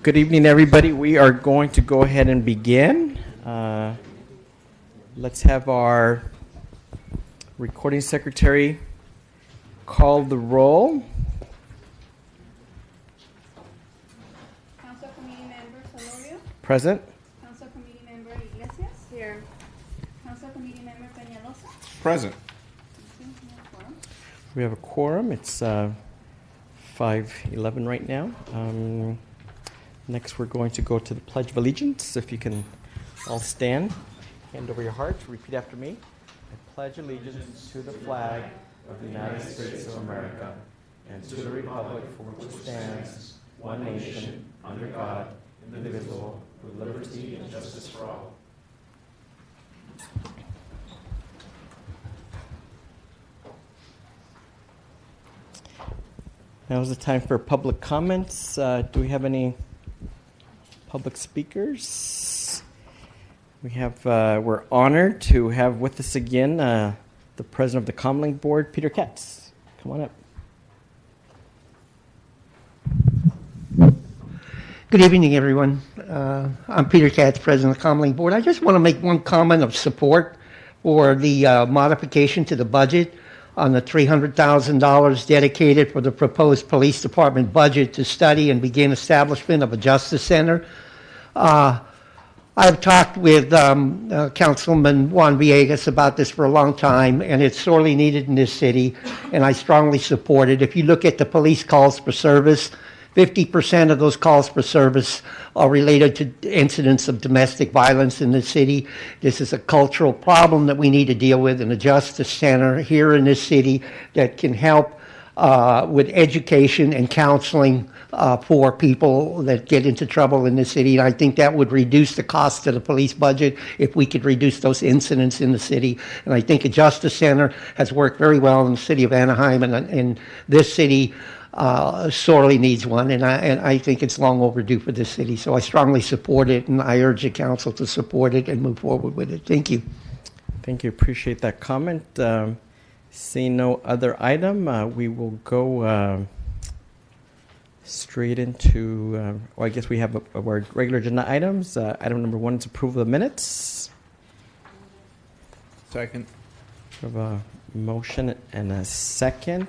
Good evening, everybody. We are going to go ahead and begin. Let's have our recording secretary call the roll. Council Committee Member Solorio. Present. Council Committee Member Iglesias. Here. Council Committee Member Peñalosa. Present. We have a quorum. It's 5:11 right now. Next, we're going to go to the Pledge of Allegiance. If you can all stand, hand over your heart, repeat after me. I pledge allegiance to the flag of the United States of America and to the republic for which it stands, one nation, under God, indivisible, with liberty and justice for all. Now is the time for public comments. Do we have any public speakers? We have. We're honored to have with us again the president of the Comlink Board, Peter Katz. Come on up. Good evening, everyone. I'm Peter Katz, president of the Comlink Board. I just want to make one comment of support for the modification to the budget on the $300,000 dedicated for the proposed police department budget to study and begin establishment of a justice center. I've talked with Councilman Juan Villegas about this for a long time, and it's sorely needed in this city, and I strongly support it. If you look at the police calls for service, 50% of those calls for service are related to incidents of domestic violence in the city. This is a cultural problem that we need to deal with in a justice center here in this city that can help with education and counseling for people that get into trouble in the city. And I think that would reduce the cost of the police budget if we could reduce those incidents in the city. And I think a justice center has worked very well in the city of Anaheim, and this city sorely needs one, and I think it's long overdue for this city. So I strongly support it, and I urge the council to support it and move forward with it. Thank you. Thank you. Appreciate that comment. Seeing no other item, we will go straight into, I guess we have our regular agenda items. Item number 1 is approval of minutes. Second. We have a motion and a second.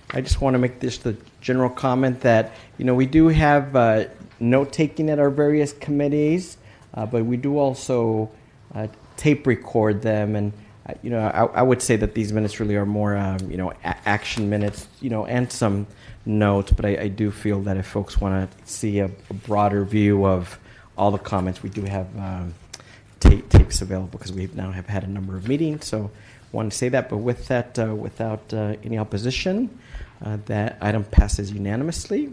I just want to make this the general comment that, we do have note-taking at our various committees, but we do also tape record them. And, I would say that these minutes really are more, action minutes, and some notes. But I do feel that if folks want to see a broader view of all the comments, we do have tapes available because we now have had a number of meetings. So I want to say that. But with that, without any opposition, that item passes unanimously.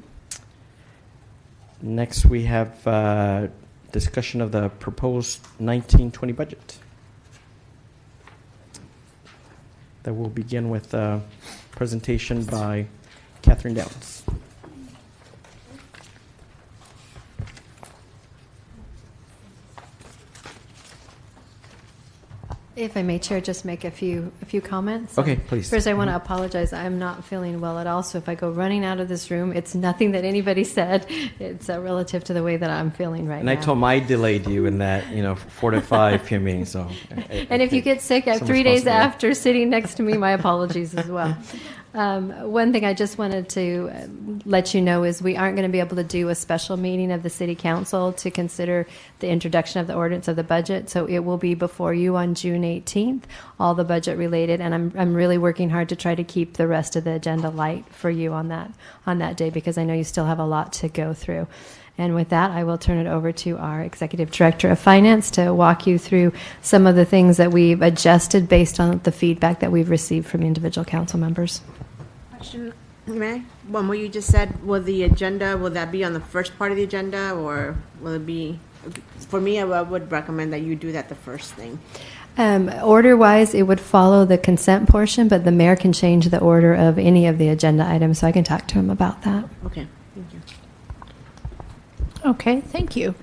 Next, we have discussion of the proposed 1920 budget. That will begin with a presentation by Catherine Downs. If I may, Chair, just make a few comments. Okay, please. First, I want to apologize. I'm not feeling well at all, so if I go running out of this room, it's nothing that anybody said. It's relative to the way that I'm feeling right now. And I told them I delayed you in that, 4 to 5 p.m. meeting. So, and if you get sick 3 days after sitting next to me, my apologies as well. One thing I just wanted to let you know is we aren't going to be able to do a special meeting of the City Council to consider the introduction of the ordinance of the budget. So it will be before you on June 18th, all the budget related. And I'm really working hard to try to keep the rest of the agenda light for you on that day, because I know you still have a lot to go through. And with that, I will turn it over to our Executive Director of Finance to walk you through some of the things that we've adjusted based on the feedback that we've received from individual council members. Question, may I? One, what you just said, will that be on the first part of the agenda, or will it be, for me, I would recommend that you do that the first thing. Order-wise, it would follow the consent portion, but the mayor can change the order of any of the agenda items, so I can talk to him about that. Okay, thank you. Okay, thank you.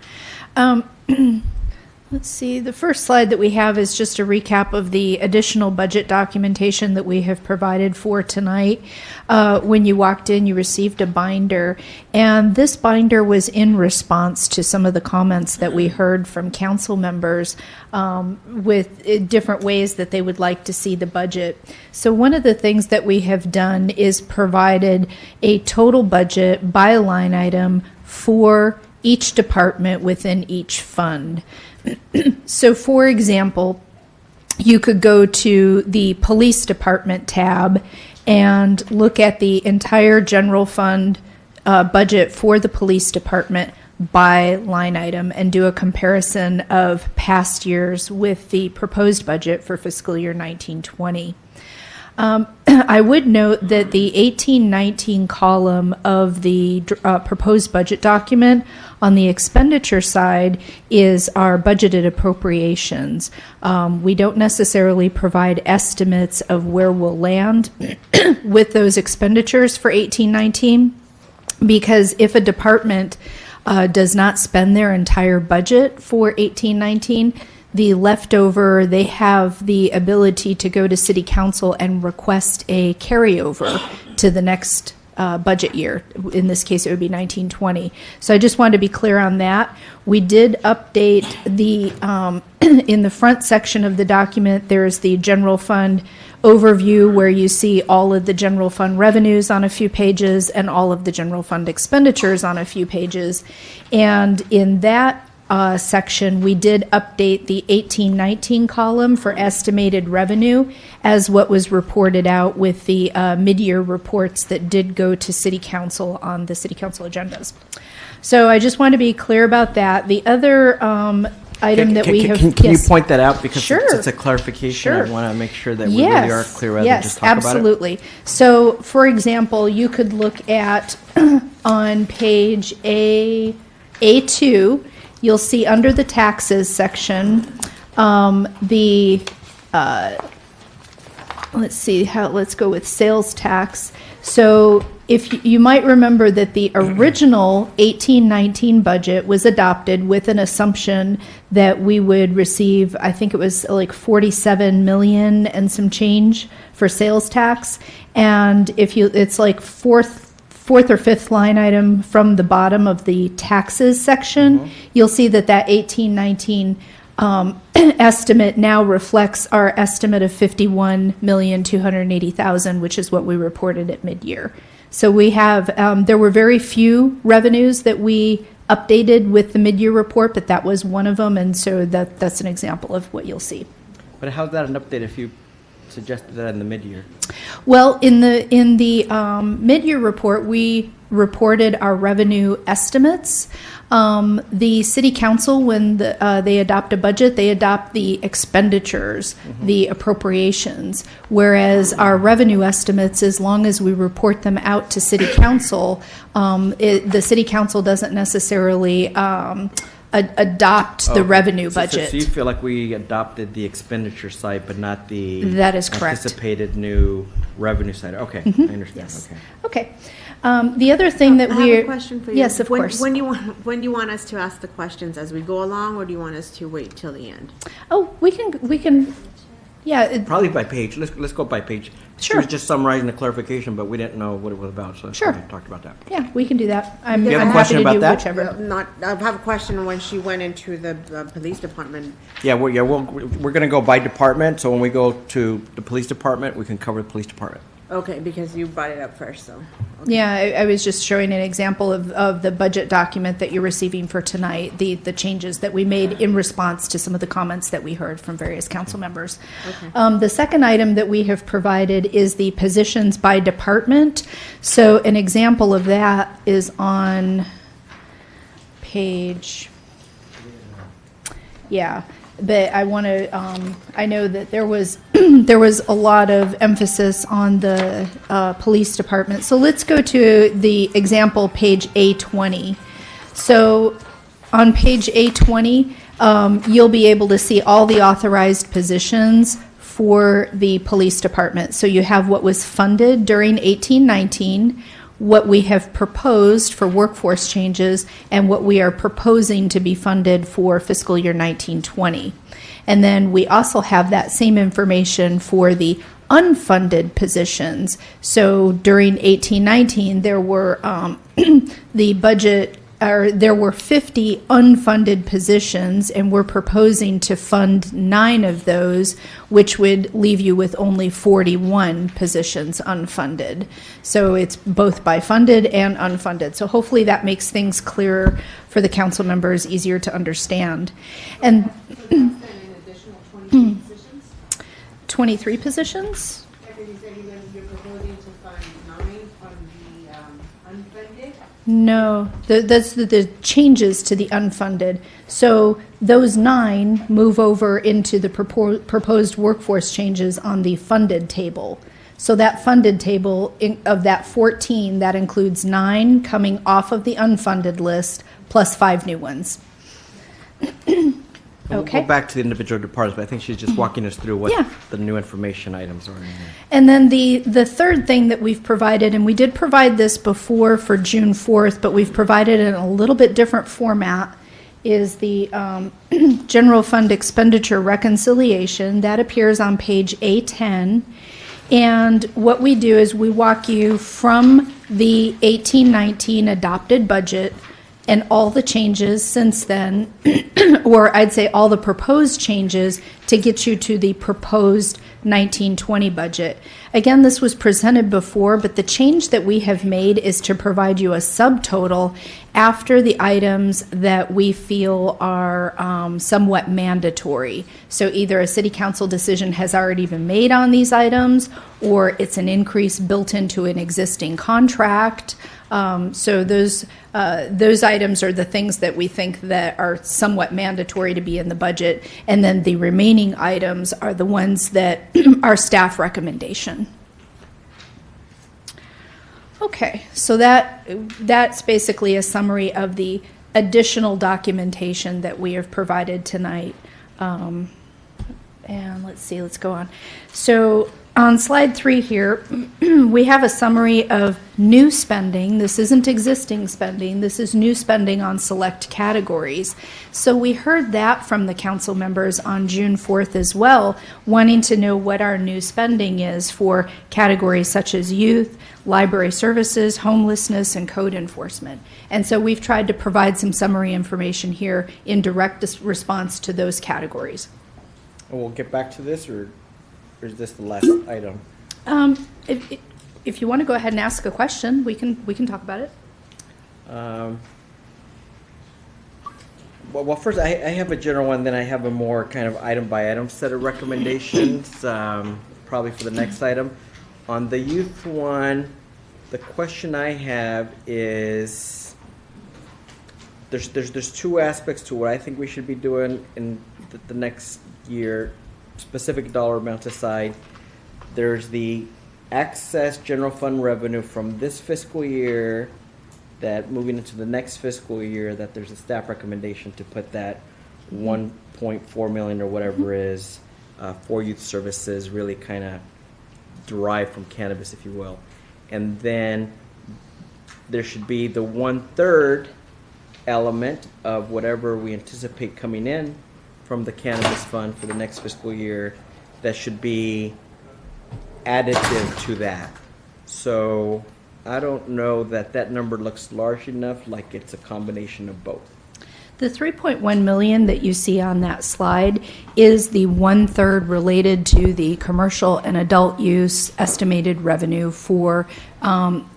Let's see, the first slide that we have is just a recap of the additional budget documentation that we have provided for tonight. When you walked in, you received a binder, and this binder was in response to some of the comments that we heard from council members with different ways that they would like to see the budget. So one of the things that we have done is provided a total budget by line item for each department within each fund. So, for example, you could go to the police department tab and look at the entire general fund budget for the police department by line item and do a comparison of past years with the proposed budget for fiscal year 1920. I would note that the 1819 column of the proposed budget document on the expenditure side is our budgeted appropriations. We don't necessarily provide estimates of where we'll land with those expenditures for 1819, because if a department does not spend their entire budget for 1819, the leftover, they have the ability to go to City Council and request a carryover to the next budget year. In this case, it would be 1920. So I just wanted to be clear on that. We did update the, in the front section of the document, there's the general fund overview where you see all of the general fund revenues on a few pages and all of the general fund expenditures on a few pages. And in that section, we did update the 1819 column for estimated revenue as what was reported out with the mid-year reports that did go to City Council on the City Council agendas. So I just want to be clear about that. The other item that we have... Can you point that out? Because Sure. it's a clarification. Sure. I want to make sure that we really are clear rather than just talk about it. Yes, absolutely. So, for example, you could look at on page A2, you'll see under the taxes section, let's go with sales tax. So if you might remember that the original 1819 budget was adopted with an assumption that we would receive, I think it was like 47 million and some change for sales tax. And it's like fourth or fifth line item from the bottom of the taxes section, you'll see that 1819 estimate now reflects our estimate of 51,280,000, which is what we reported at mid-year. So we have, there were very few revenues that we updated with the mid-year report, but that was one of them, and so that's an example of what you'll see. But how's that an update if you suggested that in the mid-year? Well, in the mid-year report, we reported our revenue estimates. The City Council, when they adopt a budget, they adopt the expenditures, the appropriations, whereas our revenue estimates, as long as we report them out to City Council, the City Council doesn't necessarily adopt the revenue budget. So you feel like we adopted the expenditure side, but not the That is correct. anticipated new revenue side. Okay, I understand. Yes. Okay. Okay. The other thing that I we're... have a question for you. Yes, of course. When do you want us to ask the questions, as we go along, or do you want us to wait till the end? Oh, we can, yeah. Probably by page. Let's go by page. She Sure. was just summarizing the clarification, but we didn't know what it was about, so Sure. we talked about that. Yeah, we can do that. I'm You have a happy question to about do that? whichever. I have a question when she went into the police department. Yeah, we're going to go by department, so when we go to the police department, we can cover the police department. Okay, because you brought it up first, so. Okay. Yeah, I was just showing an example of the budget document that you're receiving for tonight, the changes that we made in response to some of the comments that we heard from various council members. Okay. The second item that we have provided is the positions by department. So an example of that is on page, yeah. But I want to, I know that there was there was a lot of emphasis on the police department. So let's go to the example, page A20. So on page A20, you'll be able to see all the authorized positions for the police department. So you have what was funded during 1819, what we have proposed for workforce changes and what we are proposing to be funded for fiscal year 1920. And then we also have that same information for the unfunded positions. So during 1819, there were there were 50 unfunded positions, and we're proposing to fund 9 of those, which would leave you with only 41 positions unfunded. So it's both by funded and unfunded. So hopefully that makes things clearer for the council members, easier to understand. And 23 positions? You're proposing to fund 9 from the unfunded? No, that's the changes to the unfunded. So those 9 move over into the proposed workforce changes on the funded table. So that funded table of that 14, that includes 9 coming off of the unfunded list plus 5 new ones. We'll Okay. go back to the individual departments, but I think she's just walking us through what Yeah. the new information items are in there. And then the third thing that we've provided, and we did provide this before for June 4th, but we've provided it in a little bit different format, is the general fund expenditure reconciliation. That appears on page A10. And what we do is we walk you from the 1819 adopted budget and all the changes since then, or I'd say all the proposed changes to get you to the proposed 1920 budget. Again, this was presented before, but the change that we have made is to provide you a subtotal after the items that we feel are somewhat mandatory. So either a city council decision has already been made on these items, or it's an increase built into an existing contract. So those items are the things that we think that are somewhat mandatory to be in the budget, and then the remaining items are the ones that are staff recommendation. Okay, so that's basically a summary of the additional documentation that we have provided tonight. And let's see, let's go on. So on slide 3 here, we have a summary of new spending. This isn't existing spending. This is new spending on select categories. So we heard that from the council members on June 4th as well, wanting to know what our new spending is for categories such as youth, library services, homelessness, and code enforcement. And so we've tried to provide some summary information here in direct response to those categories. And we'll get back to this, or is this the last item? If you want to go ahead and ask a question, we can talk about it. Well, first, I have a general one, then I have a more kind of item-by-item set of recommendations, probably for the next item. On the youth one, the question I have is, there's 2 aspects to what I think we should be doing in the next year, specific dollar amounts aside. There's the excess general fund revenue from this fiscal year that moving into the next fiscal year, that there's a staff recommendation to put that 1.4 million or whatever is for youth services, really kind of derived from cannabis, if you will. And then there should be the 1/3 element of whatever we anticipate coming in from the cannabis fund for the next fiscal year that should be additive to that. So I don't know that number looks large enough, like it's a combination of both. The 3.1 million that you see on that slide is the 1/3 related to the commercial and adult use estimated revenue for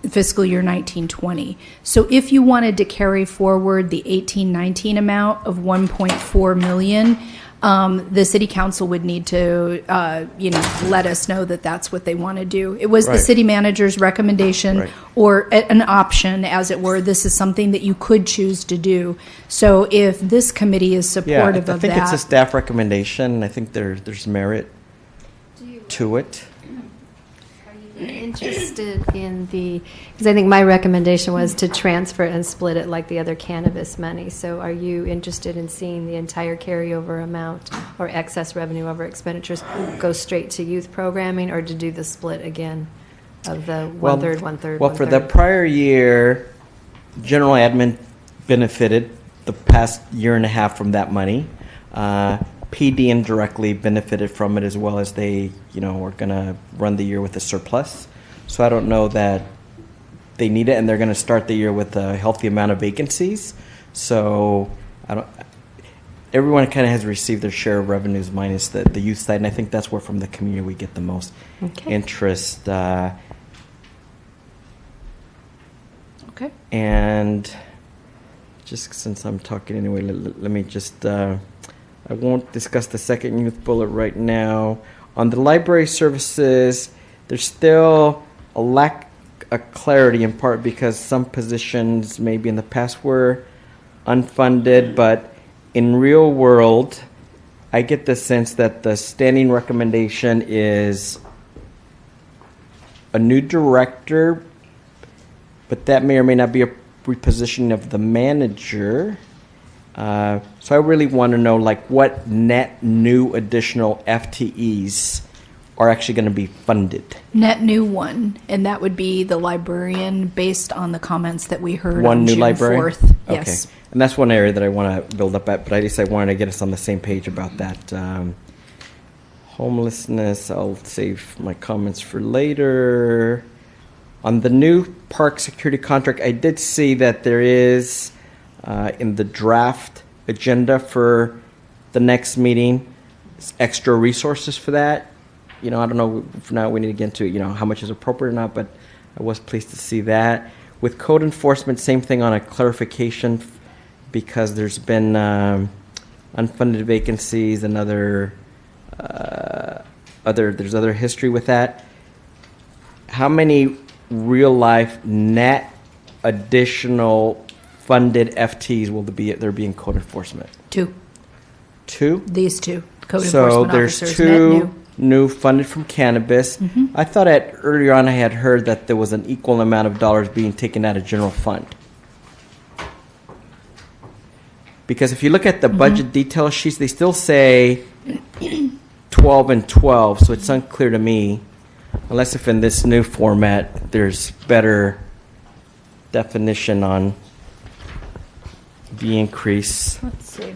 fiscal year 1920. So if you wanted to carry forward the 1819 amount of 1.4 million, the city council would need to, let us know that that's what they want to do. It was the Right. city manager's recommendation, Right. or an option, as it were. This is something that you could choose to do. So if this committee is Yeah, supportive I of think it's a that, staff recommendation. I think there's merit to it. Interested in because I think my recommendation was to transfer and split it like the other cannabis money. So are you interested in seeing the entire carryover amount or excess revenue over expenditures go straight to youth programming, or to do the split again? of the Well, one-third, one-third, Well, for the one-third? prior year, general admin benefited the past year and a half from that money. PD indirectly benefited from it as well, as they, are going to run the year with a surplus. So I don't know that they need it, and they're going to start the year with a healthy amount of vacancies. So everyone kind of has received their share of revenues minus the youth side, and I think that's where from the community we get the most interest. Okay. And just since I'm talking anyway, let me just, I won't discuss the second youth bullet right now. On the library services, there's still a lack of clarity, in part because some positions maybe in the past were unfunded, but in real world, I get the sense that the standing recommendation is a new director, but that may or may not be a repositioning of the manager. So I really want to know, what net new additional FTEs are actually going to be funded. Net new one, and that would be the librarian, based on the comments that we heard One on new June librarian? 4th. Yes. Okay. And that's one area that I want to build up at, but I just wanted to get us on the same page about that. Homelessness, I'll save my comments for later. On the new park security contract, I did see that there is, in the draft agenda for the next meeting, extra resources for that. I don't know, for now we need to get into, how much is appropriate or not, but I was pleased to see that. With code enforcement, same thing on a clarification, because there's been unfunded vacancies and there's other history with that. How many real life net additional funded FTs will there be in code enforcement? Two? These two code So enforcement there's officers, two net new funded from cannabis. I thought earlier on I had heard that there was an equal amount of dollars being taken out of general fund. Because if you look at the budget detail sheets, they still say 12 and 12, so it's unclear to me, unless if in this new format there's better definition on the increase. Let's see.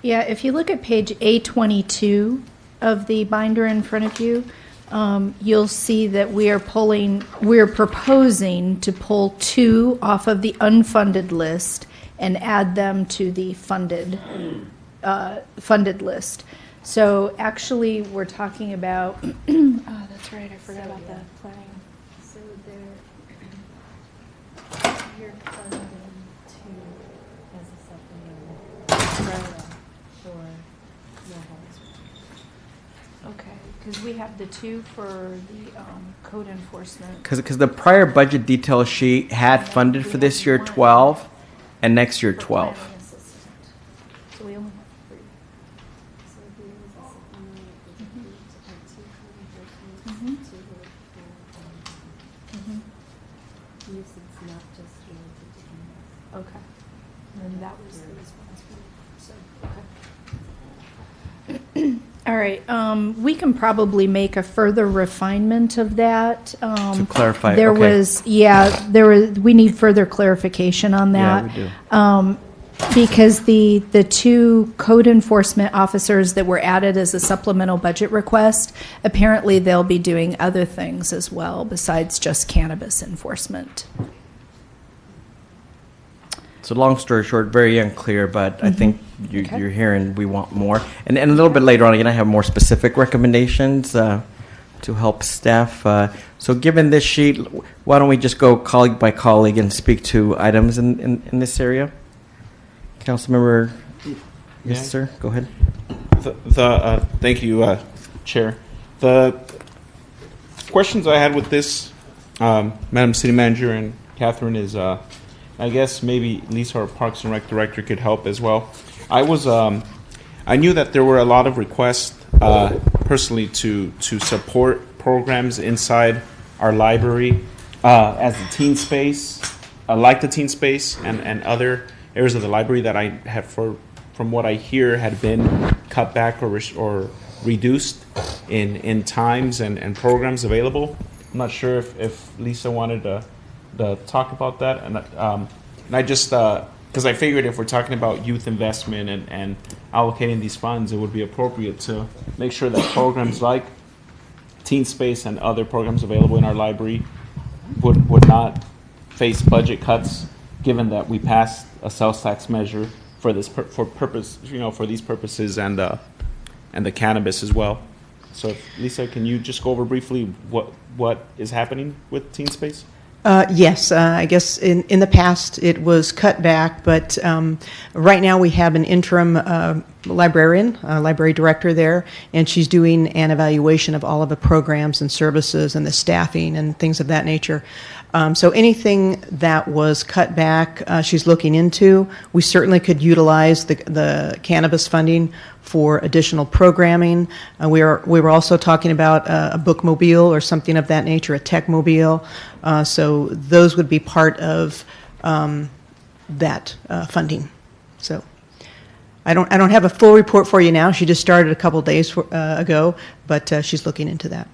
Yeah, if you look at page A22 of the binder in front of you, you'll see that we're proposing to pull two off of the unfunded list and add them to the funded list. So actually, we're talking about, oh, that's right, I forgot about the planning. So you're funding two as a supplemental for your homes. Okay, because we have the two for the code enforcement. Because the prior budget detail sheet had funded for this year 12 and next year 12. Planning assistant. So we only have three. So here is a supplemental with the two code enforcement, two with use. It's not just related to cannabis. Okay. And that was the response. So, okay. All right, we can probably make a further refinement of that. To clarify, There okay. we need further clarification on that. Yeah, we do. Because the two code enforcement officers that were added as a supplemental budget request, apparently they'll be doing other things as well besides just cannabis enforcement. So long story short, very unclear, but I think Okay. you're hearing we want more. And a little bit later on, again, I have more specific recommendations to help staff. So given this sheet, why don't we just go colleague by colleague and speak to items in this area? Councilmember, yes, Yeah. sir, go ahead. Thank you, Chair. The questions I had with this, Madam City Manager and Catherine, is I guess maybe Lisa, our Parks and Rec Director, could help as well. I knew that there were a lot of requests personally to support programs inside our library as a teen space, like the teen space and other areas of the library that I have, from what I hear, had been cut back or reduced in times and programs available. I'm not sure if Lisa wanted to talk about that, and I just because I figured if we're talking about youth investment and allocating these funds, it would be appropriate to make sure that programs like Teen Space and other programs available in our library would not face budget cuts, given that we passed a sales tax measure for this for these purposes and the cannabis as well. So, Lisa, can you just go over briefly what is happening with Teen Space? Yes, I guess in the past it was cut back, but right now we have an interim librarian, library director there, and she's doing an evaluation of all of the programs and services and the staffing and things of that nature. So anything that was cut back, she's looking into. We certainly could utilize the cannabis funding for additional programming. We were also talking about a bookmobile or something of that nature, a techmobile. So those would be part of that funding. So I don't have a full report for you now. She just started a couple days ago, but she's looking into that.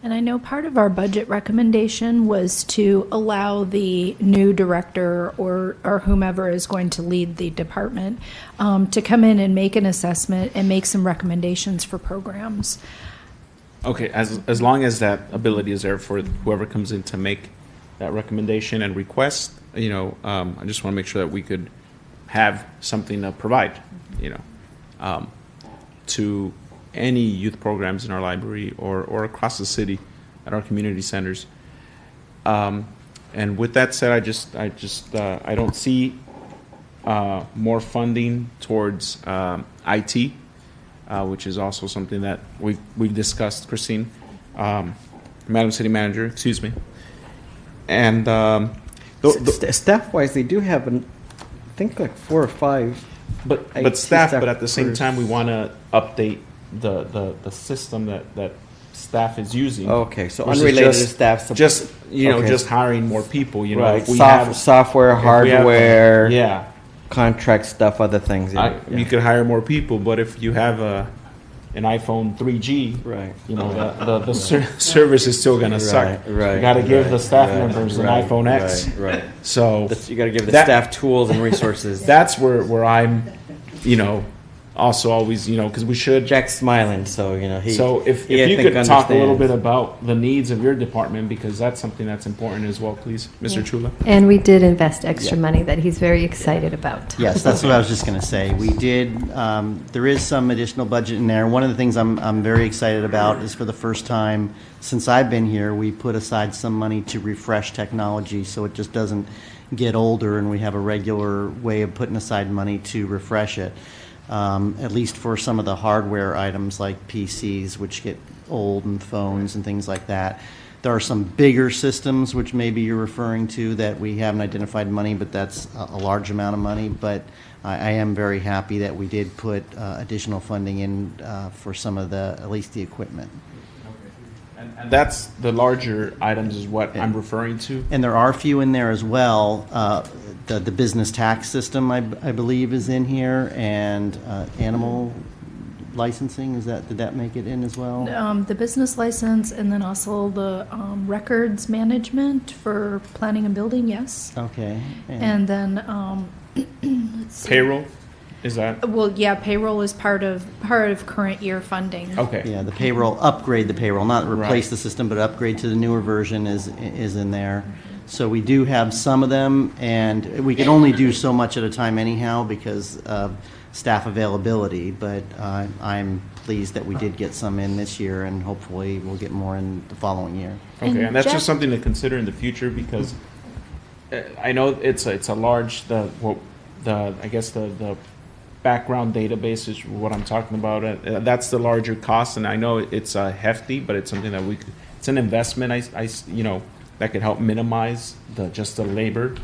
And I know part of our budget recommendation was to allow the new director or whomever is going to lead the department to come in and make an assessment and make some recommendations for programs. Okay, as long as that ability is there for whoever comes in to make that recommendation and request, I just want to make sure that we could have something to provide, to any youth programs in our library or across the city at our community centers. And with that said, I don't see more funding towards IT, which is also something that we've discussed, Christine, Madam City Manager, excuse me. And Staff-wise, they do have, I think, like 4 or 5. But staff, but at the same time, we want to update the system that staff is using. Okay, so versus unrelated to staff. Just Okay. just hiring more people. Right. If we Software, if we have, hardware, yeah. contract stuff, other things. You could hire more people, but if you have an iPhone 3G, Right. the service is still gonna suck. Right. You got to give the staff right, members right, an iPhone X. Right. So You got to give the That- staff tools and resources. that's where I'm, also always, because we should. Jack's smiling, so he. So if he, I you think, could talk a little understands. bit about the needs of your department, because that's something that's important as well, please, Mr. Chula. And we did invest extra money that he's very excited about. Yes, that's what I was just going to say. We did, there is some additional budget in there. One of the things I'm very excited about is for the first time since I've been here, we put aside some money to refresh technology so it just doesn't get older, and we have a regular way of putting aside money to refresh it. At least for some of the hardware items like PCs, which get old, and phones and things like that. There are some bigger systems, which maybe you're referring to, that we haven't identified money, but that's a large amount of money. But I am very happy that we did put additional funding in for some of at least the equipment. And that's the larger items is what I'm referring to. And there are a few in there as well. The business tax system, I believe, is in here, and animal licensing. Did that make it in as well? The business license and then also the records management for planning and building, yes. Okay. And then, let's see. Payroll, is that? Well, yeah, payroll is part of current year funding. Okay. Yeah, the payroll, upgrade the payroll, not replace Right. the system, but upgrade to the newer version is in there. So we do have some of them, and we can only do so much at a time anyhow because of staff availability, but I'm pleased that we did get some in this year, and hopefully we'll get more in the following year. Okay, and that's Jack- just something to consider in the future, because I know it's a large the background database is what I'm talking about. That's the larger cost, and I know it's hefty, but it's something that it's an investment. That could help minimize the labor,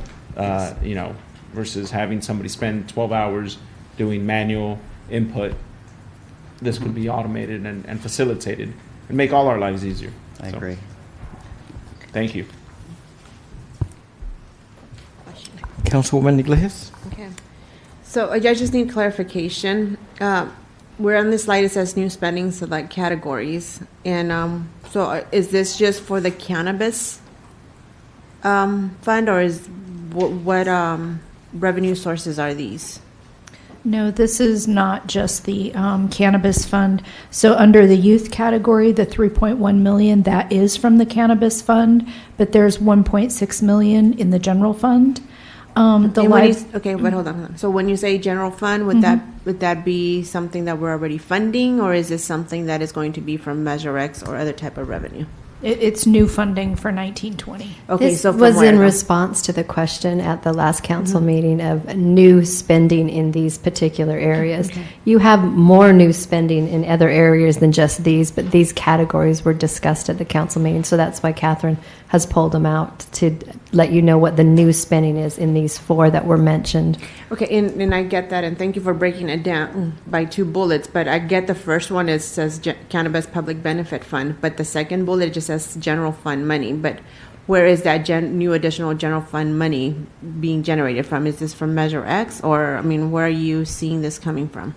versus having somebody spend 12 hours doing manual input. This could be automated and facilitated and make all our lives easier. I So, agree. Thank you. Councilwoman Iglesias? Okay. So I just need clarification. we're on this slide, it says new spending, so like categories. And so is this just for the cannabis fund, or is what revenue sources are these? No, this is not just the cannabis fund. So under the youth category, the 3.1 million, that is from the cannabis fund, but there's 1.6 million in the general fund. Okay, but hold on. So when you say general fund, would that be something that we're already funding, or is this something that is going to be from Measure X or other type of revenue? It's new funding for 1920. Okay, This so from was where, in though? response to the question at the last council meeting of new spending in these particular areas. You have more new spending in other areas than just these, but these categories were discussed at the council meeting, so that's why Catherine has pulled them out to let you know what the new spending is in these four that were mentioned. Okay, and I get that, and thank you for breaking it down by 2 bullets, but I get the first one, it says Cannabis Public Benefit Fund, but the second bullet, it just says general fund money, but where is that new additional general fund money being generated from? Is this from Measure X, or, I mean, where are you seeing this coming from?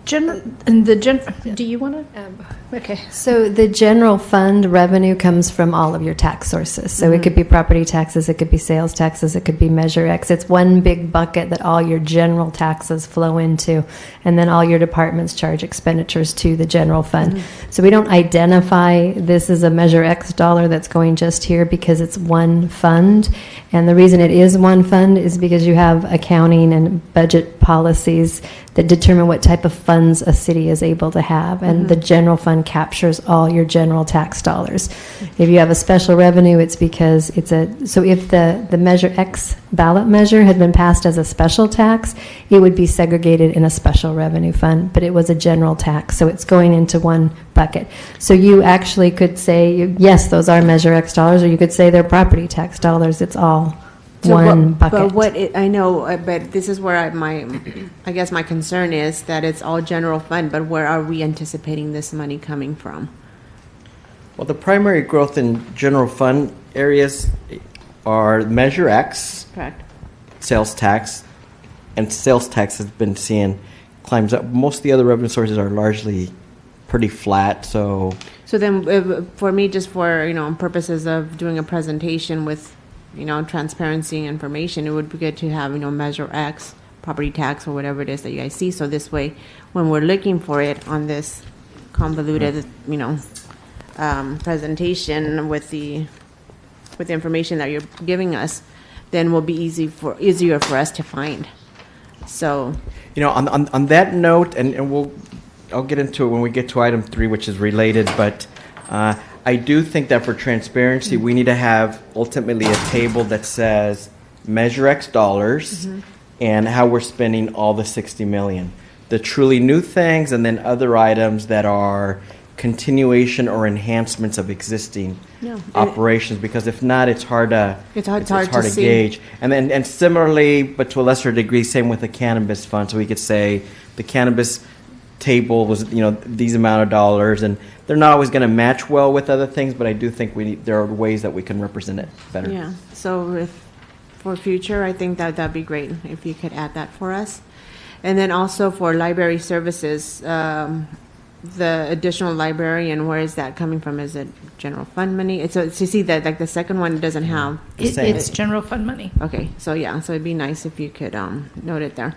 Do you want to? Okay. So the general fund revenue comes from all of your tax sources. So it could be property taxes, it could be sales taxes, it could be Measure X. It's one big bucket that all your general taxes flow into, and then all your departments charge expenditures to the general fund. So we don't identify this as a Measure X dollar that's going just here because it's one fund. And the reason it is one fund is because you have accounting and budget policies that determine what type of funds a city is able to have, and the general fund captures all your general tax dollars. If you have a special revenue, it's because so if the Measure X ballot measure had been passed as a special tax, it would be segregated in a special revenue fund, but it was a general tax, so it's going into one bucket. So you actually could say, yes, those are Measure X dollars, or you could say they're property tax dollars. It's all one bucket. But I know, but this is where I guess my concern is that it's all general fund, but where are we anticipating this money coming from? Well, the primary growth in general fund areas are Measure X, Correct. sales tax, and sales tax has been seeing climbs up. Most of the other revenue sources are largely pretty flat, so then for me, just for, purposes of doing a presentation with, transparency information, it would be good to have, Measure X, property tax, or whatever it is that you guys see. So this way, when we're looking for it on this convoluted, presentation with the information that you're giving us, then will be easier for us to find. So, on that note, and I'll get into it when we get to item 3, which is related, but I do think that for transparency, we need to have ultimately a table that says Measure X dollars and how we're spending all the 60 million. The truly new things, and then other items that are continuation or enhancements of existing operations, because if not, it's hard to see. gauge. And similarly, but to a lesser degree, same with the cannabis fund. So we could say the cannabis table was these amount of dollars, and they're not always going to match well with other things, but I do think there are ways that we can represent it better. Yeah. So for future, I think that'd be great if you could add that for us. And then also for library services, the additional librarian, where is that coming from? Is it general fund money? So you see that, like, the second one doesn't have. It's general fund money. Okay, so it'd be nice if you could note it there.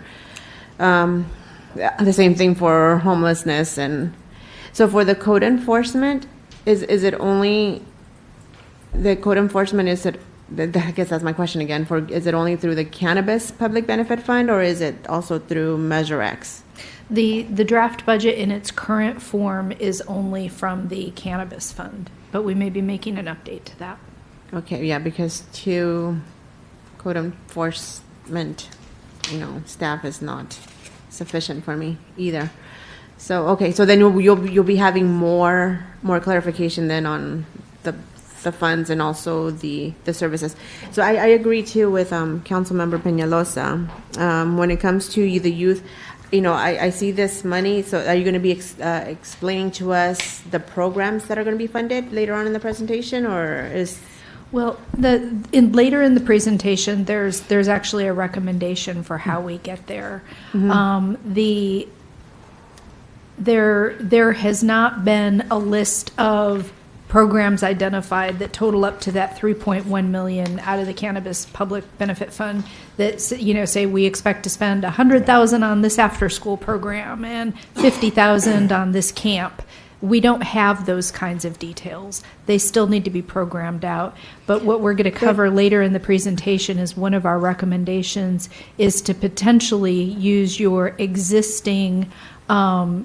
The same thing for homelessness. And so for the code enforcement, is it only the code enforcement? I guess that's my question again. Is it only through the Cannabis Public Benefit Fund, or is it also through Measure X? The draft budget in its current form is only from the cannabis fund, but we may be making an update to that. Okay, yeah, because code enforcement, staff is not sufficient for me either. So okay, so then you'll be having more clarification then on the funds and also the services. So I agree too with Councilmember Peñalosa. When it comes to the youth, I see this money. So are you going to be explaining to us the programs that are going to be funded later on in the presentation, or is? Well, later in the presentation, there's actually a recommendation for how we get there. There has not been a list of programs identified that total up to that 3.1 million out of the Cannabis Public Benefit Fund that, say we expect to spend 100,000 on this after-school program and 50,000 on this camp. We don't have those kinds of details. They still need to be programmed out. But what we're going to cover later in the presentation is one of our recommendations is to potentially use your existing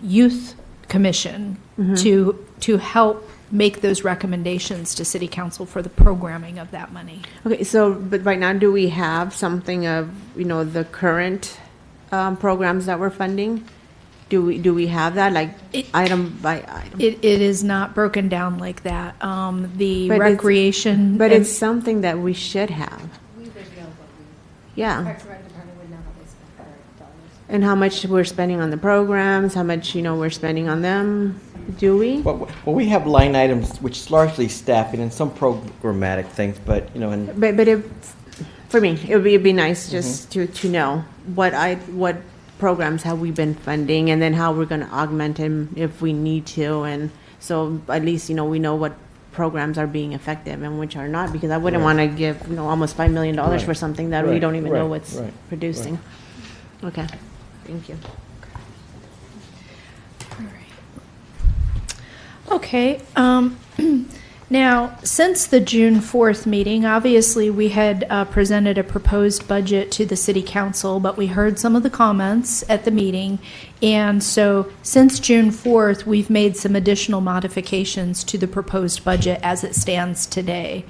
youth commission to help make those recommendations to City Council for the programming of that money. Okay, so, but right now, do we have something of, the current programs that we're funding? Do we have that, like, item by item? It is not broken down like that. The But recreation. But it's something that we should have. Yeah. And how much we're spending on the programs, how much, we're spending on them, do we? Well, we have line items, which is largely staffing and some programmatic things, but, and But for me, it'd be nice just to know what programs have we been funding, and then how we're going to augment them if we need to, and so at least we know what programs are being effective and which are not, because I wouldn't want to give almost $5 million for something that we don't even know what's producing. Okay, thank you. Okay. Now, since the June 4th meeting, obviously we had presented a proposed budget to the City Council, but we heard some of the comments at the meeting. And so since June 4th, we've made some additional modifications to the proposed budget as it stands today.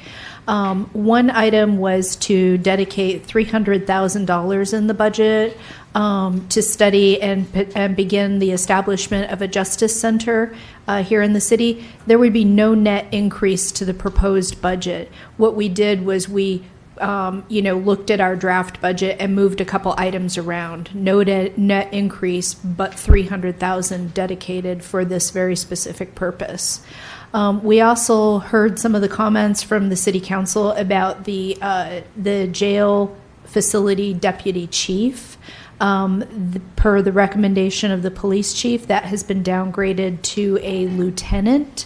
One item was to dedicate $300,000 in the budget to study and begin the establishment of a justice center here in the city. There would be no net increase to the proposed budget. What we did was we looked at our draft budget and moved a couple items around. No net increase, but $300,000 dedicated for this very specific purpose. We also heard some of the comments from the City Council about the jail facility deputy chief. Per the recommendation of the police chief, that has been downgraded to a lieutenant.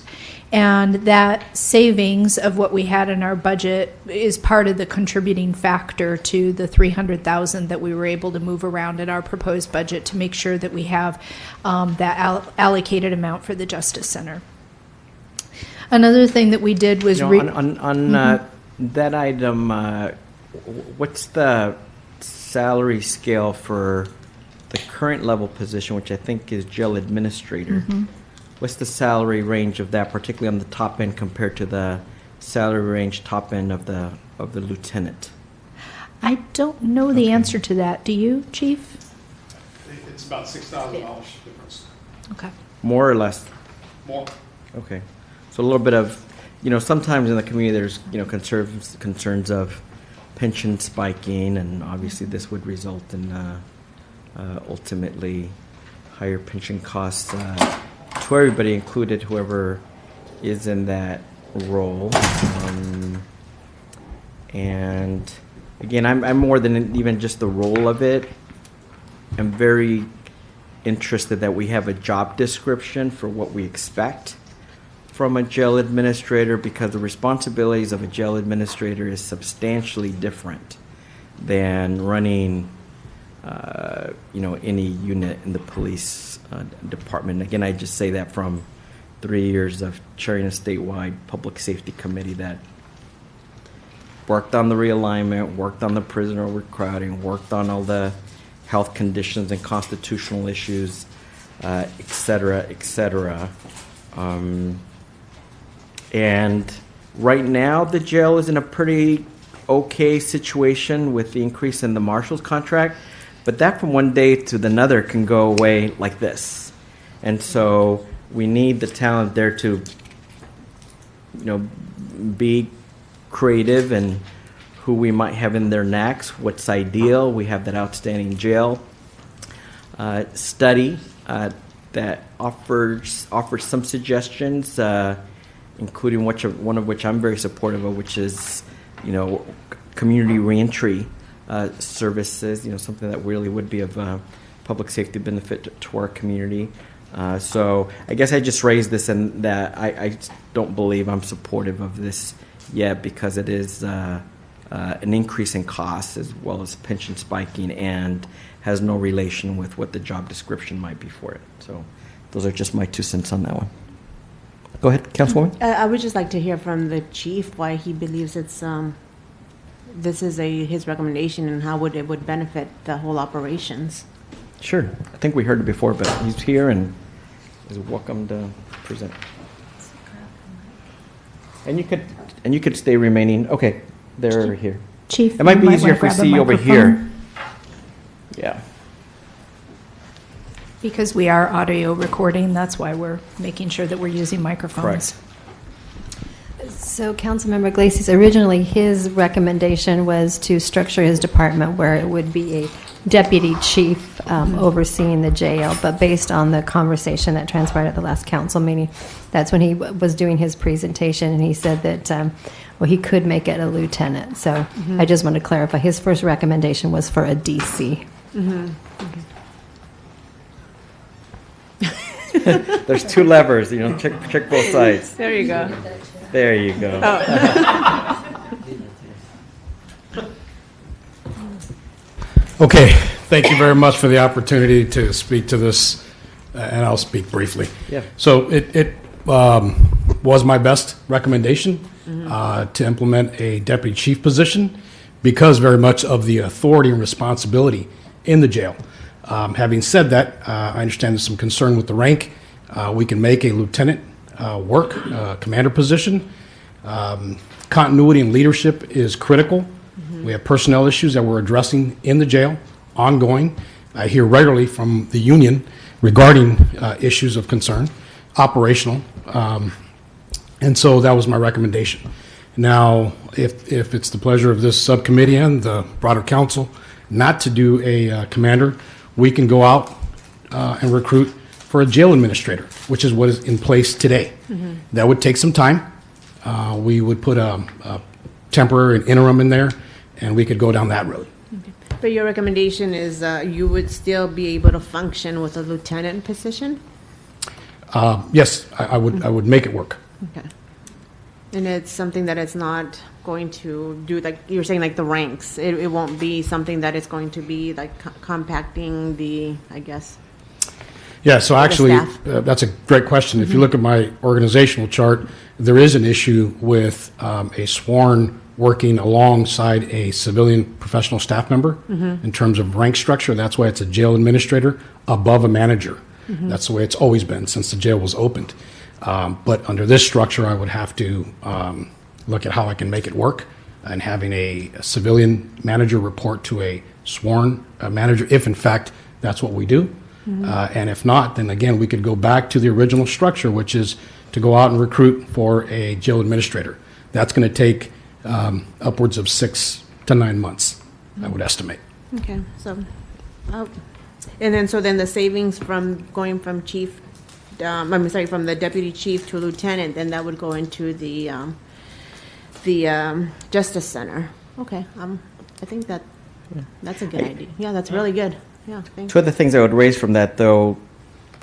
And that savings of what we had in our budget is part of the contributing factor to the $300,000 that we were able to move around in our proposed budget to make sure that we have that allocated amount for the Justice Center. Another thing that we did was that item. What's the salary scale for the current level position, which I think is jail administrator? What's the salary range of that, particularly on the top end, compared to the salary range top end of the lieutenant? I don't know the answer to that. Do you, Chief? It's about $6,000 difference. Okay. More or less? More. Okay. So a little bit of, sometimes in the community there's, concerns of pension spiking, and obviously this would result in ultimately higher pension costs to everybody, included whoever is in that role. And again, I'm more than even just the role of it. I'm very interested that we have a job description for what we expect from a jail administrator, because the responsibilities of a jail administrator is substantially different than running, any unit in the police department. Again, I just say that from 3 years of chairing a statewide public safety committee that worked on the realignment, worked on the prisoner overcrowding, worked on all the health conditions and constitutional issues, et cetera, et cetera. And right now, the jail is in a pretty okay situation with the increase in the marshal's contract, but that from one day to another can go away like this. And so we need the talent there to, be creative and who we might have in their NACs, what's ideal. We have that outstanding jail study that offers some suggestions. including one of which I'm very supportive of, which is, community reentry services, something that really would be of public safety benefit to our community. So I guess I just raised this and that I just don't believe I'm supportive of this yet because it is an increase in costs as well as pension spiking and has no relation with what the job description might be for it. So those are just my 2 cents on that one. Go ahead, Councilwoman. I would just like to hear from the chief why he believes it's this is his recommendation and how it would benefit the whole operations. Sure. I think we heard it before, but he's here and is welcome to present. And you could stay remaining. Okay, they're here. Chief, It might be you easier if we wanna grab a see over microphone, here. Yeah. Because we are audio recording, that's why we're making sure that we're using microphones. Correct. So Councilmember Glacy's, originally his recommendation was to structure his department where it would be a deputy chief overseeing the jail, but based on the conversation that transpired at the last council meeting, that's when he was doing his presentation, and he said that, he could make it a lieutenant. So I just want to clarify, his first recommendation was for a DC. There's 2 levers, check both sides. There you go. There you go. Okay, thank you very much for the opportunity to speak to this, and I'll speak briefly. Yeah. So it was my best recommendation to implement a deputy chief position because very much of the authority and responsibility in the jail. Having said that, I understand there's some concern with the rank. We can make a lieutenant work, commander position. Continuity and leadership is critical. We have personnel issues that we're addressing in the jail, ongoing. I hear regularly from the union regarding issues of concern, operational, and so that was my recommendation. Now, if it's the pleasure of this subcommittee and the broader council not to do a commander, we can go out and recruit for a jail administrator, which is what is in place today. That would take some time. We would put a temporary and interim in there, and we could go down that road. But your recommendation is you would still be able to function with a lieutenant position? Yes, I would make it work. Okay. And it's something that it's not going to do, like you're saying, like the ranks. It won't be something that is going to be like compacting the, I guess. Yeah, so actually, staff. that's a great question. If you look at my organizational chart, there is an issue with a sworn working alongside a civilian professional staff member in terms of rank structure. That's why it's a jail administrator above a manager. That's the way it's always been since the jail was opened. But under this structure, I would have to look at how I can make it work, and having a civilian manager report to a sworn manager, if in fact that's what we do. And if not, then again, we could go back to the original structure, which is to go out and recruit for a jail administrator. That's going to take upwards of 6 to 9 months, I would estimate. Okay, so, and then, so then the savings from going from chief, from the deputy chief to lieutenant, then that would go into the Justice Center. Okay, I think that's a good idea. Yeah, that's really good. Yeah, thank 2 other things I would raise from that, though,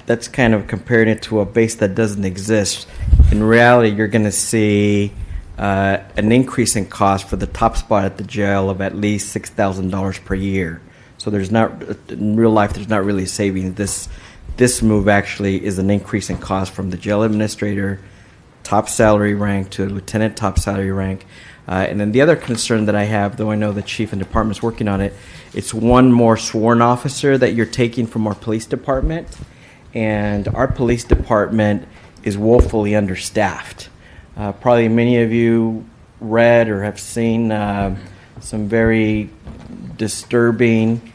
that's kind of comparing it to a base that doesn't exist. In reality, you're going to see an increase in cost for the top spot at the jail of at least $6,000 per year. So there's not, in real life, there's not really a savings. This move actually is an increase in cost from the jail administrator top salary rank to lieutenant top salary rank. And then the other concern that I have, though I know the chief and department's working on it, it's one more sworn officer that you're taking from our police department. And our police department is woefully understaffed. Probably many of you read or have seen some very disturbing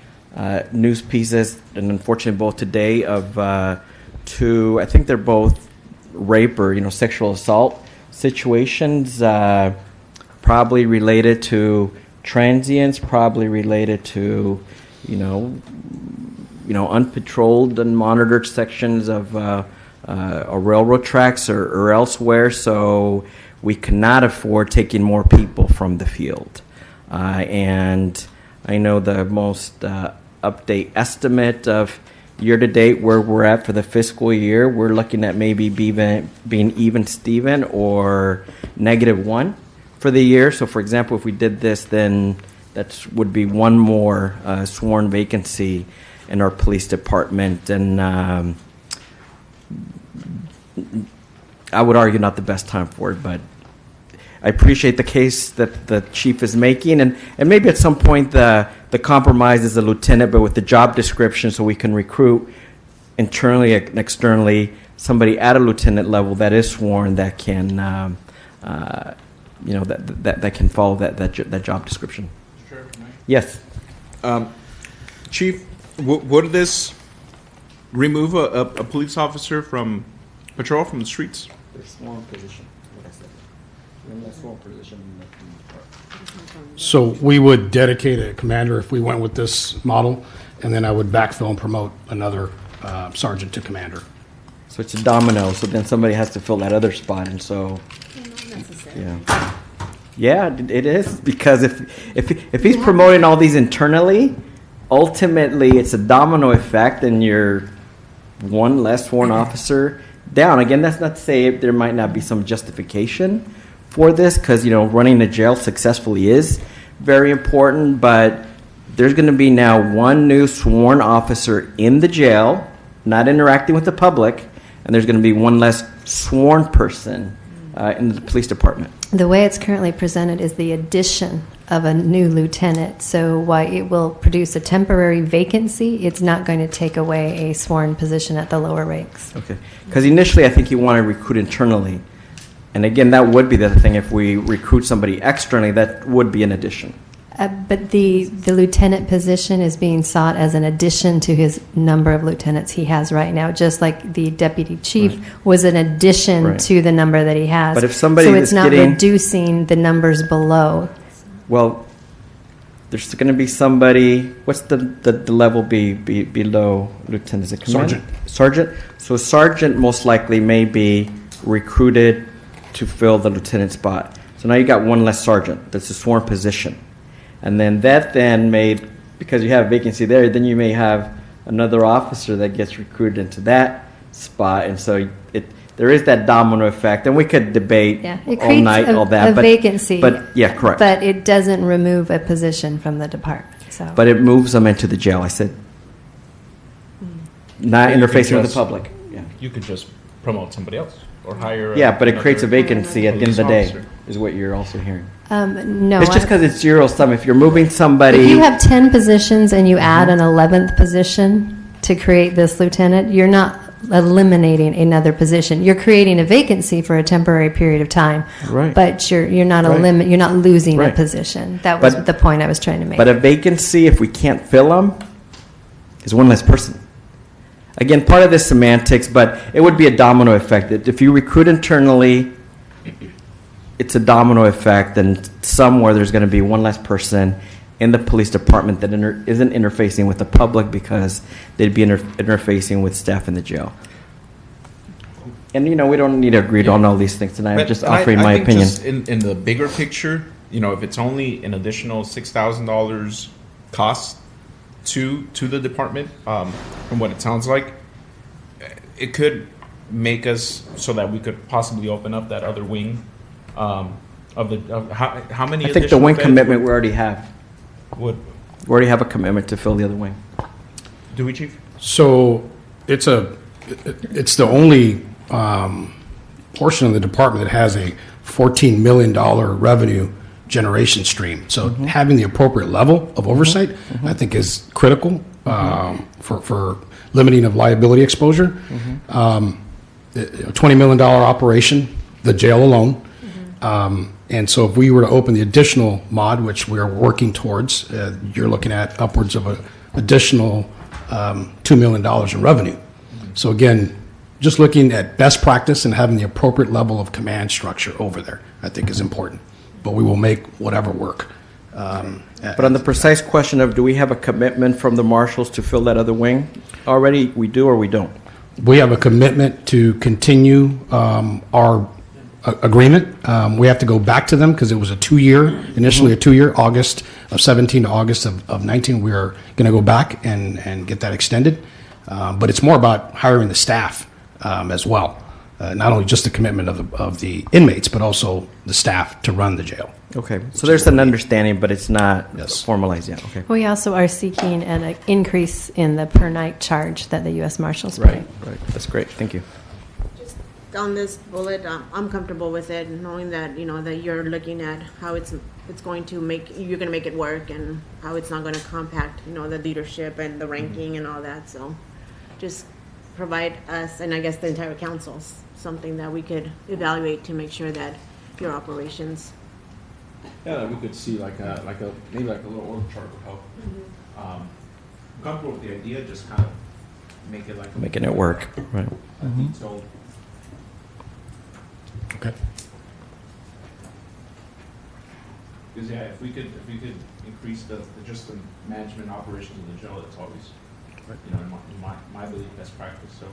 news pieces, and unfortunately both today, of 2, I think they're both rape or sexual assault situations, probably related to transients, probably related to unpatrolled and monitored sections of or railroad tracks or elsewhere, so we cannot afford taking more people from the field. And I know the most update estimate of year-to-date where we're at for the fiscal year, we're looking at maybe being even Steven or -1 for the year. So, for example, if we did this, then that would be one more sworn vacancy in our police department. And I would argue not the best time for it, but I appreciate the case that the chief is making, and maybe at some point the compromise is a lieutenant, but with the job description, so we can recruit internally and externally somebody at a lieutenant level that is sworn that can, that can follow that job description. Sure. Yes. Chief, would this remove a police officer from patrol from the streets? Their sworn position. So we would dedicate a commander if we went with this model, and then I would backfill and promote another sergeant to commander. So it's a domino. So then somebody has to fill that other spot, and so. Yeah, it is, because if he's promoting all these internally, ultimately it's a domino effect, and you're one less sworn officer down. Again, that's not to say there might not be some justification for this, because running a jail successfully is very important, but there's going to be now one new sworn officer in the jail, not interacting with the public, and there's going to be one less sworn person in the police department. The way it's currently presented is the addition of a new lieutenant. So while it will produce a temporary vacancy, it's not going to take away a sworn position at the lower ranks. Okay, because initially I think you want to recruit internally. And again, that would be the thing. If we recruit somebody externally, that would be an addition. But the lieutenant position is being sought as an addition to his number of lieutenants he has right now, just like the deputy chief was an addition to the number that he has. But if somebody so it's is not getting, reducing the numbers below. Well, there's going to be somebody. What's the level below lieutenant? Is it commander? Sergeant. So sergeant most likely may be recruited to fill the lieutenant spot. So now you got one less sergeant. That's a sworn position. And then that made, because you have a vacancy there, then you may have another officer that gets recruited into that spot. And so there is that domino effect. And we could debate all night, all that. But vacancy. But yeah, correct. But it doesn't remove a position from the department. So. But it moves them into the jail. I said, not interfacing with the public. Yeah. You could just promote somebody else or hire. Yeah, but it creates a vacancy at the end of the day, officer. is what you're also hearing. No. It's just because it's zero sum. If you're moving somebody. If you have 10 positions and you add an 11th position to create this lieutenant, you're not eliminating another position. You're creating a vacancy for a temporary period of time. Right. But you're not you're not losing a position. That was the point I was trying to make. But a vacancy, if we can't fill them, is one less person. Again, part of this semantics, but it would be a domino effect. If you recruit internally, it's a domino effect, and somewhere there's going to be one less person in the police department that isn't interfacing with the public because they'd be interfacing with staff in the jail. And, we don't need to agree on all these things tonight. I'm just offering my opinion. Just in the bigger picture, if it's only an additional $6,000 cost to the department, from what it sounds like, it could make us so that we could possibly open up that other wing how many? I think the wing commitment we already have. We already have a commitment to fill the other wing. Do we, Chief? So it's the only portion of the department that has a $14 million revenue generation stream. So having the appropriate level of oversight, I think, is critical for limiting of liability exposure. A $20 million operation, the jail alone. And so if we were to open the additional mod, which we are working towards, you're looking at upwards of an additional $2 million in revenue. So again, just looking at best practice and having the appropriate level of command structure over there, I think, is important. But we will make whatever work. But on the precise question of do we have a commitment from the marshals to fill that other wing, already we do or we don't? We have a commitment to continue our agreement. We have to go back to them because it was a 2-year, initially a 2-year, August of 17 to August of 19. We are going to go back and get that extended. But it's more about hiring the staff as well. Not only just the commitment of the inmates, but also the staff to run the jail. Okay, so there's an understanding, but it's not Yes. formalized yet. Okay. We also are seeking an increase in the per night charge that the U.S. Marshals pay. Right. That's great. Thank you. On this bullet, I'm comfortable with it, knowing that, that you're looking at how it's going to you're going to make it work, and how it's not going to compact, the leadership and the ranking and all that. So just provide us, and I guess the entire council, something that we could evaluate to make sure that your operations. Yeah, we could see maybe like a little org chart would help. I'm comfortable with the idea, just kind of make it like Making it work. Right. a detailed. Okay. Because yeah, if we could increase just the management operations of the jail, it's always, in my belief, best practice. So.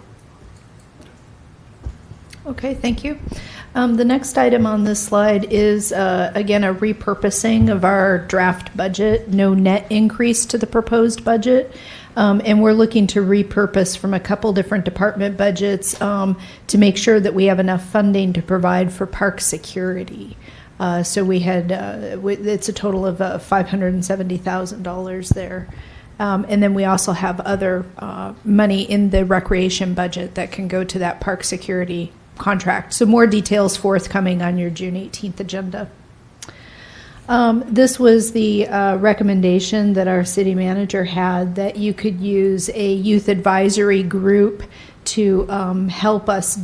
Okay, thank you. The next item on this slide is, again, a repurposing of our draft budget. No net increase to the proposed budget. And we're looking to repurpose from a couple different department budgets to make sure that we have enough funding to provide for park security. So we had, it's a total of $570,000 there. And then we also have other money in the recreation budget that can go to that park security contract. So more details forthcoming on your June 18th agenda. This was the recommendation that our city manager had, that you could use a youth advisory group to help us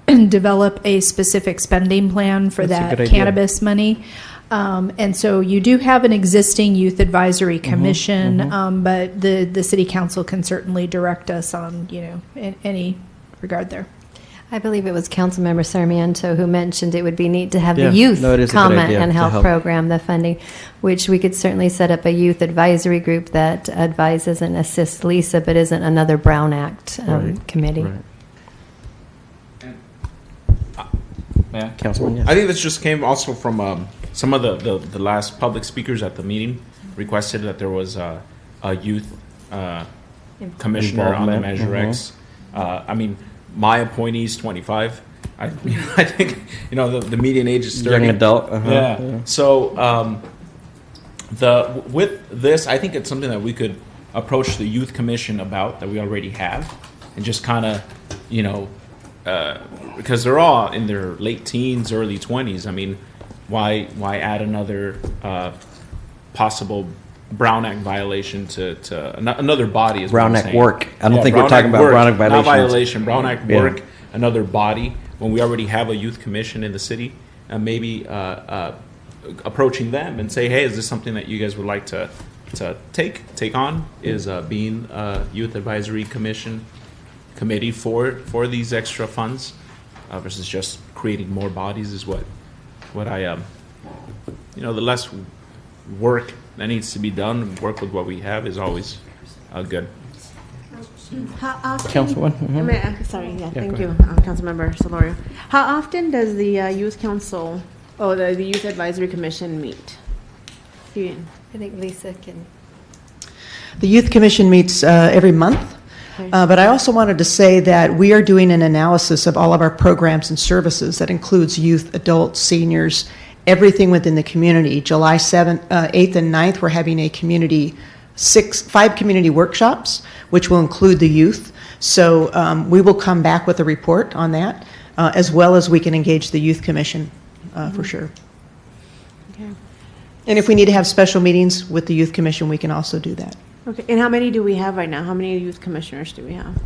develop a specific spending plan for That's a that good idea. cannabis money. And so you do have an existing youth advisory commission, but the city council can certainly direct us on, in any regard there. I believe it was Councilmember Sarmiento who mentioned it would be neat to have Yeah, the youth no, it is a good comment idea and to help help. program the funding, which we could certainly set up a youth advisory group that advises and assists Lisa, but isn't another Brown Act committee. Right. Yeah. Councilman, yes. I think this just came also from some of the last public speakers at the meeting requested that there was a youth commissioner on the Involvement, Measure X. I mean, my appointee is 25. I think the median age is 30. Young adult. Yeah. So with this, I think it's something that we could approach the youth commission about, that we already have, and just kind of because they're all in their late teens, early 20s. I mean, why add another possible Brown Act violation to another body? Is Brown what I'm Act saying. work. I don't think Brown we're talking Act about work, Brown Act not violations. violation. Brown Act Yeah. work, another body, when we already have a youth commission in the city, and maybe approaching them and say, hey, is this something that you guys would like to take on? Is being a youth advisory committee for these extra funds versus just creating more bodies is what I the less work that needs to be done, work with what we have is always good. How often, Councilman? Sorry, go thank you, Councilmember Solorio. How often does the youth council, the youth advisory commission meet? I think Lisa can. The Youth Commission meets every month. Okay. But I also wanted to say that we are doing an analysis of all of our programs and services that includes youth, adults, seniors, everything within the community. July 7th, 8th, and 9th, we're having a 5 community workshops, which will include the youth. So we will come back with a report on that, as well as we can engage the Youth Commission for sure. Okay. And if we need to have special meetings with the Youth Commission, we can also do that. Okay, and how many do we have right now? How many youth commissioners do we have?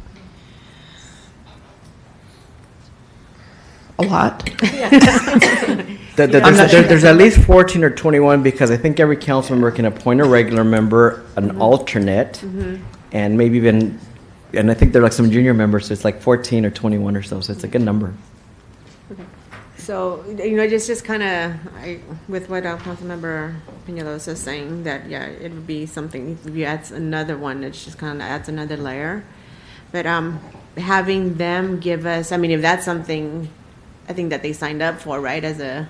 A lot. There's at least 14 or 21, because I think every council member can appoint a regular member, an alternate, and maybe even, and I think there are like some junior members, so it's like 14 or 21 or so it's a good number. Okay. So, just kind of, with what Councilmember Peñalosa is saying, that, it would be something, if you add another one, it just kind of adds another layer. But having them give us, I mean, if that's something, I think that they signed up for, right, as a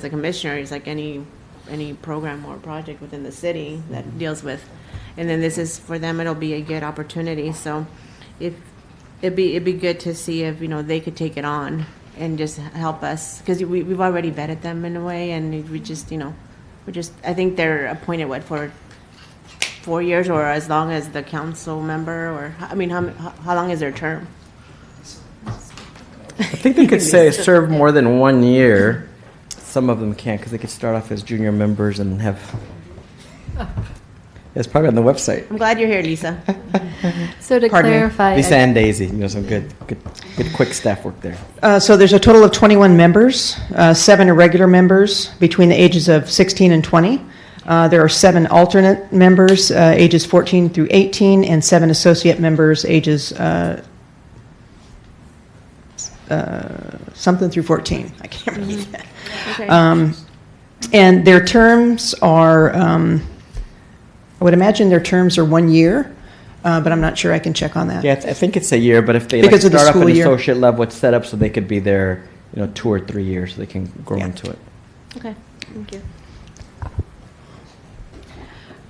commissioner, it's like any program or project within the city that deals with, and then this is, for them, it'll be a good opportunity, so if, it'd be good to see if, they could take it on and just help us, because we've already vetted them in a way, and we just, I think they're appointed, for 4 years, or as long as the council member, or, I mean, how long is their term? I think they could say serve more than 1 year. Some of them can't, because they could start off as junior members and have. It's probably on the website. I'm glad you're here, Lisa. So to Pardon me? clarify, Lisa and Daisy, some good quick staff work there. So there's a total of 21 members, 7 irregular members between the ages of 16 and 20. There are 7 alternate members, ages 14 through 18, and 7 associate members, ages something through 14. I can't read that. Okay. And their terms are, I would imagine their terms are 1 year, but I'm not sure. I can check on that. Yeah, I think it's a year, but if they Because of the start off school at year. associate level, it's set up so they could be there, 2 or 3 years, so they can grow Yeah. into it. Okay, thank you.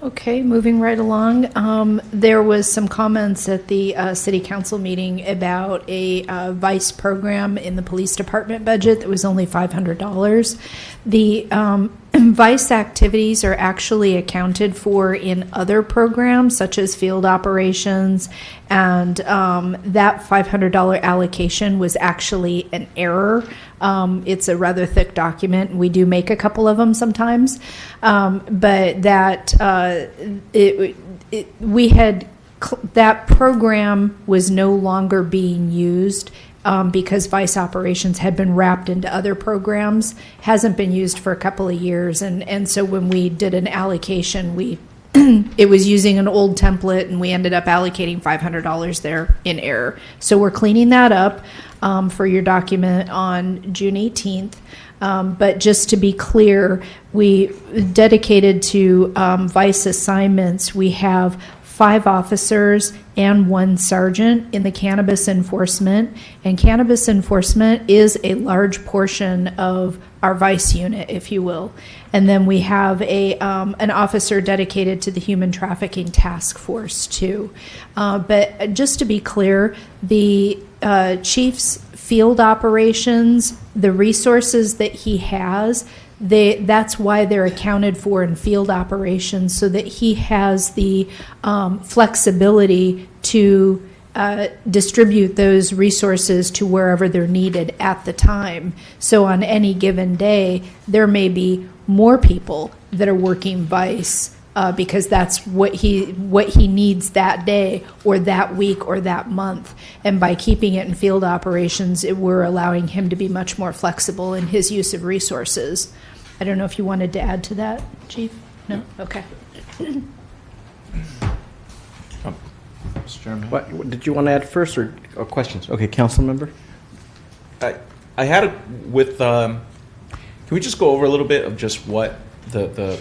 Okay, moving right along. There was some comments at the city council meeting about a vice program in the police department budget that was only $500. The vice activities are actually accounted for in other programs, such as field operations, and that $500 allocation was actually an error. It's a rather thick document, and we do make a couple of them sometimes, but that that program was no longer being used because vice operations had been wrapped into other programs, hasn't been used for a couple of years, and so when we did an allocation, it was using an old template, and we ended up allocating $500 there in error. So we're cleaning that up for your document on June 18th. But just to be clear, we dedicated to vice assignments, we have 5 officers and 1 sergeant in the cannabis enforcement. And cannabis enforcement is a large portion of our vice unit, if you will. And then we have an officer dedicated to the human trafficking task force too. But just to be clear, the chief's field operations, the resources that he has, that's why they're accounted for in field operations, so that he has the flexibility to distribute those resources to wherever they're needed at the time. So on any given day, there may be more people that are working vice because that's what he needs that day or that week or that month. And by keeping it in field operations, we're allowing him to be much more flexible in his use of resources. I don't know if you wanted to add to that, Chief? No? Okay. Mr. Chairman. What did you want to add first, or questions? Okay, council member. I had it with. Can we just go over a little bit of just what the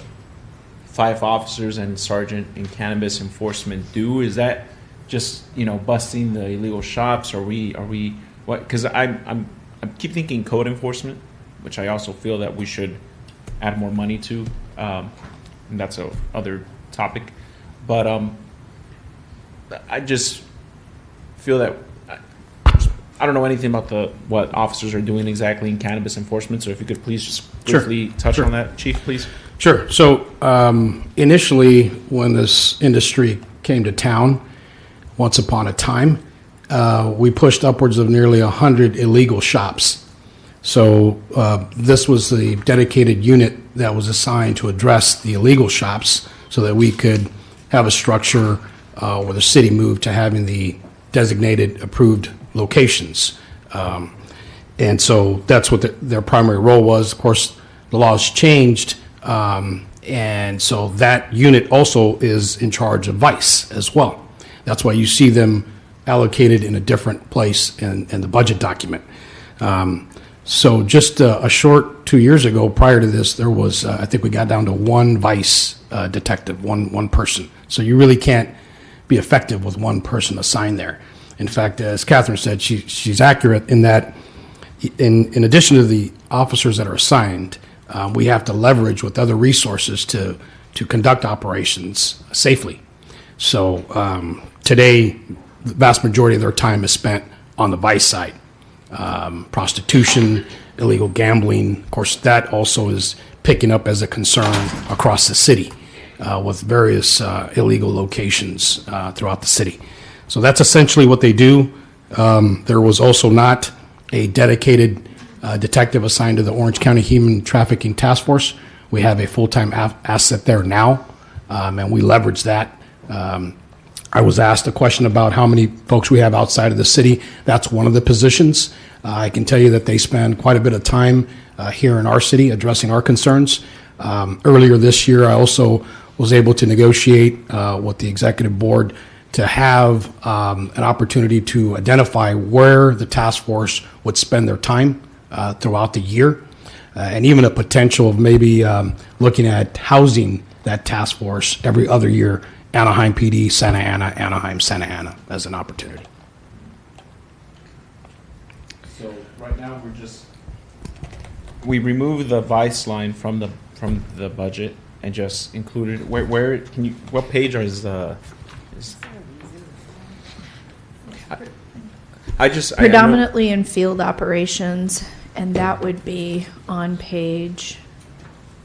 5 officers and sergeant in cannabis enforcement do? Is that just busting the illegal shops? Are we what? Because I keep thinking code enforcement, which I also feel that we should add more money to, and that's a other topic. But I just feel that I don't know anything about what officers are doing exactly in cannabis enforcement. So if you could please just briefly touch on that, Chief, please. Sure. So initially, when this industry came to town, once upon a time, we pushed upwards of nearly 100 illegal shops. So this was the dedicated unit that was assigned to address the illegal shops so that we could have a structure where the city moved to having the designated approved locations. And so that's what their primary role was. Of course, the laws changed, and so that unit also is in charge of vice as well. That's why you see them allocated in a different place in the budget document. So just a short 2 years ago, prior to this, there was, I think we got down to 1 vice detective, one person. So you really can't be effective with 1 person assigned there. In fact, as Catherine said, she's accurate in that in addition to the officers that are assigned, we have to leverage with other resources to conduct operations safely. So today, the vast majority of their time is spent on the vice side. Prostitution, illegal gambling, of course, that also is picking up as a concern across the city with various illegal locations throughout the city. So that's essentially what they do. There was also not a dedicated detective assigned to the Orange County Human Trafficking Task Force. We have a full-time asset there now, and we leverage that. I was asked a question about how many folks we have outside of the city. That's one of the positions. I can tell you that they spend quite a bit of time here in our city addressing our concerns. Earlier this year, I also was able to negotiate with the executive board to have an opportunity to identify where the task force would spend their time throughout the year, and even a potential of maybe looking at housing that task force every other year, Anaheim PD, Santa Ana, Anaheim, Santa Ana, as an opportunity. So right now we remove the vice line from the budget and just included where can you, what page is Predominantly in field operations, and that would be on page,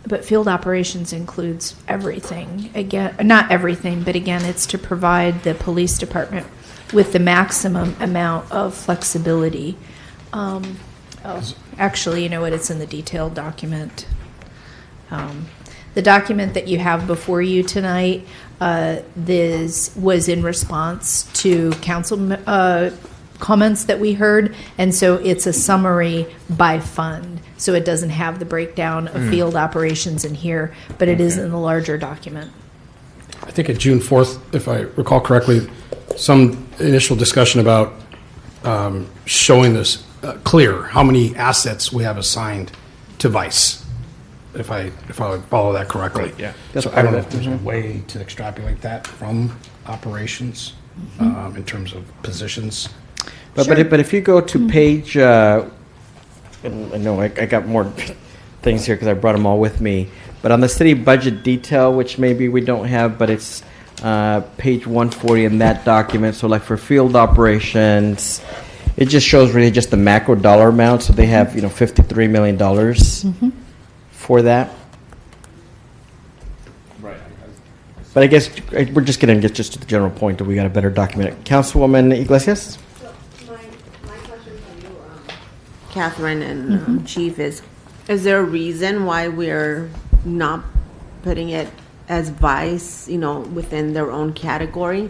but field operations includes everything. Again, not everything, but again, it's to provide the police department with the maximum amount of flexibility. Actually, you know what? It's in the detailed document. The document that you have before you tonight, this was in response to council comments that we heard, and so it's a summary by fund. So it doesn't have the breakdown of field operations in here, but it is in the larger document. I think at June 4th, if I recall correctly, some initial discussion about showing this clear, how many assets we have assigned to Vice, if I follow that correctly. Right, yeah. So I don't know if there's a way to extrapolate that from operations in terms of positions. But if you go to page, and I know I got more things here because I brought them all with me. But on the city budget detail, which maybe we don't have, but it's page 140 in that document. So like for field operations, it just shows really just the macro dollar amount. So they have $53 million for that. Right. But I guess we're just going to get just to the general point that we got a better document. Councilwoman Iglesias? My question for you, Catherine and Chief, is there a reason why we're not putting it as vice, within their own category?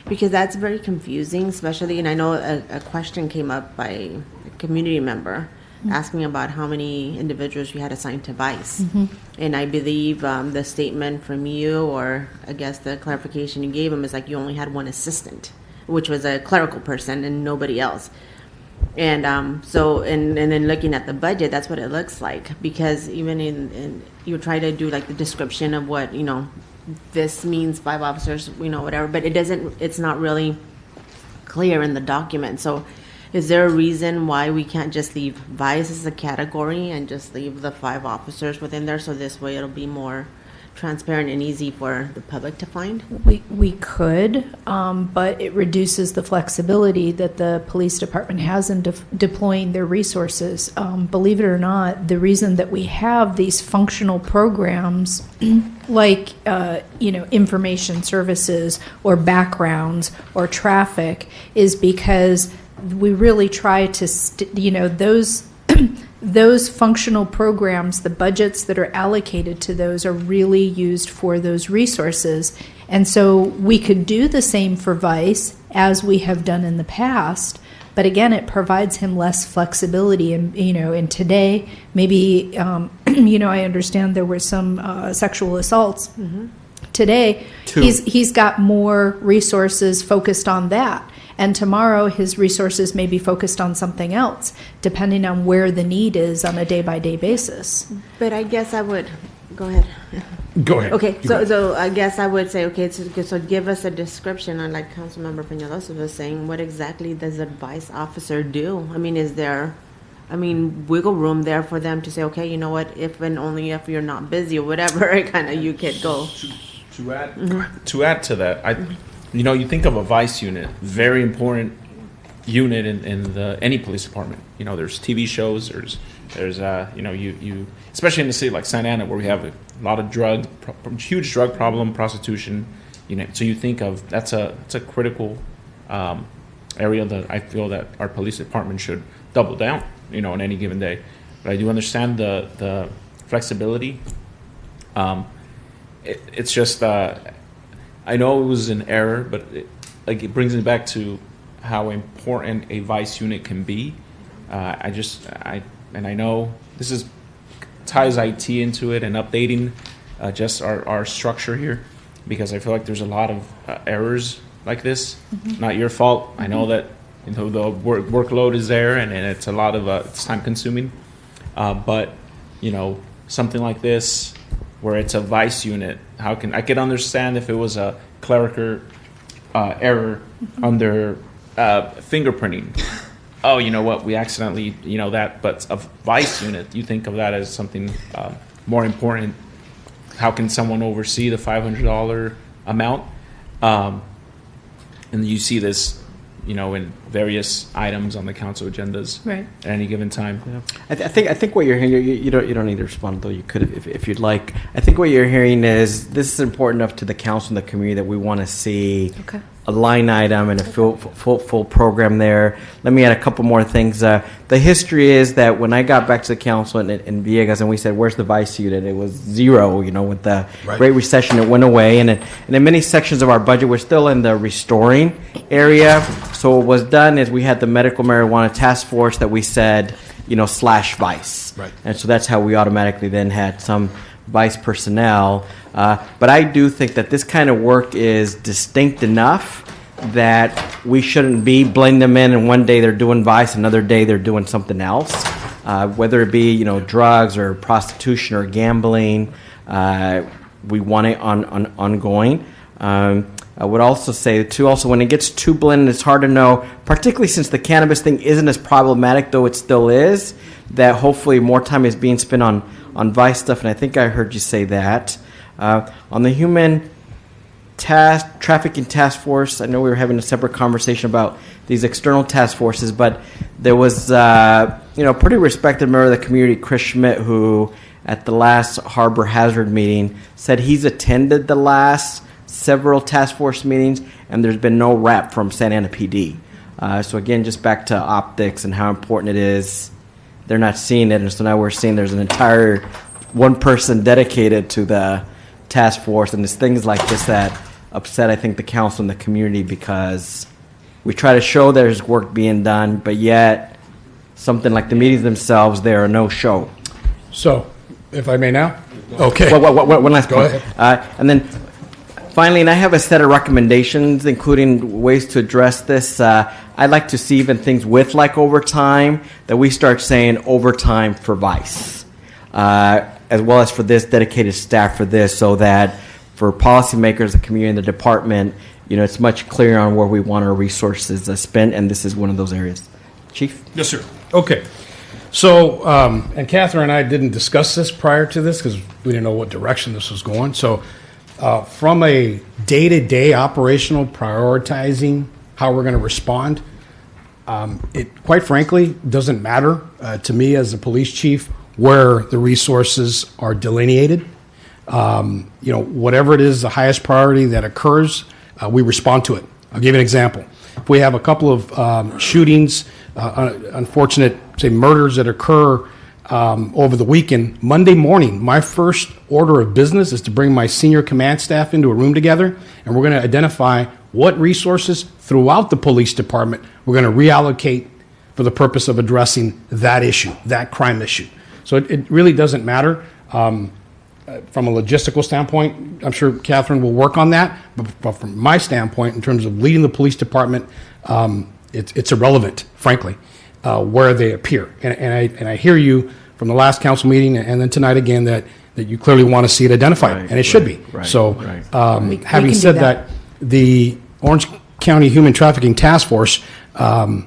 Because that's very confusing, especially, and I know a question came up by a community member asking about how many individuals you had assigned to vice. And I believe the statement from you, or I guess the clarification you gave him, is like you only had one assistant, which was a clerical person and nobody else. And and then looking at the budget, that's what it looks like. Because even in you try to do like the description of what this means, 5 officers, whatever, but it's not really clear in the document. So is there a reason why we can't just leave vice as a category and just leave the 5 officers within there, so this way it'll be more transparent and easy for the public to find? We could, but it reduces the flexibility that the police department has in deploying their resources. Believe it or not, the reason that we have these functional programs like information services or backgrounds or traffic is because we really try to those functional programs, the budgets that are allocated to those are really used for those resources. And so we could do the same for Vice as we have done in the past, but again, it provides him less flexibility. And today, maybe, I understand there were some sexual assaults. Today, he's got more resources focused on that. And tomorrow, his resources may be focused on something else, depending on where the need is on a day-by-day basis. But I guess I would Go ahead. Go ahead. Okay, You go. so I guess I would say, okay, so give us a description, on like Councilmember Peñalosa was saying, what exactly does the vice officer do? I mean, is there, wiggle room there for them to say, okay, you know what, if and only if you're not busy or whatever, kind of you could go. To add to that, you think of a vice unit, very important unit in any police department. There's TV shows, there's you especially in a city like Santa Ana where we have a lot of huge drug problem, prostitution. So you think of that's a critical area that I feel that our police department should double down, on any given day. But I do understand the flexibility. It's just I know it was an error, but it brings me back to how important a vice unit can be. I know this ties IT into it and updating just our structure here, because I feel like there's a lot of errors like this. Not your fault. I know that the workload is there and it's a lot of it's time consuming. But something like this where it's a vice unit, I could understand if it was a clerical error under fingerprinting. Oh, you know what? We accidentally, that. But a vice unit, you think of that as something more important. How can someone oversee the $500 amount? And you see this, in various items on the council agendas Right. at any given time. Yeah. I think what you're hearing, you don't need to respond, though you could if you'd like. I think what you're hearing is this is important enough to the council and the community that we want to see a line item and a full program there. Let me add a couple more things. The history is that when I got back to the council in Villegas and we said, where's the vice unit? It was zero, with the Great Recession, it went away. And in many sections of our budget, we're still in the restoring area. So what was done is we had the medical marijuana task force that we said, slash vice. Right. And so that's how we automatically then had some vice personnel. But I do think that this kind of work is distinct enough that we shouldn't be blending them in and one day they're doing vice, another day they're doing something else. Whether it be, drugs or prostitution or gambling, we want it ongoing. I would also say, too, when it gets too blended, it's hard to know, particularly since the cannabis thing isn't as problematic, though it still is, that hopefully more time is being spent on vice stuff, and I think I heard you say that. On the human trafficking task force, I know we were having a separate conversation about these external task forces, but there was a pretty respected member of the community, Chris Schmidt, who at the last Harbor Hazard meeting said he's attended the last several task force meetings, and there's been no rep from Santa Ana PD. So again, just back to optics and how important it is. They're not seeing it, and so now we're seeing there's an entire one person dedicated to the task force, and it's things like this that upset, I think, the council and the community, because we try to show there's work being done, but yet something like the meetings themselves, they're a no-show. So, if I may now? Okay. One last point. Go ahead. And then finally, and I have a set of recommendations, including ways to address this. I'd like to see even things with like overtime, that we start saying overtime for vice, as well as for this dedicated staff for this, so that for policymakers, the community, and the department, it's much clearer on where we want our resources spent, and this is one of those areas. Chief? Yes, sir. Okay. So, and Catherine and I didn't discuss this prior to this because we didn't know what direction this was going. So, from a day-to-day operational prioritizing how we're going to respond, it quite frankly doesn't matter to me as the police chief where the resources are delineated. Whatever it is, the highest priority that occurs, we respond to it. I'll give you an example. If we have a couple of shootings, unfortunate, say, murders that occur over the weekend, Monday morning, my first order of business is to bring my senior command staff into a room together, and we're going to identify what resources throughout the police department we're going to reallocate for the purpose of addressing that issue, that crime issue. So it really doesn't matter. From a logistical standpoint, I'm sure Catherine will work on that, but from my standpoint, in terms of leading the police department, it's irrelevant, frankly, where they appear. And I hear you from the last council meeting and then tonight again that that you clearly want to see it identified, Right, and it should be. right, So, right. We having can do said that. that, the Orange County Human Trafficking Task Force, I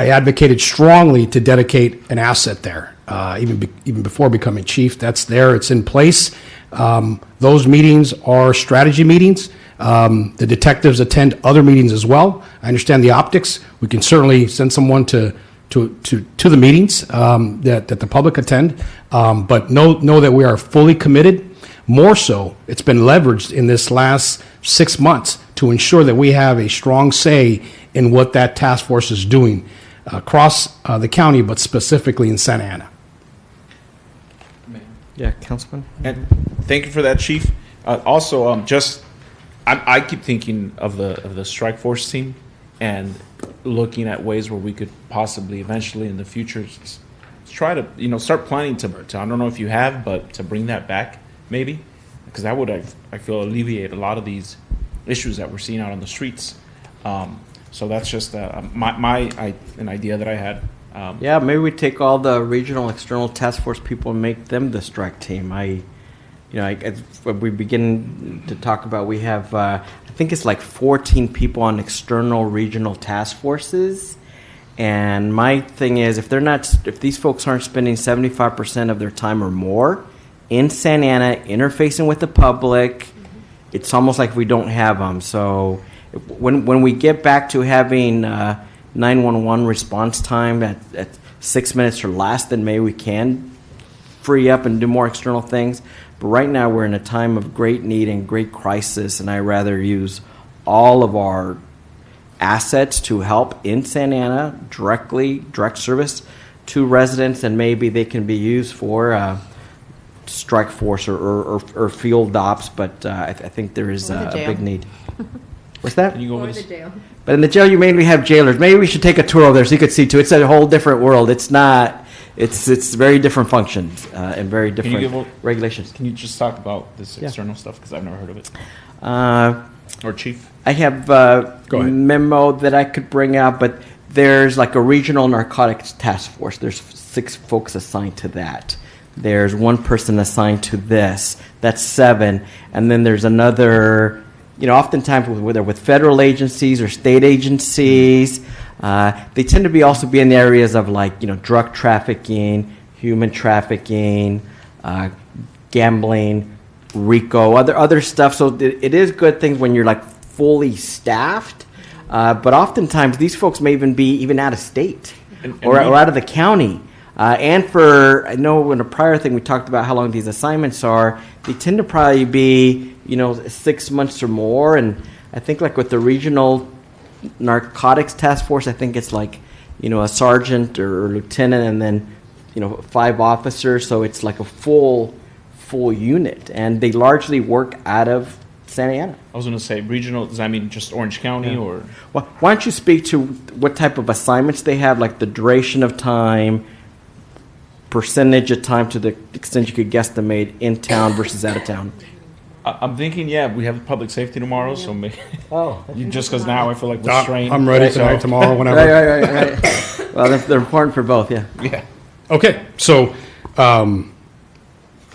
advocated strongly to dedicate an asset there, even before becoming chief. That's there, it's in place. Those meetings are strategy meetings. The detectives attend other meetings as well. I understand the optics. We can certainly send someone to the meetings that the public attend, but know that we are fully committed. More so, it's been leveraged in this last 6 months to ensure that we have a strong say in what that task force is doing across the county, but specifically in Santa Ana. Yeah, Councilman? And thank you for that, Chief. Also, I keep thinking of the strike force team and looking at ways where we could possibly eventually in the future try to start planning to I don't know if you have, but to bring that back maybe, because that would I feel alleviate a lot of these issues that we're seeing out on the streets. So that's just an idea that I had. Yeah, maybe we take all the regional external task force people and make them the strike team. When we begin to talk about, we have, I think it's like 14 people on external regional task forces. And my thing is, if these folks aren't spending 75% of their time or more in Santa Ana, interfacing with the public, it's almost like we don't have them. So when we get back to having 911 response time at 6 minutes or less, then maybe we can free up and do more external things. But right now we're in a time of great need and great crisis, and I'd rather use all of our assets to help in Santa Ana direct service to residents, and maybe they can be used for strike force or field ops, but I think there is a big need. What's that? Can you go over Or this? the jail. But in the jail, you mainly have jailers. Maybe we should take a tour over there so you could see too. It's a whole different world. It's not. It's very different functions and very different regulations. Can you just talk about this Yeah. external stuff, because I've never heard of it? Or Chief? I have Go ahead. memo that I could bring out, but there's like a regional narcotics task force. There's 6 folks assigned to that. There's 1 person assigned to this. That's 7. And then there's another, oftentimes whether with federal agencies or state agencies, they tend to also be in the areas of drug trafficking, human trafficking, gambling, RICO, other stuff. So it is good things when you're fully staffed, but oftentimes these folks may even be out of state or out of the county. I know in a prior thing we talked about how long these assignments are. They tend to probably be 6 months or more, and I think with the regional narcotics task force, I think it's a sergeant or lieutenant, and then 5 officers. So it's like a full unit, and they largely work out of Santa Ana. I was going to say regional. Does that mean just Orange County or? Well, why don't you speak to what type of assignments they have, like the duration of time, percentage of time to the extent you could guesstimate in town versus out of town? I'm thinking, we have public safety tomorrow, so maybe just because now I feel like we're Doc, strained. I'm ready So- tonight, tomorrow, whenever. Right. Well, they're important for both, yeah. Yeah. Okay, so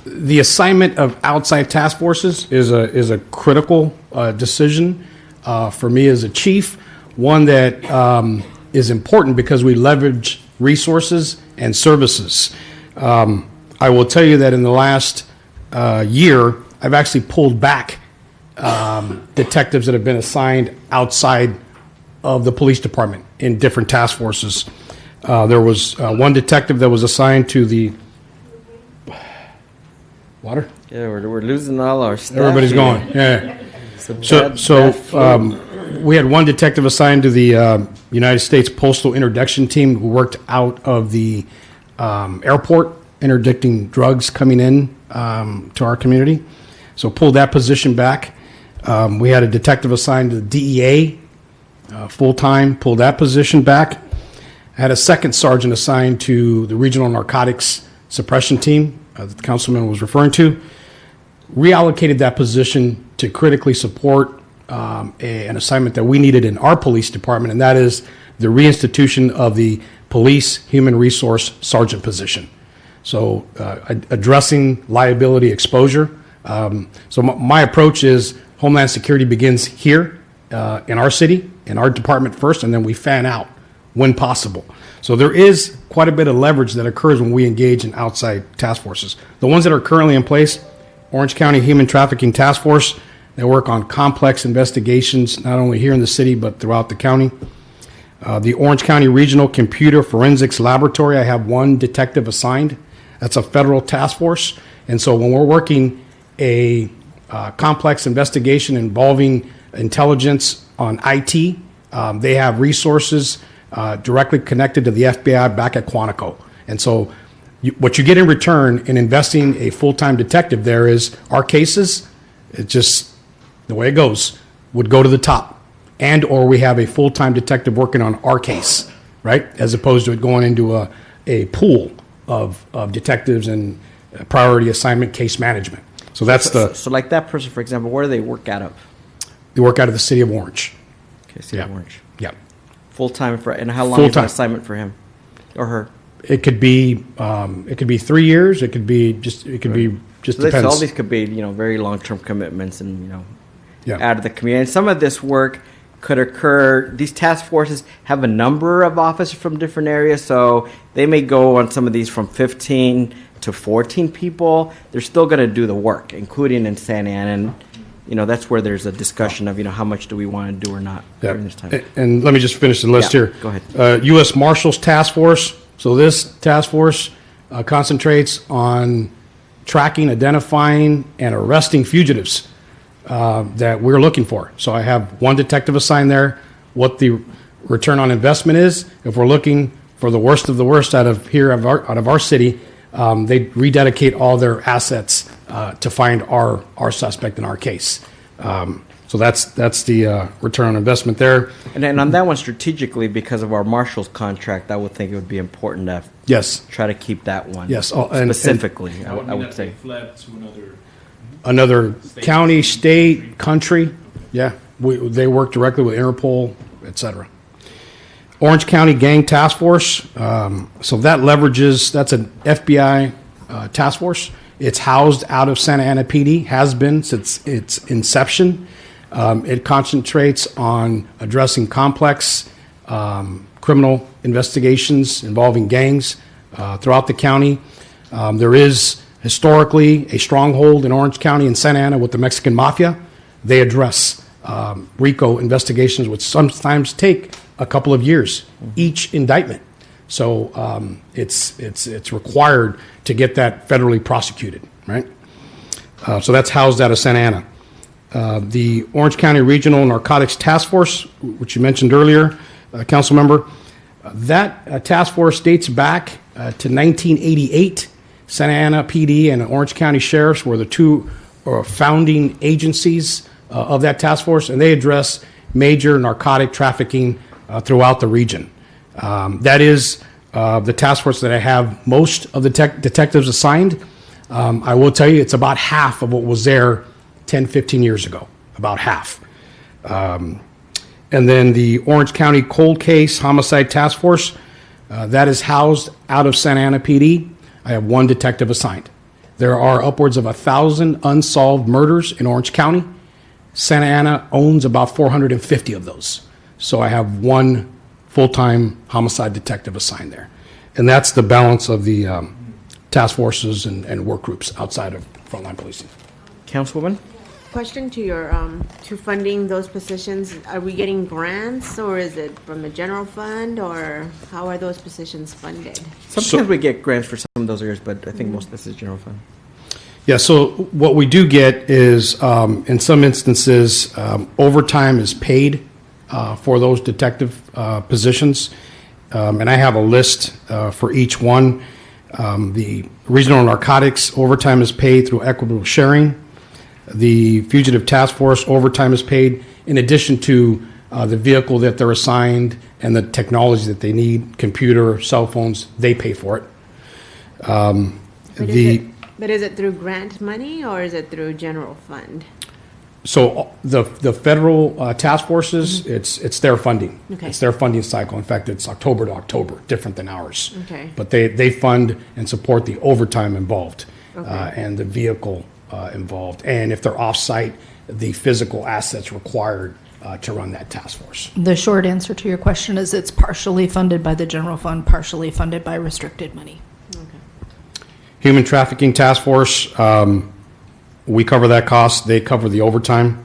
the assignment of outside task forces is a critical decision for me as a chief, one that is important because we leverage resources and services. I will tell you that in the last year, I've actually pulled back detectives that have been assigned outside of the police department in different task forces. There was 1 detective that was assigned to the water. Yeah, we're losing all our staff. Everybody's here. going. Yeah. It's a So bad flu. we had 1 detective assigned to the United States Postal Interdiction Team who worked out of the airport, interdicting drugs coming in to our community. So pulled that position back. We had a detective assigned to the DEA full-time, pulled that position back. I had a 2nd sergeant assigned to the Regional Narcotics Suppression Team that the councilman was referring to. Reallocated that position to critically support an assignment that we needed in our police department, and that is the reinstitution of the police human resource sergeant position. So addressing liability exposure. My approach is Homeland Security begins here in our city, in our department first, and then we fan out when possible. So there is quite a bit of leverage that occurs when we engage in outside task forces. The ones that are currently in place, Orange County Human Trafficking Task Force, they work on complex investigations, not only here in the city, but throughout the county. The Orange County Regional Computer Forensics Laboratory, I have one detective assigned. That's a federal task force. And so when we're working a complex investigation involving intelligence on IT, they have resources directly connected to the FBI back at Quantico. And so what you get in return in investing a full-time detective there is our cases, it's just the way it goes, would go to the top. And or we have a full-time detective working on our case, right? As opposed to it going into a pool of detectives and priority assignment case management. So that's So like that person, for example, where do they work out of? They work out of the city of Orange. Okay, City of Orange. Yeah. Full-time and how long is an assignment for him or her? It could be 3 years. It could be just So depends. all these could be, very long-term commitments and, Yeah. out of the community. And some of this work could occur. These task forces have a number of officers from different areas, so they may go on some of these from 15 to 14 people. They're still going to do the work, including in Santa Ana. And, that's where there's a discussion of, how much do we want to do or not during this time. And let me just finish the list Yeah, here. go ahead. U.S. Marshals Task Force. So this task force concentrates on tracking, identifying, and arresting fugitives that we're looking for. So I have one detective assigned there. What the return on investment is, if we're looking for the worst of the worst out of our city, they rededicate all their assets to find our suspect in our case. So that's the return on investment there. And on that one, strategically, because of our marshal's contract, I would think it would be important to Yes. try to keep that one Yes, specifically, That would I mean would that say. they fled to Another county, state, country. Yeah, they work directly with Interpol, et cetera. Orange County Gang Task Force. So that leverages, that's an FBI task force. It's housed out of Santa Ana PD, has been since its inception. It concentrates on addressing complex criminal investigations involving gangs throughout the county. There is historically a stronghold in Orange County and Santa Ana with the Mexican Mafia. They address RICO investigations, which sometimes take a couple of years, each indictment. So it's required to get that federally prosecuted, right? So that's housed out of Santa Ana. The Orange County Regional Narcotics Task Force, which you mentioned earlier, council member, that task force dates back to 1988. Santa Ana PD and Orange County Sheriffs were the two founding agencies of that task force, and they address major narcotic trafficking throughout the region. That is the task force that I have most of the detectives assigned. I will tell you it's about half of what was there 10, 15 years ago, about half. And then the Orange County Cold Case Homicide Task Force, that is housed out of Santa Ana PD. I have one detective assigned. There are upwards of 1,000 unsolved murders in Orange County. Santa Ana owns about 450 of those. So I have one full-time homicide detective assigned there. And that's the balance of the task forces and work groups outside of frontline policing. Councilwoman? Question to your, to funding those positions, are we getting grants or is it from the general fund or how are those positions funded? Sometimes we get grants for some of those areas, but I think most of this is general fund. Yeah, so what we do get is, in some instances, overtime is paid for those detective positions. And I have a list for each one. The regional narcotics overtime is paid through equitable sharing. The fugitive task force overtime is paid in addition to the vehicle that they're assigned and the technology that they need, computer, cell phones, they pay for it. But is it through grant money or is it through general fund? So the federal task forces, it's their funding. Okay. It's their funding cycle. In fact, it's October to October, different than ours. Okay. But they fund and support the overtime involved Okay. and the vehicle involved. And if they're off-site, the physical assets required to run that task force. The short answer to your question is it's partially funded by the general fund, partially funded by restricted money. Human Trafficking Task Force, we cover that cost. They cover the overtime.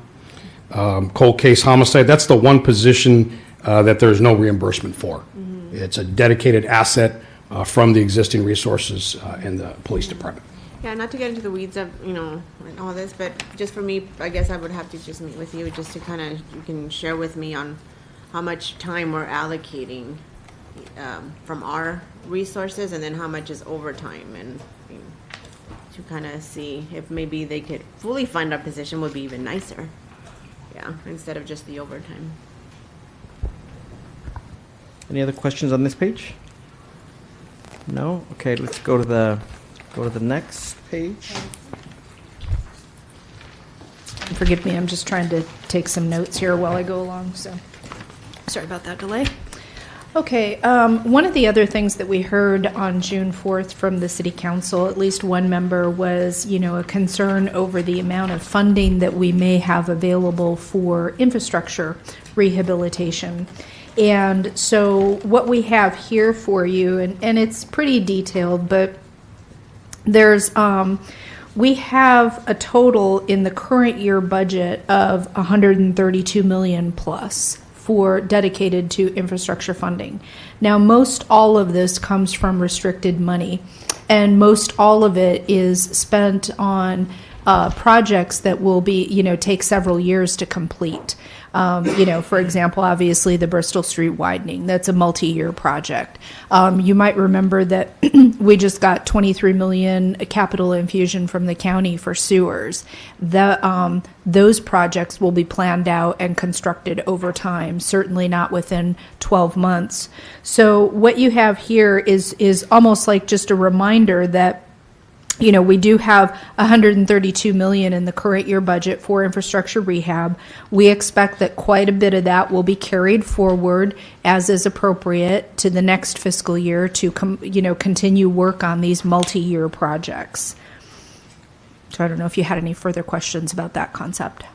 Cold case homicide, that's the one position that there's no reimbursement for. It's a dedicated asset from the existing resources in the police department. Yeah, not to get into the weeds of, and all this, but just for me, I guess I would have to just meet with you just to kind of, you can share with me on how much time we're allocating from our resources and then how much is overtime and to kind of see if maybe they could fully fund our position would be even nicer. Yeah, instead of just the overtime. Any other questions on this page? No? Okay, let's go to the next page. Forgive me, I'm just trying to take some notes here while I go along, so sorry about that delay. Okay, one of the other things that we heard on June 4th from the City Council, at least one member, was, a concern over the amount of funding that we may have available for infrastructure rehabilitation. And so what we have here for you, and it's pretty detailed, but there's we have a total in the current year budget of $132 million plus for dedicated to infrastructure funding. Now, most all of this comes from restricted money, and most all of it is spent on projects that will be, take several years to complete. For example, obviously the Bristol Street widening, that's a multi-year project. You might remember that we just got $23 million capital infusion from the county for sewers. Those projects will be planned out and constructed over time, certainly not within 12 months. So what you have here is almost like just a reminder that we do have $132 million in the current year budget for infrastructure rehab. We expect that quite a bit of that will be carried forward as is appropriate to the next fiscal year to continue work on these multi-year projects. So I don't know if you had any further questions about that concept.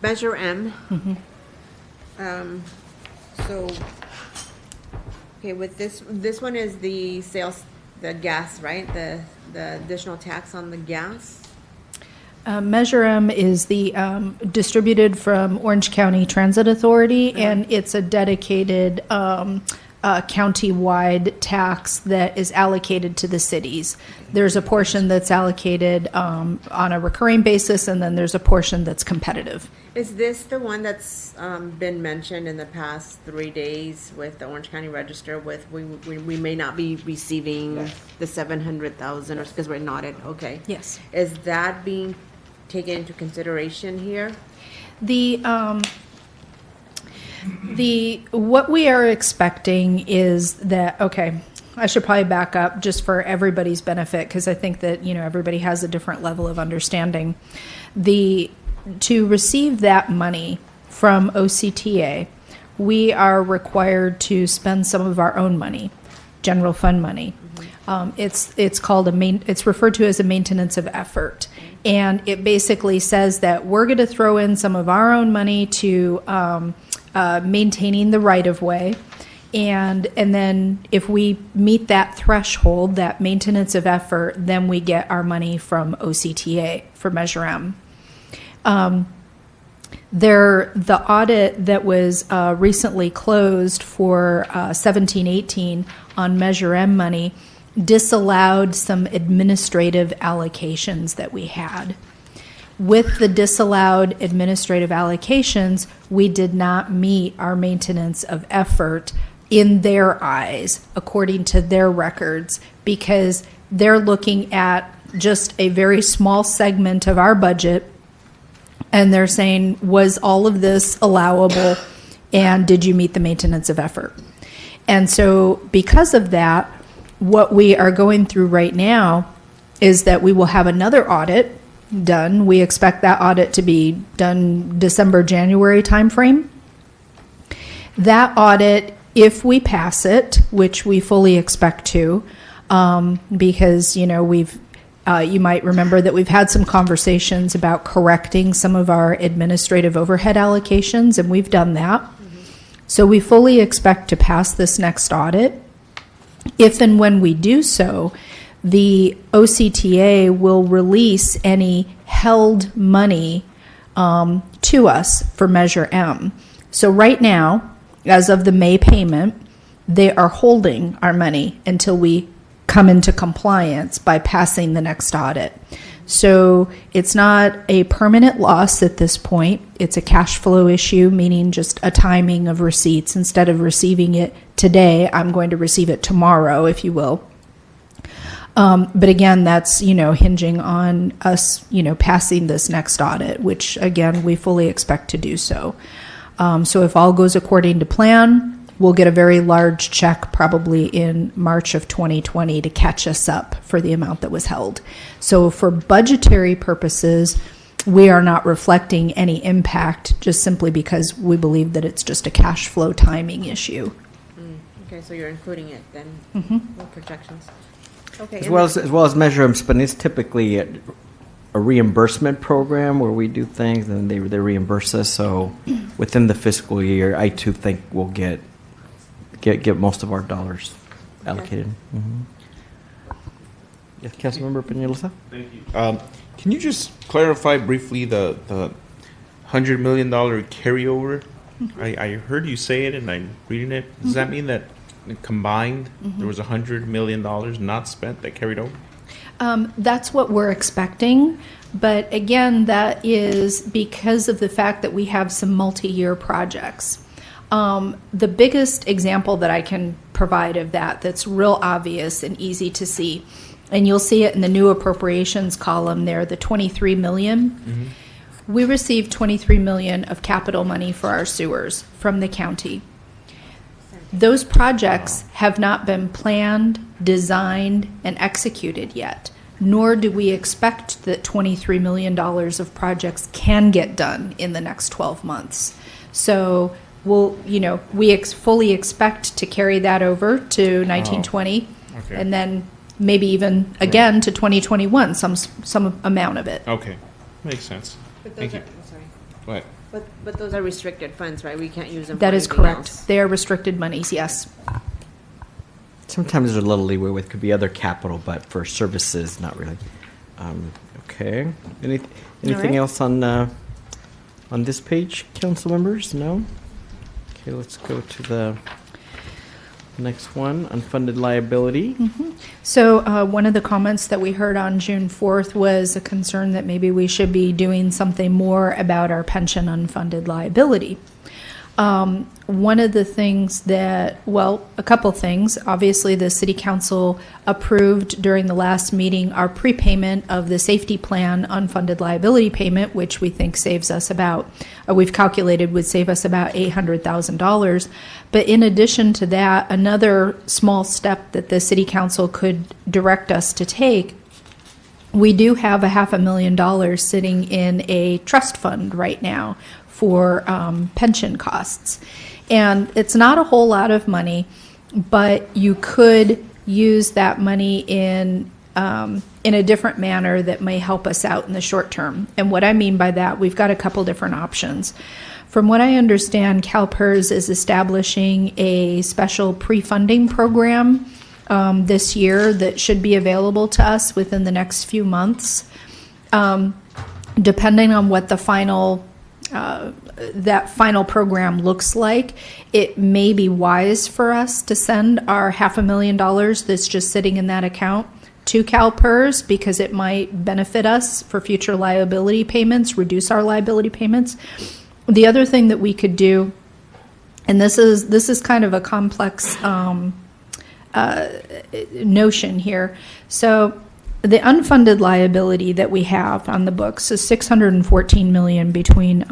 Measure M. With this one is the sales, the gas, right? The additional tax on the gas. Measure M is the distributed from Orange County Transit Authority, and it's a dedicated county-wide tax that is allocated to the cities. There's a portion that's allocated on a recurring basis, and then there's a portion that's competitive. Is this the one that's been mentioned in the past 3 days with the Orange County Register with we may not be receiving the 700,000 or because we're not at, okay. Yes. Is that being taken into consideration here? What we are expecting is that, I should probably back up just for everybody's benefit because I think that, everybody has a different level of understanding. To receive that money from OCTA, we are required to spend some of our own money, general fund money. It's called it's referred to as a maintenance of effort. And it basically says that we're going to throw in some of our own money to maintaining the right-of-way. And then if we meet that threshold, that maintenance of effort, then we get our money from OCTA for Measure M. The audit that was recently closed for 17-18 on Measure M money disallowed some administrative allocations that we had. With the disallowed administrative allocations, we did not meet our maintenance of effort in their eyes, according to their records, because they're looking at just a very small segment of our budget, and they're saying, was all of this allowable, and did you meet the maintenance of effort? And so because of that, what we are going through right now is that we will have another audit done. We expect that audit to be done December, January timeframe. That audit, if we pass it, which we fully expect to, because, you know, you might remember that we've had some conversations about correcting some of our administrative overhead allocations, and we've done that. So we fully expect to pass this next audit. If and when we do so, the OCTA will release any held money to us for Measure M. So right now, as of the May payment, they are holding our money until we come into compliance by passing the next audit. So it's not a permanent loss at this point. It's a cash flow issue, meaning just a timing of receipts. Instead of receiving it today, I'm going to receive it tomorrow, if you will. But again, that's, you know, hinging on us, you know, passing this next audit, which again, we fully expect to do so. So if all goes according to plan, we'll get a very large check probably in March of 2020 to catch us up for the amount that was held. So for budgetary purposes, we are not reflecting any impact just simply because we believe that it's just a cash flow timing issue. Okay, so you're including it then, with projections. Okay. As well as Measure M spending, it's typically a reimbursement program where we do things and they reimburse us. So within the fiscal year, I too think we'll get most of our dollars allocated. Yes, Councilmember Peñalosa? Thank you. Can you just clarify briefly the $100 million carryover? I heard you say it and I'm reading it. Does that mean that combined there was $100 million not spent that carried over? That's what we're expecting. But again, that is because of the fact that we have some multi-year projects. The biggest example that I can provide of that that's real obvious and easy to see, and you'll see it in the new appropriations column there, the $23 million. We received $23 million of capital money for our sewers from the county. Those projects have not been planned, designed, and executed yet, nor do we expect that $23 million of projects can get done in the next 12 months. So we fully expect to carry that over to 1920, okay. and then maybe even again to 2021, some amount of it. Okay, makes sense. But Thank those you. are, sorry. What? But those are restricted funds, right? We can't use them. That for is anything correct. else. They are restricted monies, yes. Sometimes there's a little leeway with, could be other capital, but for services, not really. Okay. Anything else on this page, council members? No? Okay, let's go to the next one, unfunded liability. So one of the comments that we heard on June 4th was a concern that maybe we should be doing something more about our pension unfunded liability. One of the things that, a couple things. Obviously, the City Council approved during the last meeting our prepayment of the safety plan unfunded liability payment, which we think saves us we've calculated would save us about $800,000. But in addition to that, another small step that the City Council could direct us to take, we do have $500,000 sitting in a trust fund right now for pension costs. And it's not a whole lot of money, but you could use that money in a different manner that may help us out in the short term. And what I mean by that, we've got a couple different options. From what I understand, CalPERS is establishing a special pre-funding program this year that should be available to us within the next few months. Depending on what the that final program looks like, it may be wise for us to send our $500,000 that's just sitting in that account to CalPERS, because it might benefit us for future liability payments, reduce our liability payments. The other thing that we could do, and this is kind of a complex notion here. So the unfunded liability that we have on the books is $614 million between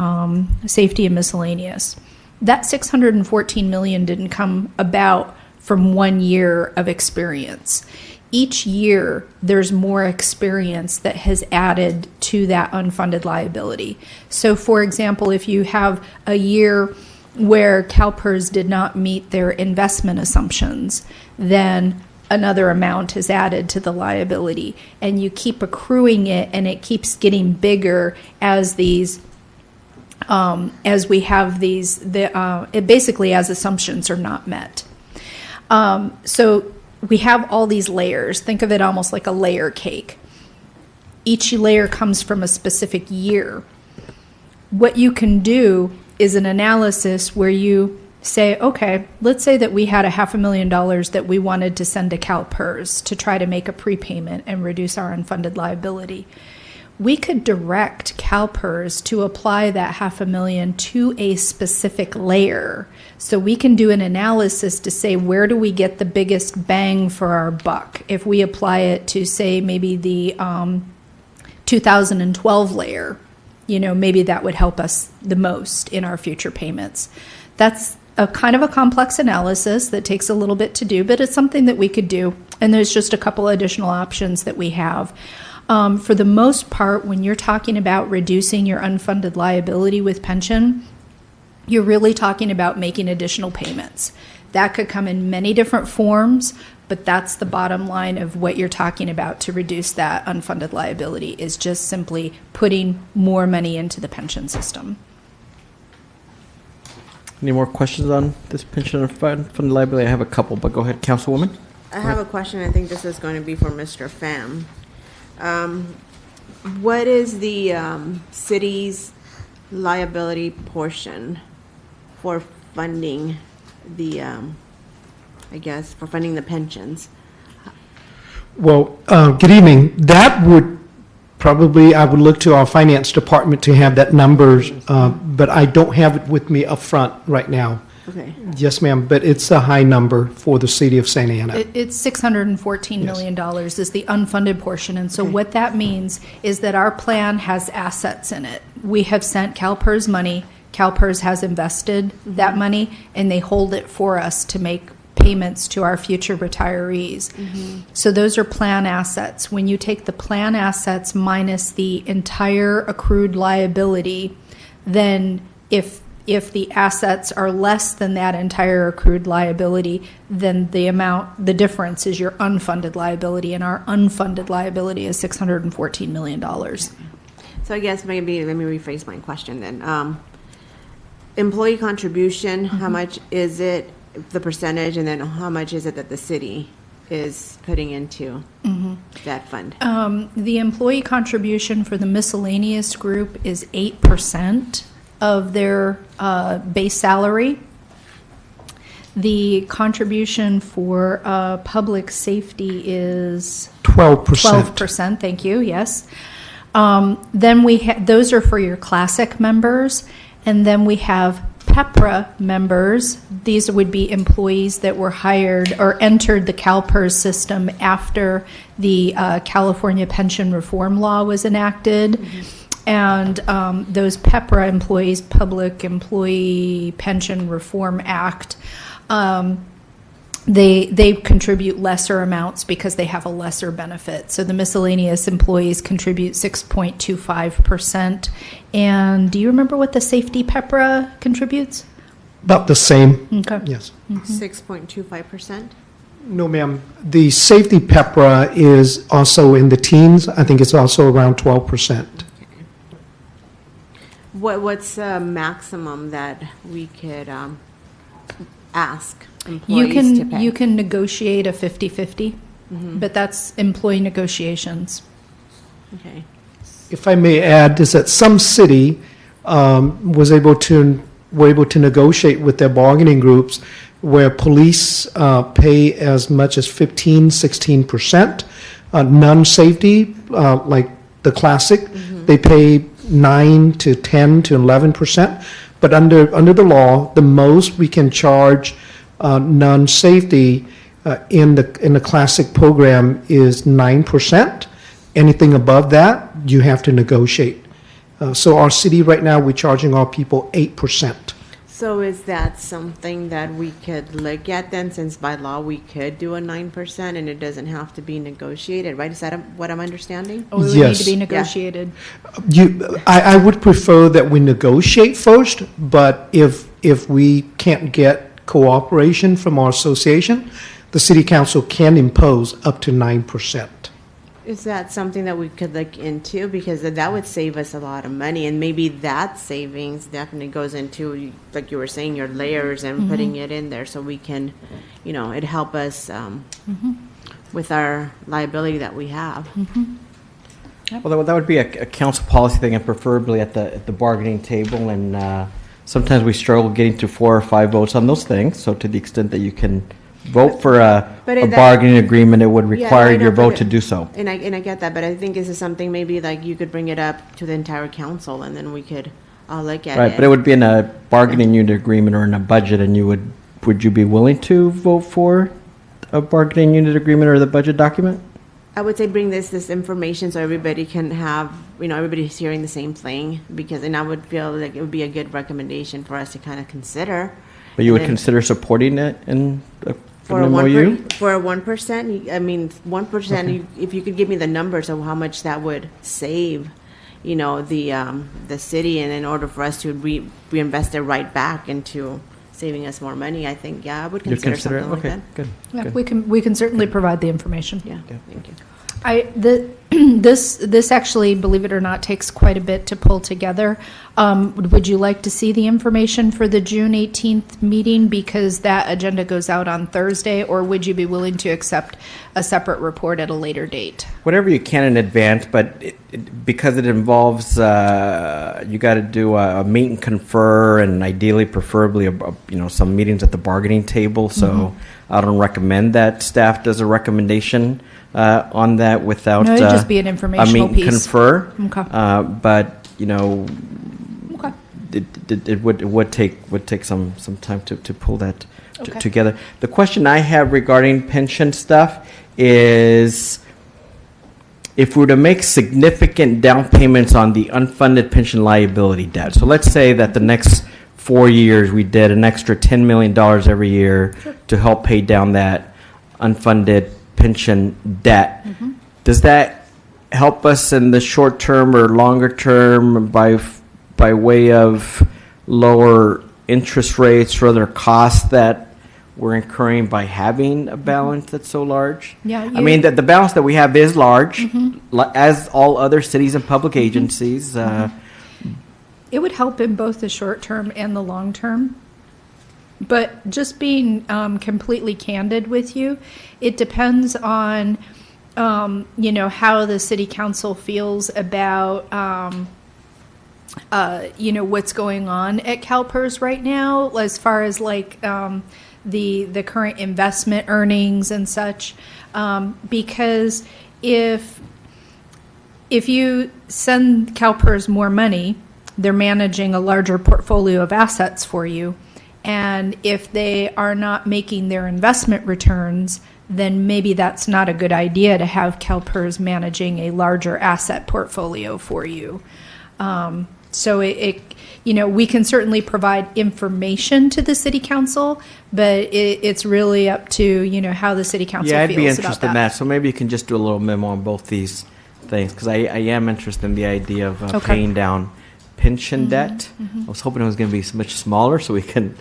safety and miscellaneous. That $614 million didn't come about from 1 year of experience. Each year, there's more experience that has added to that unfunded liability. So, for example, if you have a year where CalPERS did not meet their investment assumptions, then another amount is added to the liability. And you keep accruing it, and it keeps getting bigger as these as we have these, it basically as assumptions are not met. So we have all these layers. Think of it almost like a layer cake. Each layer comes from a specific year. What you can do is an analysis where you say, okay, let's say that we had $500,000 that we wanted to send to CalPERS to try to make a prepayment and reduce our unfunded liability. We could direct CalPERS to apply that $500,000 to a specific layer. So we can do an analysis to say, where do we get the biggest bang for our buck? If we apply it to, say, maybe the 2012 layer, maybe that would help us the most in our future payments. That's a kind of a complex analysis that takes a little bit to do, but it's something that we could do. And there's just a couple additional options that we have. For the most part, when you're talking about reducing your unfunded liability with pension, you're really talking about making additional payments. That could come in many different forms, but that's the bottom line of what you're talking about to reduce that unfunded liability, is just simply putting more money into the pension system. Any more questions on this pension unfunded liability? I have a couple, but go ahead, Councilwoman. I have a question. I think this is going to be for Mr. Pham. What is the city's liability portion for funding the, for funding the pensions? Well, good evening. That would probably, I would look to our finance department to have that numbers, but I don't have it with me up front right now. Okay. Yes, ma'am, but it's a high number for the city of Santa Ana. It's $614 million is the unfunded portion. And so what that means is that our plan has assets in it. We have sent CalPERS money. CalPERS has invested that money, and they hold it for us to make payments to our future retirees. So those are plan assets. When you take the plan assets minus the entire accrued liability, then if the assets are less than that entire accrued liability, then the difference is your unfunded liability, and our unfunded liability is $614 million. So I guess maybe let me rephrase my question then. Employee contribution, how much is it, the percentage, and then how much is it that the city is putting into that fund? The employee contribution for the miscellaneous group is 8% of their base salary. The contribution for public safety is 12%. 12%, thank you, yes. Then those are for your classic members, and then we have PEPRA members. These would be employees that were hired or entered the CalPERS system after the California pension reform law was enacted. And those PEPRA employees, Public Employee Pension Reform Act, they contribute lesser amounts because they have a lesser benefit. So the miscellaneous employees contribute 6.25%. And do you remember what the safety PEPRA contributes? About the same. Okay. Yes. 6.25%? No, ma'am. The safety PEPRA is also in the teens. I think it's also around 12%. What's the maximum that we could ask employees to pay? You can negotiate a 50-50, but that's employee negotiations. Okay. If I may add, is that some city were able to negotiate with their bargaining groups where police pay as much as 15-16%. Non-safety, like the classic, they pay 9 to 10 to 11%. But under the law, the most we can charge non-safety in the classic program is 9%. Anything above that, you have to negotiate. So our city right now, we're charging our people 8%. So is that something that we could look at then, since by law we could do a 9% and it doesn't have to be negotiated, right? Is that what I'm understanding? Or it would need Yes. to be Yeah. negotiated. I would prefer that we negotiate first, but if we can't get cooperation from our association, the city council can impose up to 9%. Is that something that we could look into? Because that would save us a lot of money, and maybe that savings definitely goes into, like you were saying, your layers and putting it in there so we can, it'd help us with our liability that we have. Well, that would be a council policy thing, and preferably at the bargaining table. And sometimes we struggle getting to 4 or 5 votes on those things. So to the extent that you can vote for a bargaining agreement, it would require I know, your but vote to do so. And I get that, but I think this is something maybe like you could bring it up to the entire council, and then we could all look at it. Right, but it would be in a bargaining unit agreement or in a budget, and would you be willing to vote for a bargaining unit agreement or the budget document? I would say bring this information so everybody can have, everybody's hearing the same thing, and I would feel like it would be a good recommendation for us to kind of consider. But you would And then consider supporting it in for an a MOU? for a 1%, I mean, 1%, if you could give me the numbers of how much that would save, the city, and in order for us to reinvest it right back into saving us more money, I think, I would You'd consider consider it? something like Okay, that. good. Yeah, good. we can certainly provide the information. Yeah, thank you. This actually, believe it or not, takes quite a bit to pull together. Would you like to see the information for the June 18th meeting, because that agenda goes out on Thursday, or would you be willing to accept a separate report at a later date? Whatever you can in advance, but because it involves, you got to do a meet and confer, and ideally, preferably, some meetings at the bargaining table. So I don't recommend that staff does a recommendation on that without No, it'd just be an informational a meet and piece. confer. Okay. But Okay. it would take some time to pull that Okay. together. The question I have regarding pension stuff is, if we were to make significant down payments on the unfunded pension liability debt, so let's say that the next 4 years we did an extra $10 million every year to help pay down that unfunded pension debt, does that help us in the short term or longer term by way of lower interest rates or other costs that we're incurring by having a balance that's so large? Yeah, I mean, the balance that we have is large, as all other cities and public agencies. It would help in both the short term and the long term. But just being completely candid with you, it depends on, how the city council feels about, what's going on at CalPERS right now, as far as like the current investment earnings and such. Because if you send CalPERS more money, they're managing a larger portfolio of assets for you. And if they are not making their investment returns, then maybe that's not a good idea to have CalPERS managing a larger asset portfolio for you. So we can certainly provide information to the city council, but it's really up to, how the city council Yeah, feels I'd be about interested in that. So maybe you can just do a little memo on both these things, because I am interested in the idea of Okay. paying down pension debt. I was hoping it was going to be much smaller so we can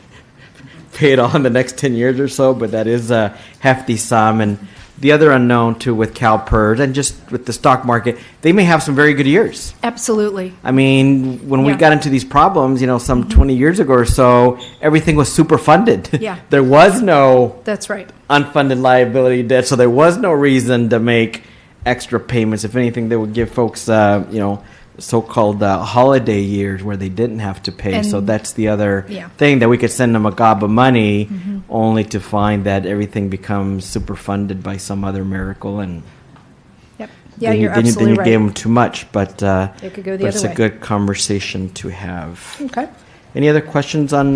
pay it all in the next 10 years or so, but that is a hefty sum. And the other unknown too with CalPERS and just with the stock market, they may have some very good years. Absolutely. I mean, when we Yeah. got into these problems, some 20 years ago or so, everything was super funded. Yeah. There was no That's right. unfunded liability debt, so there was no reason to make extra payments. If anything, they would give folks, so-called holiday years where they didn't have to pay. So And- that's the other Yeah. thing, that we could send them a gob of money only to find that everything becomes super funded by some other miracle, and Yep. Yeah, then you're then absolutely you right. gave them too much. But It could go the but it's other a way. good conversation to have. Okay. Any other questions on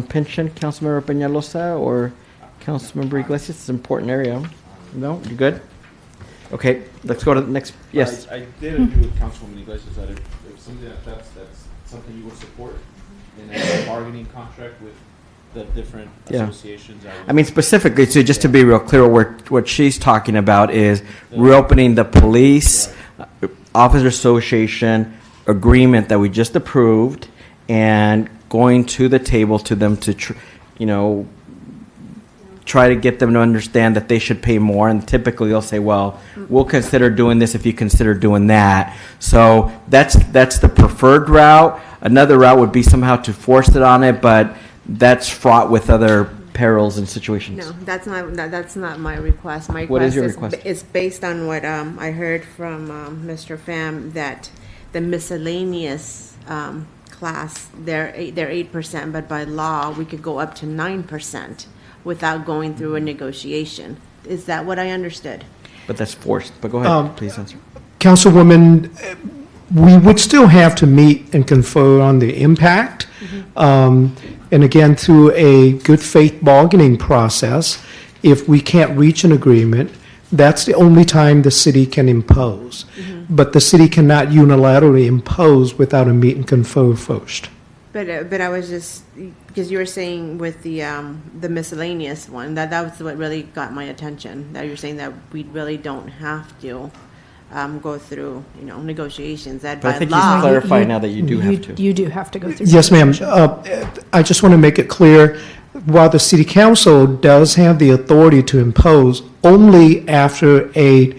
pension, Councilmember Peñalosa or Councilmember Iglesias? It's an important area. No, you good? Okay, let's go to the next. Yes. I did agree with Councilwoman Iglesias that if something that's something you would support, in a bargaining contract with the different Yeah. associations? I mean, specifically, so just to be real clear, what she's talking about is reopening the police officer association agreement that we just approved and going to the table to them to, try to get them to understand that they should pay more. And typically they'll say, well, we'll consider doing this if you consider doing that. So that's the preferred route. Another route would be somehow to force it on it, but that's fraught with other perils and situations. No, that's not my request. My What is your request request? is based on what I heard from Mr. Pham, that the miscellaneous class, they're 8%, but by law, we could go up to 9% without going through a negotiation. Is that what I understood? But that's forced. But go ahead, please answer. Councilwoman, we would still have to meet and confer on the impact. And again, through a good faith bargaining process, if we can't reach an agreement, that's the only time the city can impose. But the city cannot unilaterally impose without a meet and confer first. But I was just, because you were saying with the miscellaneous one, that was what really got my attention. That you're saying that we really don't have to go through, negotiations. That But I by think law. he's clarified now that you do have to. You do have to go through. Yes, ma'am. I just want to make it clear, while the city council does have the authority to impose, only after a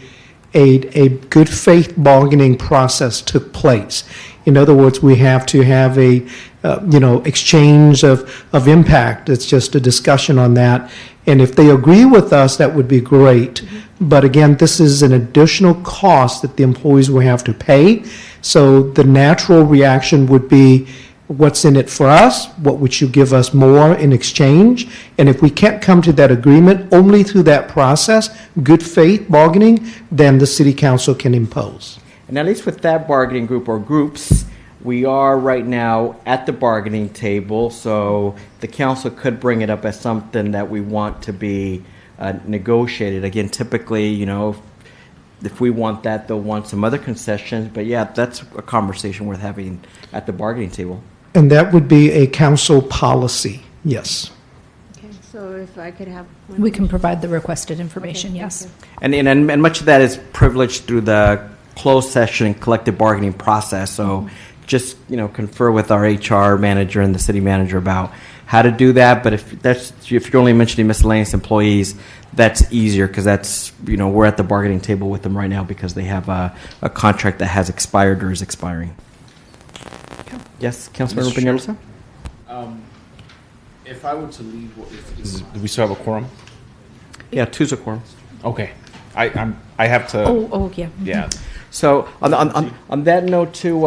good faith bargaining process took place. In other words, we have to have a, exchange of impact. It's just a discussion on that. And if they agree with us, that would be great. But again, this is an additional cost that the employees will have to pay. So the natural reaction would be, what's in it for us? What would you give us more in exchange? And if we can't come to that agreement only through that process, good faith bargaining, then the city council can impose. And at least with that bargaining group or groups, we are right now at the bargaining table, so the council could bring it up as something that we want to be negotiated. Again, typically, if we want that, they'll want some other concessions. But yeah, that's a conversation worth having at the bargaining table. And that would be a council policy, yes. Okay, so if I could have. We can provide the requested information, Okay, yes. thank you. And much of that is privileged through the closed session and collective bargaining process. So just confer with our HR manager and the city manager about how to do that. But if you're only mentioning miscellaneous employees, that's easier because that's we're at the bargaining table with them right now because they have a contract that has expired or is expiring. Yes, Councilmember Peñalosa? If I were to leave, do we still have a quorum? Yeah, two's a quorum. Okay. I have to. Oh, yeah. Yeah. So on that note too,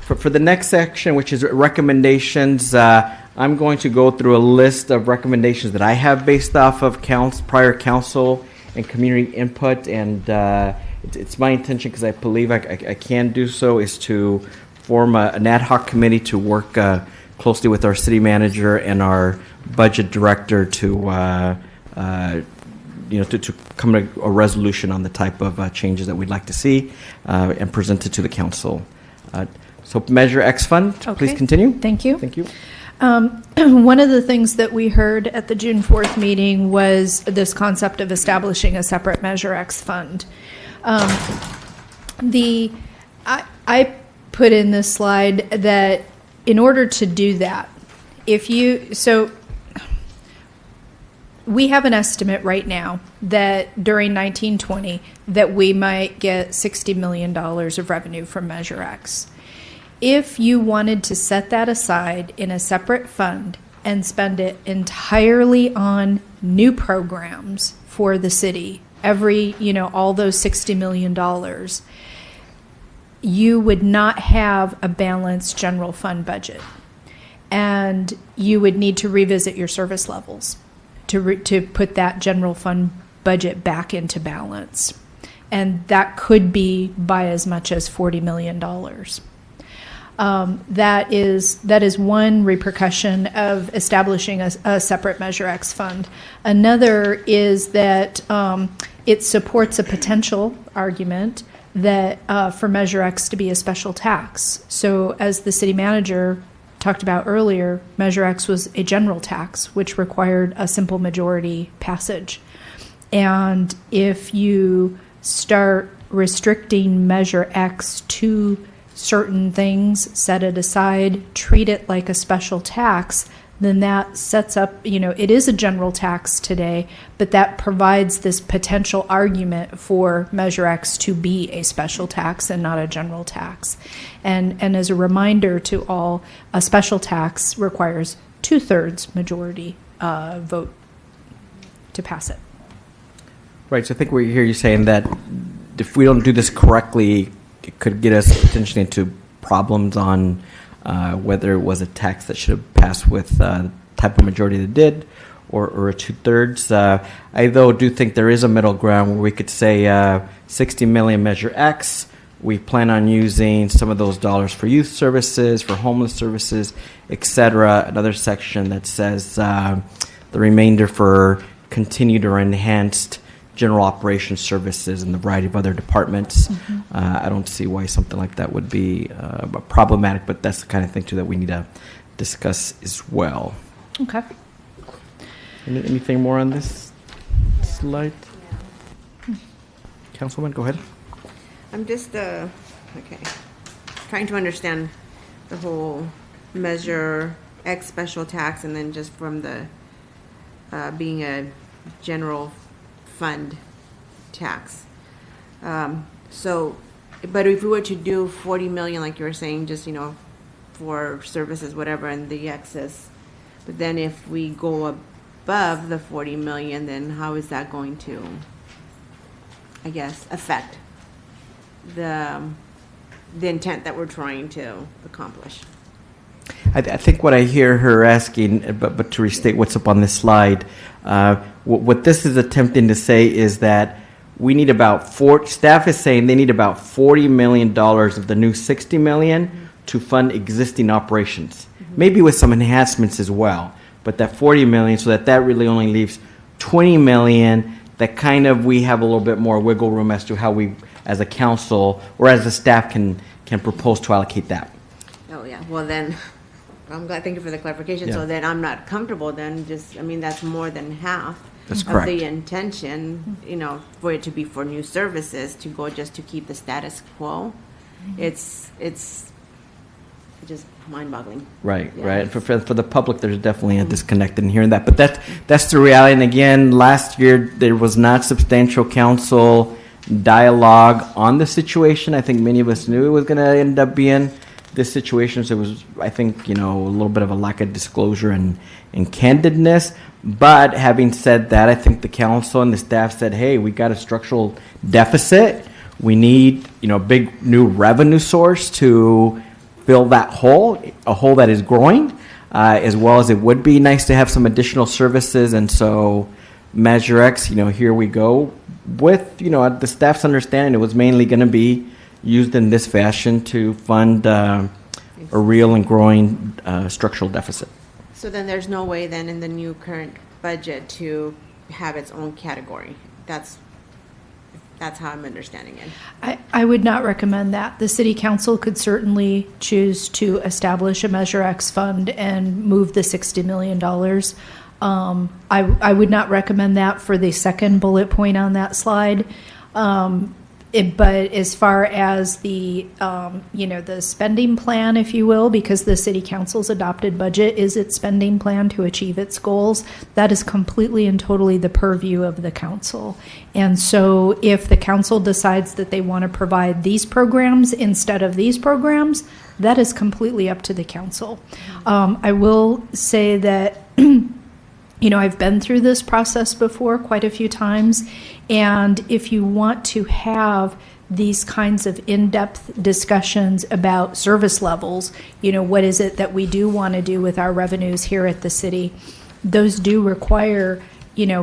for the next section, which is recommendations, I'm going to go through a list of recommendations that I have based off of prior council and community input, and it's my intention, because I believe I can do so, is to form an ad hoc committee to work closely with our city manager and our budget director to come to a resolution on the type of changes that we'd like to see and present it to the council. So Measure X Fund, please Okay. continue. Thank you. Thank you. One of the things that we heard at the June 4th meeting was this concept of establishing a separate Measure X fund. I put in this slide that in order to do that, we have an estimate right now that during 1920 that we might get $60 million of revenue from Measure X. If you wanted to set that aside in a separate fund and spend it entirely on new programs for the city, all those $60 million, you would not have a balanced general fund budget. And you would need to revisit your service levels to put that general fund budget back into balance. And that could be by as much as $40 million. That is one repercussion of establishing a separate Measure X fund. Another is that it supports a potential argument that for Measure X to be a special tax. So as the city manager talked about earlier, Measure X was a general tax, which required a simple majority passage. And if you start restricting Measure X to certain things, set it aside, treat it like a special tax, then that sets up, it is a general tax today, but that provides this potential argument for Measure X to be a special tax and not a general tax. And as a reminder to all, a special tax requires 2/3 majority vote to pass it. Right, so I think we hear you saying that if we don't do this correctly, it could get us potentially into problems on whether it was a tax that should have passed with the type of majority that did, or a 2/3. I, though, do think there is a middle ground where we could say 60 million Measure X. We plan on using some of those dollars for youth services, for homeless services, etc. Another section that says the remainder for continued or enhanced general operations services and the variety of other departments. I don't see why something like that would be problematic, but that's the kind of thing, too, that we need to discuss as well. Okay. Anything more on this slide? Councilwoman, go ahead. I'm just, trying to understand the whole Measure X special tax, and then just from the, being a general fund tax. But if we were to do 40 million, like you were saying, just, for services, whatever, and the excess, but then if we go above the 40 million, then how is that going to, I guess, affect the intent that we're trying to accomplish? I think what I hear her asking, but to restate what's up on this slide, what this is attempting to say is that we need staff is saying they need about $40 million of the new $60 million to fund existing operations, maybe with some enhancements as well, but that $40 million, so that really only leaves $20 million that kind of we have a little bit more wiggle room as to how we, as a council or as a staff, can propose to allocate that. Oh, yeah, well then, I'm glad, thank you for the clarification. Yeah. So then I'm not comfortable then, that's more than half. That's of correct. the intention, for it to be for new services, to go just to keep the status quo. It's just mind-boggling. Right, Yeah. right. For the public, there's definitely a disconnect in hearing that. But that's the reality. And again, last year, there was not substantial council dialogue on the situation. I think many of us knew it was going to end up being this situation. So it was, I think, a little bit of a lack of disclosure and candidness. But having said that, I think the council and the staff said, hey, we got a structural deficit. We need, a big new revenue source to fill that hole, a hole that is growing, as well as it would be nice to have some additional services. And so Measure X, here we go with, the staff's understanding it was mainly going to be used in this fashion to fund a real and growing structural deficit. So then there's no way then in the new current budget to have its own category. That's how I'm understanding it. I would not recommend that. The city council could certainly choose to establish a Measure X fund and move the $60 million. I would not recommend that for the second bullet point on that slide. But as far as the, the spending plan, if you will, because the city council's adopted budget is its spending plan to achieve its goals, that is completely and totally the purview of the council. And so if the council decides that they want to provide these programs instead of these programs, that is completely up to the council. I will say that I've been through this process before quite a few times, and if you want to have these kinds of in-depth discussions about service levels, what is it that we do want to do with our revenues here at the city, those do require,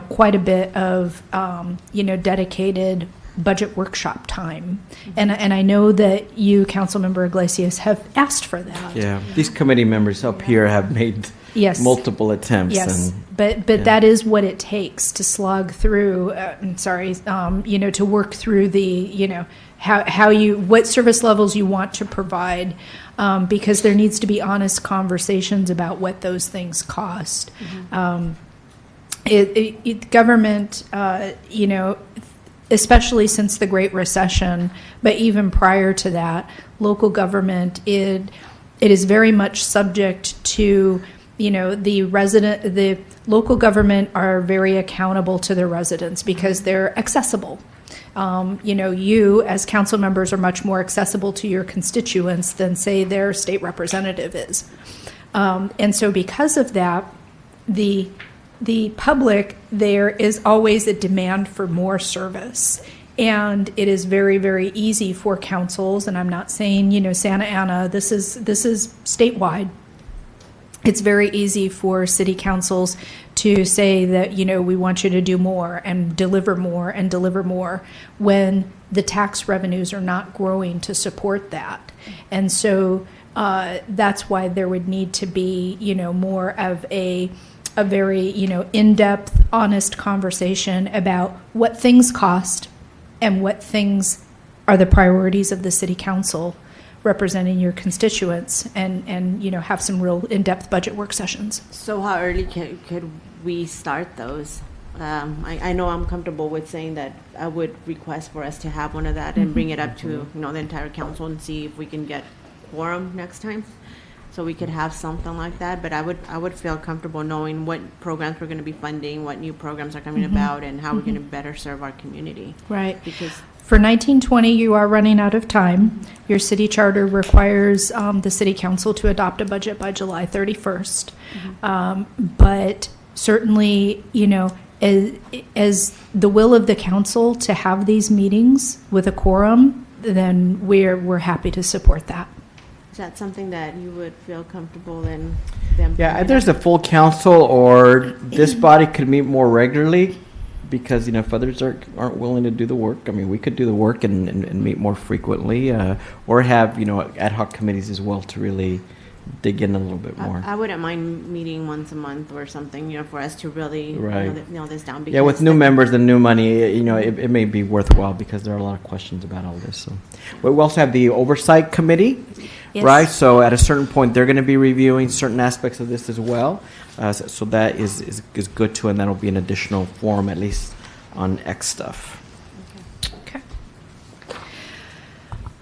quite a bit of, dedicated budget workshop time. And I know that you, Councilmember Iglesias, have asked for that. Yeah, these committee members up here have made Yes. multiple attempts. Yes, And but yeah. that is what it takes to slog through. To work through the what service levels you want to provide, because there needs to be honest conversations about what those things cost. Government, especially since the Great Recession, but even prior to that, local government it is very much subject to. The local government are very accountable to their residents because they're accessible. You as council members are much more accessible to your constituents than, say, their state representative is. And so because of that, the public, there is always a demand for more service. And it is very, very easy for councils, and I'm not saying, Santa Ana, this is statewide. It's very easy for city councils to say that, we want you to do more and deliver more when the tax revenues are not growing to support that. And so that's why there would need to be, more of a very, in-depth, honest conversation about what things cost and what things are the priorities of the city council representing your constituents, and have some real in-depth budget work sessions. So how early could we start those? I know I'm comfortable with saying that I would request for us to have one of that and bring it up to the entire council and see if we can get quorum next time, so we could have something like that. But I would feel comfortable knowing what programs we're going to be funding, what new programs are coming about, and how we're going to better serve our community. Right. Because for 1920, you are running out of time. Your city charter requires the city council to adopt a budget by July 31st. But certainly, as the will of the council to have these meetings with a quorum, then we're happy to support that. is that something that you would feel comfortable in them? Yeah, if there's a full council or this body could meet more regularly, because if others aren't willing to do the work, we could do the work and meet more frequently, or have ad hoc committees as well to really dig in a little bit more. I wouldn't mind meeting once a month or something, for us to really nail this down. Yeah, with new members and new money, it may be worthwhile because there are a lot of questions about all this. So, we also have the oversight committee, Yes. right? So at a certain point, they're going to be reviewing certain aspects of this as well. So that is good too, and that'll be an additional forum, at least on X stuff.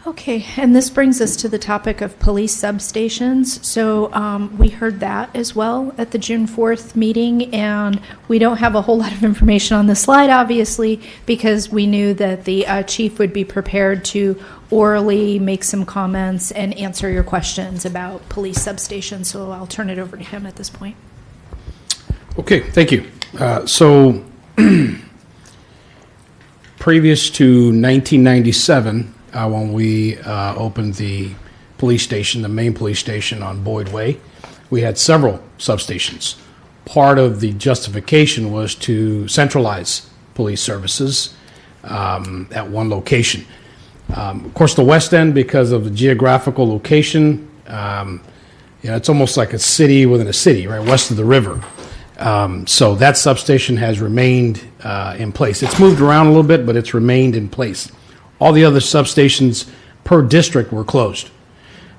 Okay, and this brings us to the topic of police substations. So we heard that as well at the June 4th meeting, and we don't have a whole lot of information on the slide, obviously, because we knew that the chief would be prepared to orally make some comments and answer your questions about police substations. So I'll turn it over to him at this point. Okay, thank you. So previous to 1997, when we opened the police station, the main police station on Boyd Way, we had several substations. Part of the justification was to centralize police services at one location. Of course, the West End, because of the geographical location, it's almost like a city within a city, right, west of the river. So that substation has remained in place. It's moved around a little bit, but it's remained in place. All the other substations per district were closed.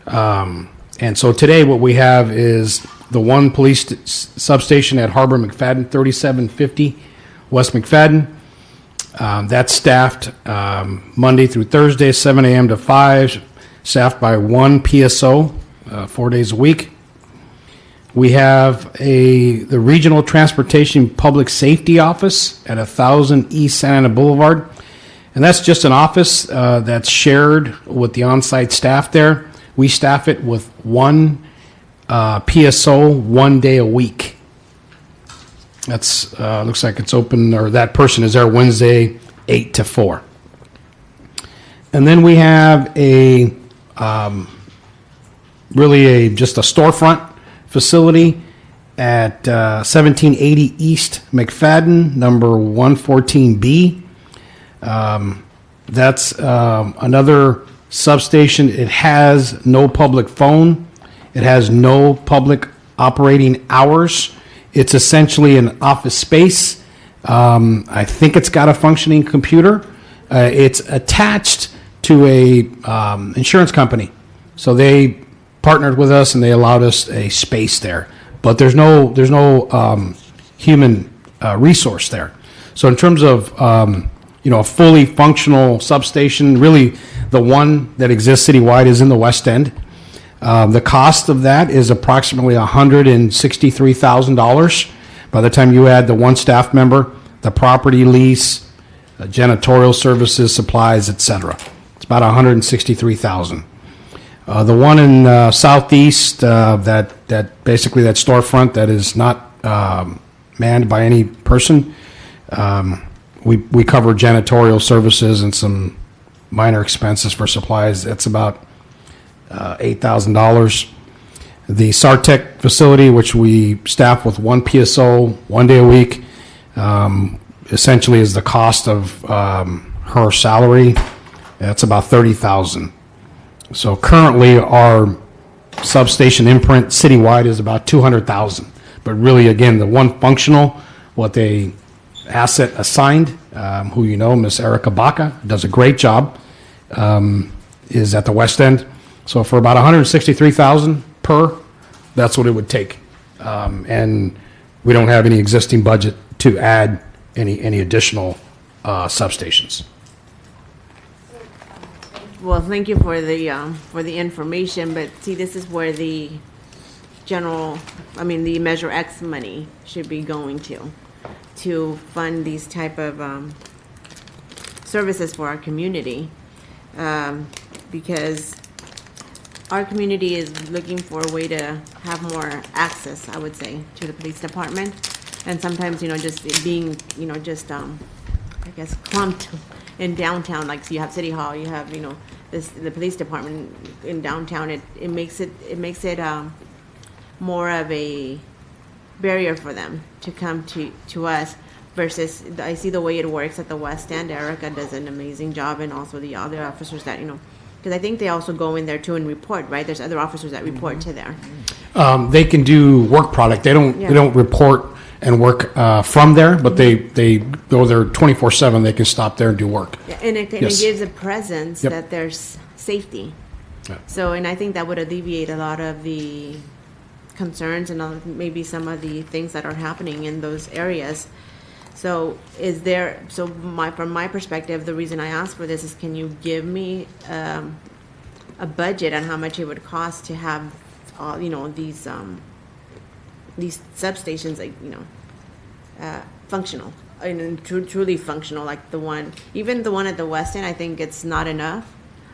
And so today what we have is the one police substation at Harbor McFadden, 3750 West McFadden. That's staffed Monday through Thursday, 7 a.m. to 5, staffed by one PSO 4 days a week. We have the Regional Transportation Public Safety Office at 1000 East Santa Ana Boulevard. And that's just an office that's shared with the on-site staff there. We staff it with one PSO 1 day a week. That's looks like it's open, or that person is there Wednesday 8 to 4. And then we have just a storefront facility at 1780 East McFadden, number 114B. That's another substation. It has no public phone. It has no public operating hours. It's essentially an office space. I think it's got a functioning computer. It's attached to a insurance company, so they partnered with us and they allowed us a space there. But there's no human resource there. So in terms of a fully functional substation, really the one that exists citywide is in the West End. The cost of that is approximately $163,000 by the time you add the one staff member, the property lease, janitorial services, supplies, etc. It's about $163,000. The one in southeast, that basically that storefront that is not manned by any person, we cover janitorial services and some minor expenses for supplies. That's about $8,000. The Sartec facility, which we staff with one PSO 1 day a week, essentially is the cost of her salary. That's about $30,000. So currently our substation imprint citywide is about $200,000. But really, again, the one functional, what they asset assigned, who Miss Erica Baca, does a great job, is at the West End. So for about $163,000 per, that's what it would take. And we don't have any existing budget to add any additional substations. Well, thank you for the information, but see, this is where the the Measure X money should be going to fund these type of services for our community, because our community is looking for a way to have more access, I would say, to the police department, and sometimes just being I guess clumped in downtown, like so you have City Hall, you have the police department in downtown. It makes it more of a barrier for them to come to us, versus I see the way it works at the West End. Erica does an amazing job, and also the other officers that because I think they also go in there too and report, right? There's other officers that report to there. They can do work product. They don't report and work from there, but they go there 24/7. They can stop there and do work. Yeah, and it gives a presence Yep. that there's safety. Yeah. So, and I think that would alleviate a lot of the concerns and maybe some of the things that are happening in those areas. So from my perspective, the reason I asked for this is, can you give me a budget on how much it would cost to have all, these substations, like, functional and truly functional, like even the one at the West End. I think it's not enough.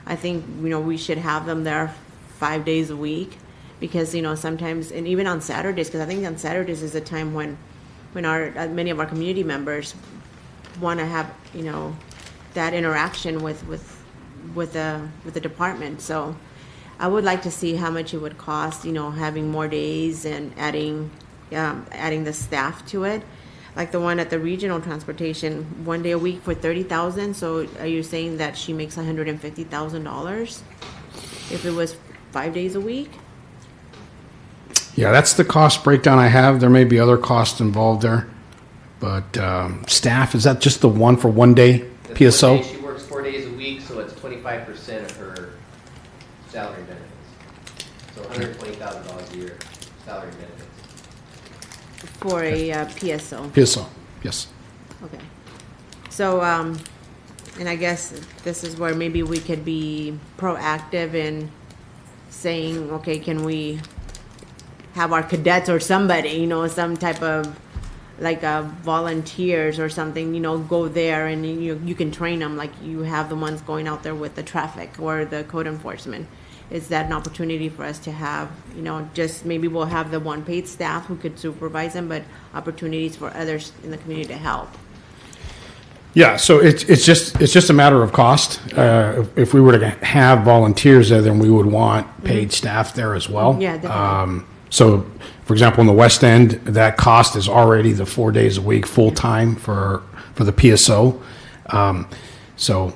I think, we should have them there 5 days a week, because, sometimes, and even on Saturdays, because I think on Saturdays is a time when many of our community members want to have, that interaction with the department. So I would like to see how much it would cost, having more days and adding the staff to it. Like the one at the regional transportation, 1 day a week for $30,000. So are you saying that she makes $150,000 if it was 5 days a week? Yeah, that's the cost breakdown I have. There may be other costs involved there, but staff, is that just the one for 1 day PSO? She works 4 days a week, so it's 25% of her salary benefits. So $120,000 a year salary benefits. For a PSO. PSO, yes. Okay. So, and I guess this is where maybe we could be proactive in saying, okay, can we have our cadets or somebody, some type of like volunteers or something, go there and you can train them, like you have the ones going out there with the traffic or the code enforcement. Is that an opportunity for us to have, just maybe we'll have the one paid staff who could supervise them, but opportunities for others in the community to help? Yeah, so it's just a matter of cost. If we were to have volunteers there, then we would want paid staff there as well. Yeah, definitely. So, for example, in the West End, that cost is already the 4 days a week full time for the PSO. So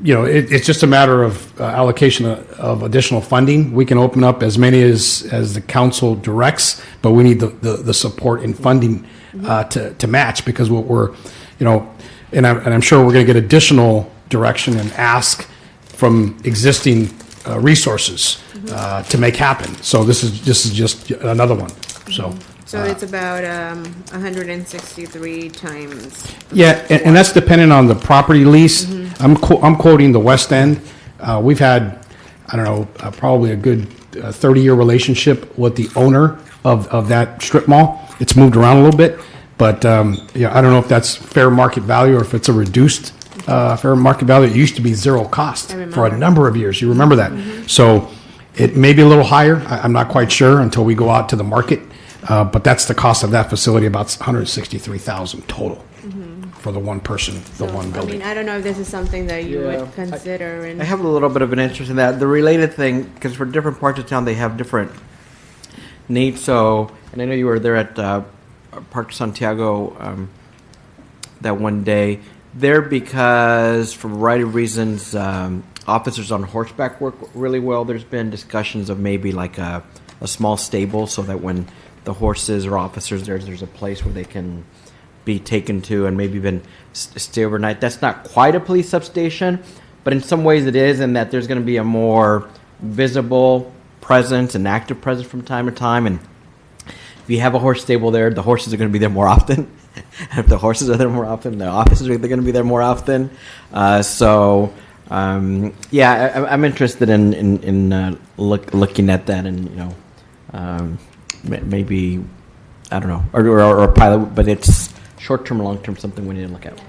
it's just a matter of allocation of additional funding. We can open up as many as the council directs, but we need the support in funding to match, because what we're, and I'm sure we're going to get additional direction and ask from existing resources to make happen. So this is just another one. So it's about 163 times. Yeah, and that's dependent on the property lease. I'm quoting the West End. We've had, I don't know, probably a good 30-year relationship with the owner of that strip mall. It's moved around a little bit, but I don't know if that's fair market value or if it's a reduced fair market value. It used to be zero cost for a number of years. You remember that? So it may be a little higher. I'm not quite sure until we go out to the market. But that's the cost of that facility, about $163,000 total for the one person, the one building. I don't know if this is something that you would consider. I have a little bit of an interest in that. The related thing, because for different parts of town, they have different needs. So, and I know you were there at Park Santiago that one day. There because, for a variety of reasons, officers on horseback work really well. There's been discussions of maybe like a small stable so that when the horses or officers there's a place where they can be taken to and maybe even stay overnight. That's not quite a police substation, but in some ways it is, in that there's going to be a more visible presence and active presence from time to time. And if you have a horse stable there, the horses are going to be there more often. And if the horses are there more often, the officers are going to be there more often. I'm interested in looking at that, and maybe, I don't know, or a pilot, but it's short-term, long-term, something we need to look at.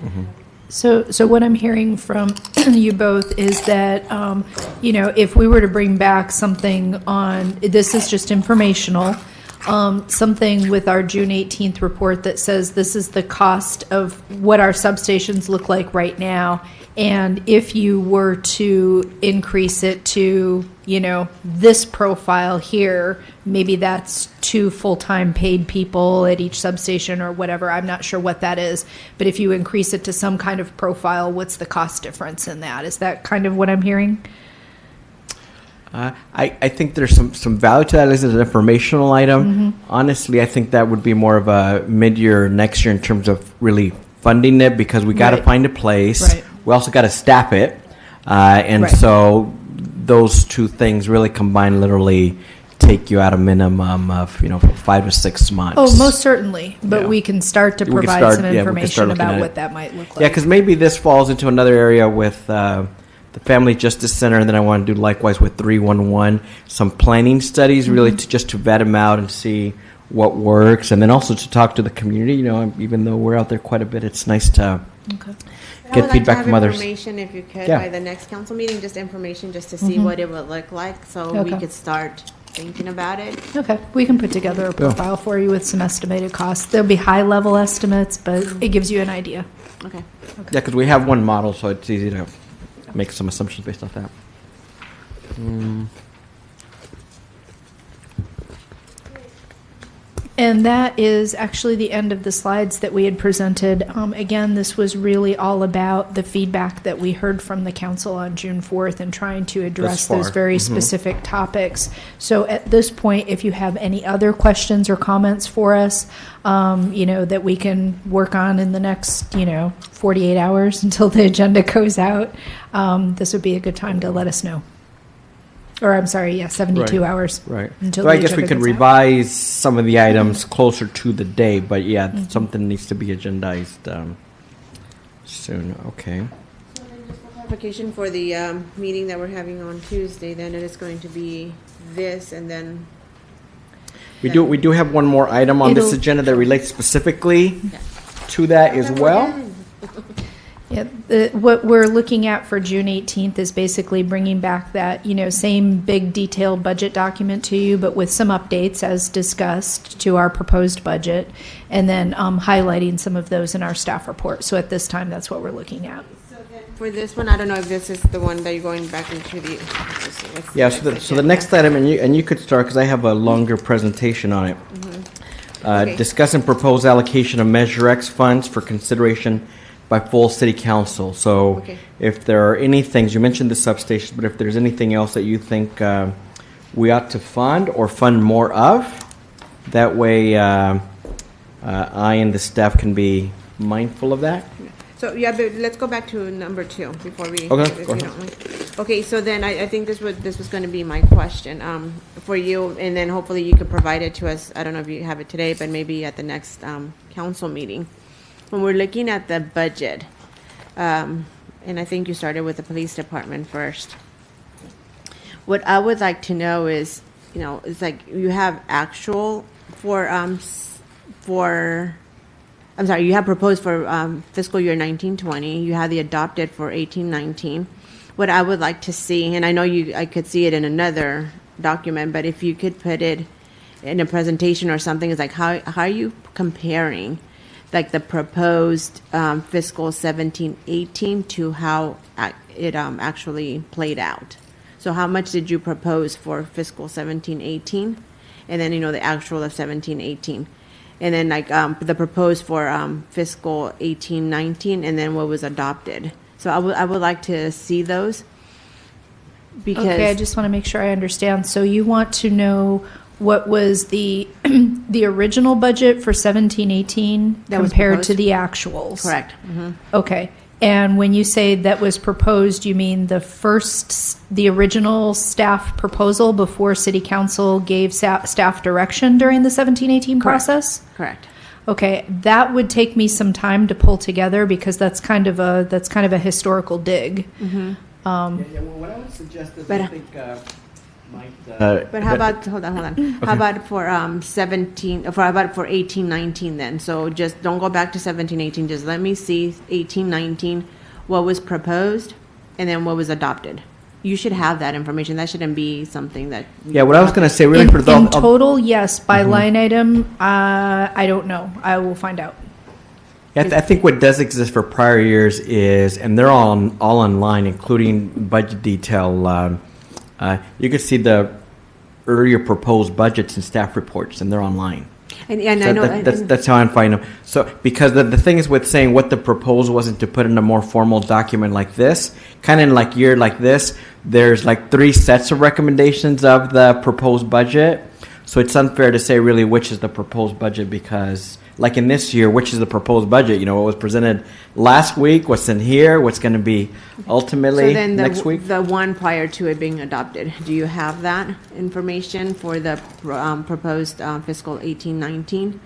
So what I'm hearing from you both is that, if we were to bring back something on, this is just informational, something with our June 18th report that says this is the cost of what our substations look like right now. And if you were to increase it to, this profile here, maybe that's 2 full-time paid people at each substation or whatever. I'm not sure what that is. But if you increase it to some kind of profile, what's the cost difference in that? Is that kind of what I'm hearing? I think there's some value to that as an informational item. Honestly, I think that would be more of a mid-year next year in terms of really funding it, because we got to find a place. Right. We also got to staff it. So those two things really combined literally take you at a minimum of 5 to 6 months. Oh, most certainly. But we can start to provide some information about what that might look like. Yeah, because maybe this falls into another area with the Family Justice Center, and then I want to do likewise with 311, some planning studies really to vet them out and see what works, and then also to talk to the community. Even though we're out there quite a bit, it's nice to get feedback from others. Information, if you could, by the next council meeting, just information just to see what it would look like, so we could start thinking about it. Okay, we can put together a profile for you with some estimated costs. There'll be high-level estimates, but it gives you an idea. Okay. Yeah, because we have one model, so it's easy to make some assumptions based off that. And that is actually the end of the slides that we had presented. Again, this was really all about the feedback that we heard from the council on June 4th and trying to address those very specific topics. So at this point, if you have any other questions or comments for us, that we can work on in the next, 48 hours until the agenda goes out, this would be a good time to let us know. Or I'm sorry, 72 hours. Right. Until So I guess we could revise some of the items closer to the day, but something needs to be agendized soon. Okay. So then just for clarification for the meeting that we're having on Tuesday, then it is going to be this, and then We do have one more item on this agenda that relates specifically to that as well. Yeah, what we're looking at for June 18th is basically bringing back that, same big detailed budget document to you, but with some updates as discussed to our proposed budget, and then highlighting some of those in our staff report. So at this time, that's what we're looking at. So then for this one, I don't know if this is the one that you're going back into the. Yeah. So the next item, and you could start because I have a longer presentation on it. Discuss and propose allocation of Measure X funds for consideration by full city council. So Okay. if there are any things, you mentioned the substation, but if there's anything else that you think we ought to fund or fund more of, that way I and the staff can be mindful of that. So, yeah, but let's go back to number 2 before we. Okay, if go you ahead. don't mind. Okay, so then I think this was going to be my question for you, and then hopefully you could provide it to us. I don't know if you have it today, but maybe at the next council meeting. When we're looking at the budget, and I think you started with the police department first. What I would like to know is, it's like you have actual you have proposed for fiscal year 1920. You have the adopted for 1819. What I would like to see, and I know I could see it in another document, but if you could put it in a presentation or something, is like how are you comparing, like the proposed fiscal 1718 to how it actually played out? So how much did you propose for fiscal 1718, and then the actual of 1718? And then like the proposed for fiscal 1819, and then what was adopted. So I would like to see those. Because Okay, I just want to make sure I understand. So you want to know what was the the original budget for 1718 That was compared to proposed? the actuals? Correct. Mm-hmm. Okay. And when you say that was proposed, you mean the original staff proposal before City Council gave staff direction during the 1718 process? Correct. Okay, that would take me some time to pull together because that's kind of a historical dig. Mm-hmm. Well, what I would suggest is But- I think But how about hold on? How about for 1819 then? So just don't go back to 1718. Just let me see 1819, what was proposed, and then what was adopted. You should have that information. That shouldn't be something that. what I was going to say, really, In, for the in total, yes. By line item, I don't know. I will find out. I think what does exist for prior years is, and they're all online, including budget detail. You can see the earlier proposed budgets and staff reports, and they're online. And So I know that's how I'm finding them. So because the thing is with saying what the proposal wasn't to put in a more formal document like this, kind of like year like this, there's like 3 sets of recommendations of the proposed budget. So it's unfair to say really which is the proposed budget because like in this year, which is the proposed budget? What was presented last week, what's in here, what's going to be ultimately so then next week? the one prior to it being adopted. Do you have that information for the proposed fiscal 1819?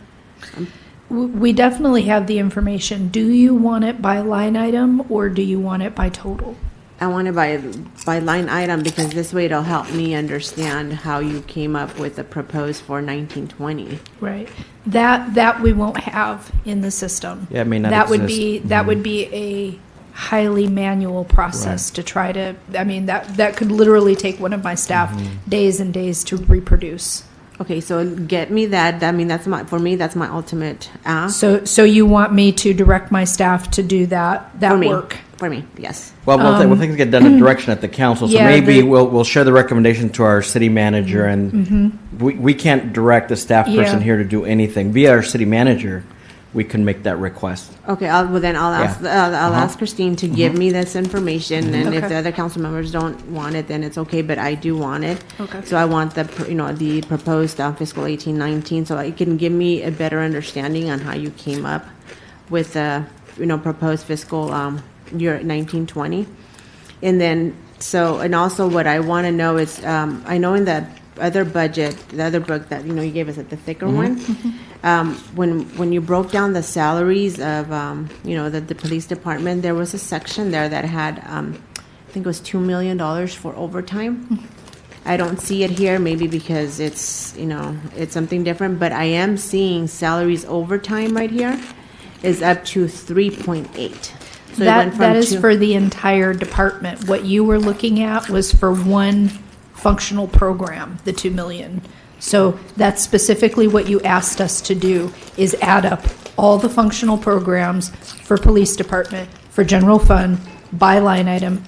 We definitely have the information. Do you want it by line item or do you want it by total? I want it by line item because this way it'll help me understand how you came up with the proposed for 1920. Right. That we won't have in the system. Yeah, it may not That would exist. be a highly manual process to try to. I mean that could literally take one of my staff days and days to reproduce. Okay, so get me that. I mean, that's my ultimate ask. So you want me to direct my staff to do that for me. work? For me, yes. Well, things get done in direction at the council, so Yeah, maybe we'll share the recommendation to our city manager, and we can't direct the staff person Yeah. here to do anything. Via our city manager, we can make that request. Okay, I'll ask I'll ask Christine to give me this information, and if Okay. the other council members don't want it, then it's okay. But I do want it. Okay. So I want the proposed fiscal 1819, so it can give me a better understanding on how you came up with the proposed fiscal year 1920, and then and also what I want to know is I know in that other budget, the other book that you gave us at the thicker one. When you broke down the salaries of the police department, there was a section there that had I think it was $2 million for overtime. I don't see it here, maybe because it's something different, but I am seeing salaries overtime right here is up to 3.8. So it went from That is two- for the entire department. What you were looking at was for one functional program, the 2 million. So that's specifically what you asked us to do, is add up all the functional programs for police department, for general fund, by line item,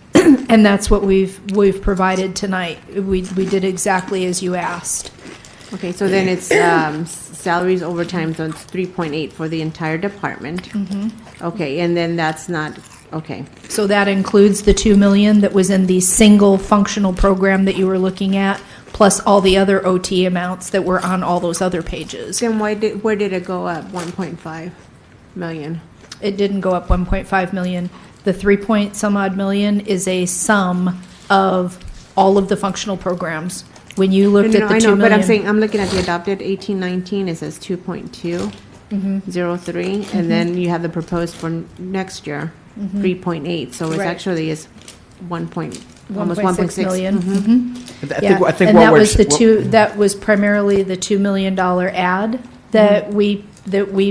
and that's what we've provided tonight. We did exactly as you asked. Okay, so then it's salaries, overtime, so it's 3.8 for the entire department. Okay, and then that's not, okay. So that includes the 2 million that was in the single functional program that you were looking at, plus all the other OT amounts that were on all those other pages. Then where did it go up 1.5 million? It didn't go up 1.5 million. The 3 point some odd million is a sum of all of the functional programs. When you looked at the 2 I know, million. but I'm saying, I'm looking at the adopted 18-19, it says 2.203, and then you have the proposed for next year, 3.8, so it's Right. actually is 1 almost 1.6 1.6 million. I think And what that we're was that was primarily the $2 million ad that we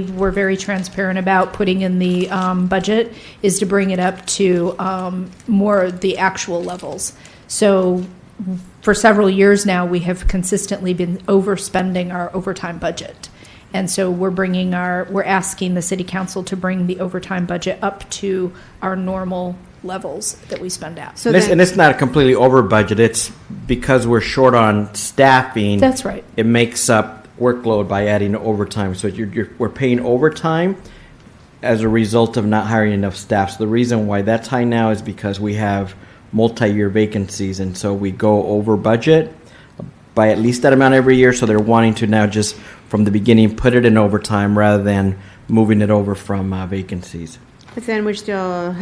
were very transparent about putting in the budget, is to bring it up to more the actual levels. So for several years now, we have consistently been overspending our overtime budget. And so we're asking the city council to bring the overtime budget up to our normal levels that we spend out. So and it's not completely over budget. It's because we're short on staffing. That's right. It makes up workload by adding overtime. So we're paying overtime as a result of not hiring enough staff. So the reason why that's high now is because we have multi-year vacancies, and so we go over budget by at least that amount every year. So they're wanting to now just from the beginning put it in overtime rather than moving it over from vacancies. But then we're still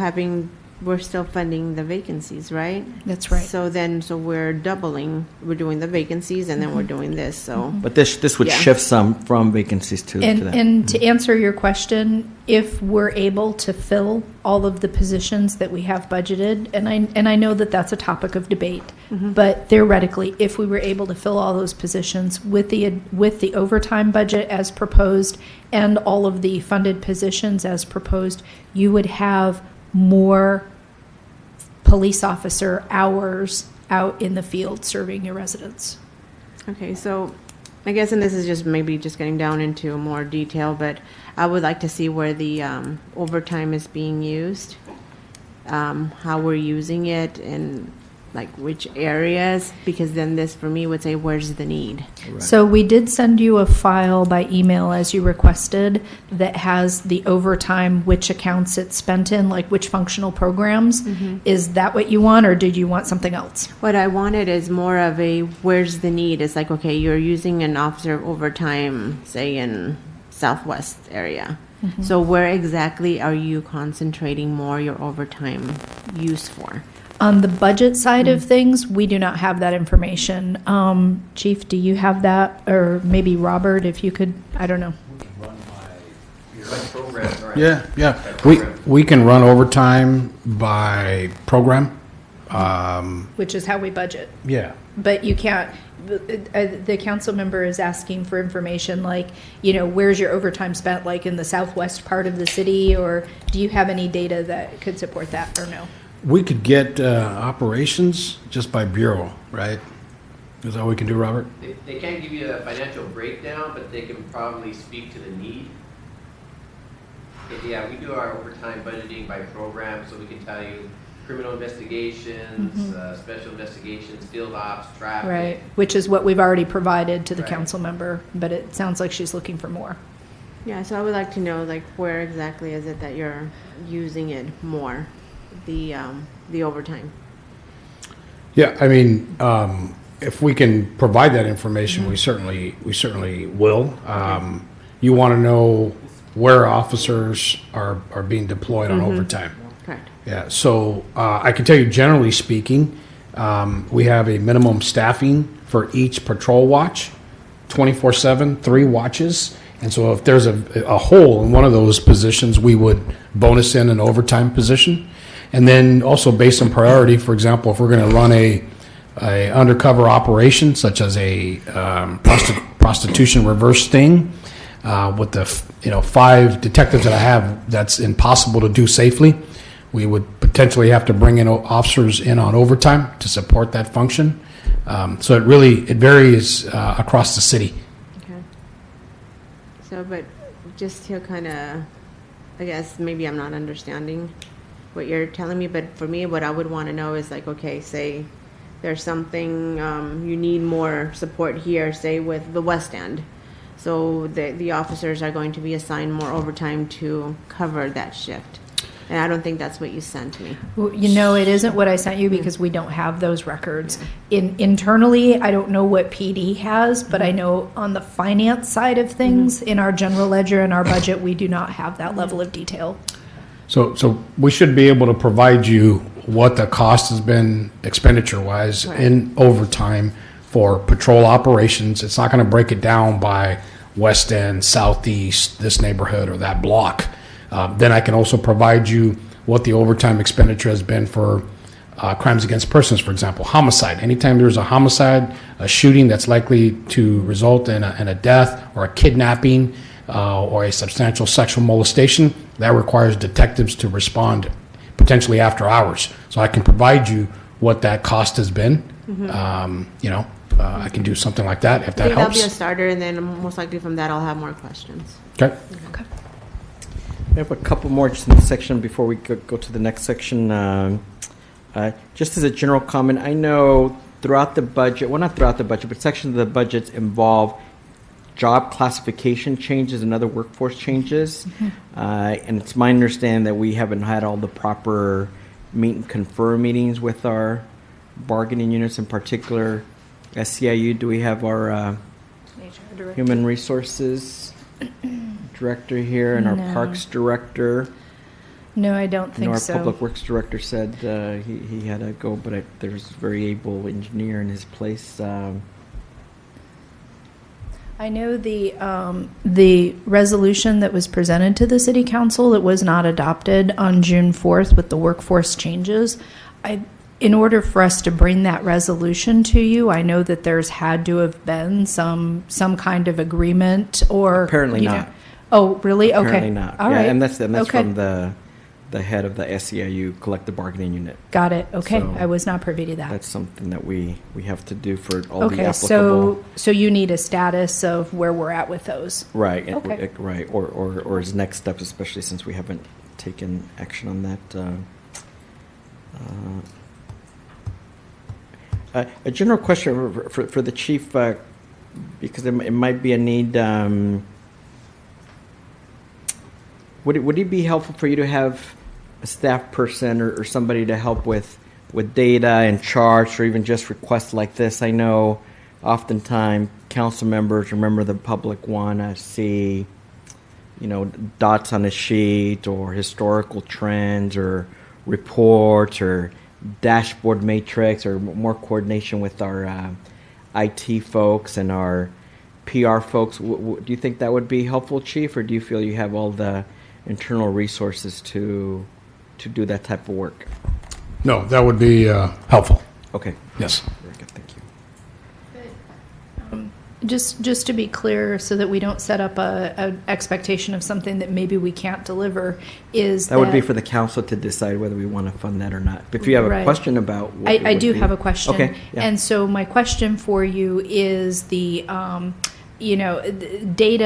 funding the vacancies, right? That's right. So we're doubling, we're doing the vacancies and then we're doing this, so. But this would Yeah. shift some from vacancies to that. And to answer your question, if we're able to fill all of the positions that we have budgeted, and I know that that's a topic of debate, but theoretically, if we were able to fill all those positions with the overtime budget as proposed and all of the funded positions as proposed, you would have more police officer hours out in the field serving your residents. Okay, so I guess, and this is just maybe just getting down into more detail, but I would like to see where the overtime is being used, how we're using it, and like which areas, because then this for me would say, where's the need? So we did send you a file by email as you requested that has the overtime, which accounts it's spent in, like which functional programs. Is that what you want, or did you want something else? What I wanted is more of a, where's the need? It's like, okay, you're using an officer overtime, say in Southwest area. So where exactly are you concentrating more your overtime use for? On the budget side of things, we do not have that information. Chief, do you have that? Or maybe Robert, if you could, I don't know. Yeah. We can run overtime by program. Which is how we budget. Yeah. But you can't, the council member is asking for information like, where's your overtime spent, like in the southwest part of the city? Or do you have any data that could support that, or no? We could get operations just by bureau, right? Is that what we can do, Robert? They can't give you a financial breakdown, but they can probably speak to the need. Yeah, we do our overtime budgeting by program, so we can tell you criminal investigations, special investigations, field ops, traffic. Right, which is what we've already provided to the Right. council member, but it sounds like she's looking for more. Yeah, so I would like to know, like, where exactly is it that you're using it more, the overtime? Yeah, I mean, if we can provide that information, we certainly will. You want to know where officers are being deployed on overtime. Correct. Yeah, so I can tell you, generally speaking, we have a minimum staffing for each patrol watch, 24/7, 3 watches. And so if there's a hole in one of those positions, we would bonus in an overtime position. And then also based on priority, for example, if we're going to run a undercover operation, such as a prostitution reverse sting, with the 5 detectives that I have, that's impossible to do safely. We would potentially have to bring in officers in on overtime to support that function. So it varies across the city. Okay. So, but just to kind of, I guess maybe I'm not understanding what you're telling me, but for me, what I would want to know is like, okay, say there's something, you need more support here, say with the West End. So the officers are going to be assigned more overtime to cover that shift. And I don't think that's what you sent me. Well, it isn't what I sent you because we don't have those records. Internally, I don't know what PD has, but I know on the finance side of things, in our general ledger and our budget, we do not have that level of detail. So we should be able to provide you what the cost has been expenditure-wise in overtime for patrol operations. It's not going to break it down by West End, Southeast, this neighborhood, or that block. Then I can also provide you what the overtime expenditure has been for crimes against persons, for example, homicide. Anytime there's a homicide, a shooting that's likely to result in a death or a kidnapping or a substantial sexual molestation, that requires detectives to respond potentially after hours. So I can provide you what that cost has been. I can do something like that if I that think that'll helps. be a starter, and then most likely from that I'll have more questions. Okay. We have a couple more just in this section before we go to the next section. Just as a general comment, I know throughout the budget, well, not throughout the budget, but sections of the budgets involve job classification changes and other workforce changes. And it's my understanding that we haven't had all the proper meet and confer meetings with our bargaining units, in particular SCIU. Do we have our human resources director here and our No. parks director? No, I don't I know think our so. public works director said he had to go, but there's a very able engineer in his place. I know the resolution that was presented to the city council that was not adopted on June 4th with the workforce changes. In order for us to bring that resolution to you, I know that there's had to have been some kind of agreement or Apparently not. Oh, really? Okay. Apparently not. All Yeah, right. and that's Okay. from the head of the SEIU collective bargaining unit. Got it. Okay. So I was not privy to that. That's something that we have to do for all the Okay. applicable. So you need a status of where we're at with those. Right. Okay. Right. Or his next steps, especially since we haven't taken action on that. A general question for the chief, because it might be a need. Would it be helpful for you to have a staff person or somebody to help with data and charts, or even just requests like this? I know oftentimes council members or member of the public want to see, dots on a sheet or historical trends or reports or dashboard matrix or more coordination with our IT folks and our PR folks. Do you think that would be helpful, Chief, or do you feel you have all the internal resources to do that type of work? No, that would be helpful. Okay. Yes. Very good. Thank you. Just to be clear, so that we don't set up an expectation of something that maybe we can't deliver, is That would be for the council to decide whether we want to fund that or not. If you have a Right. question about what it I would do be- have a question. Okay. Yeah. And so my question for you is data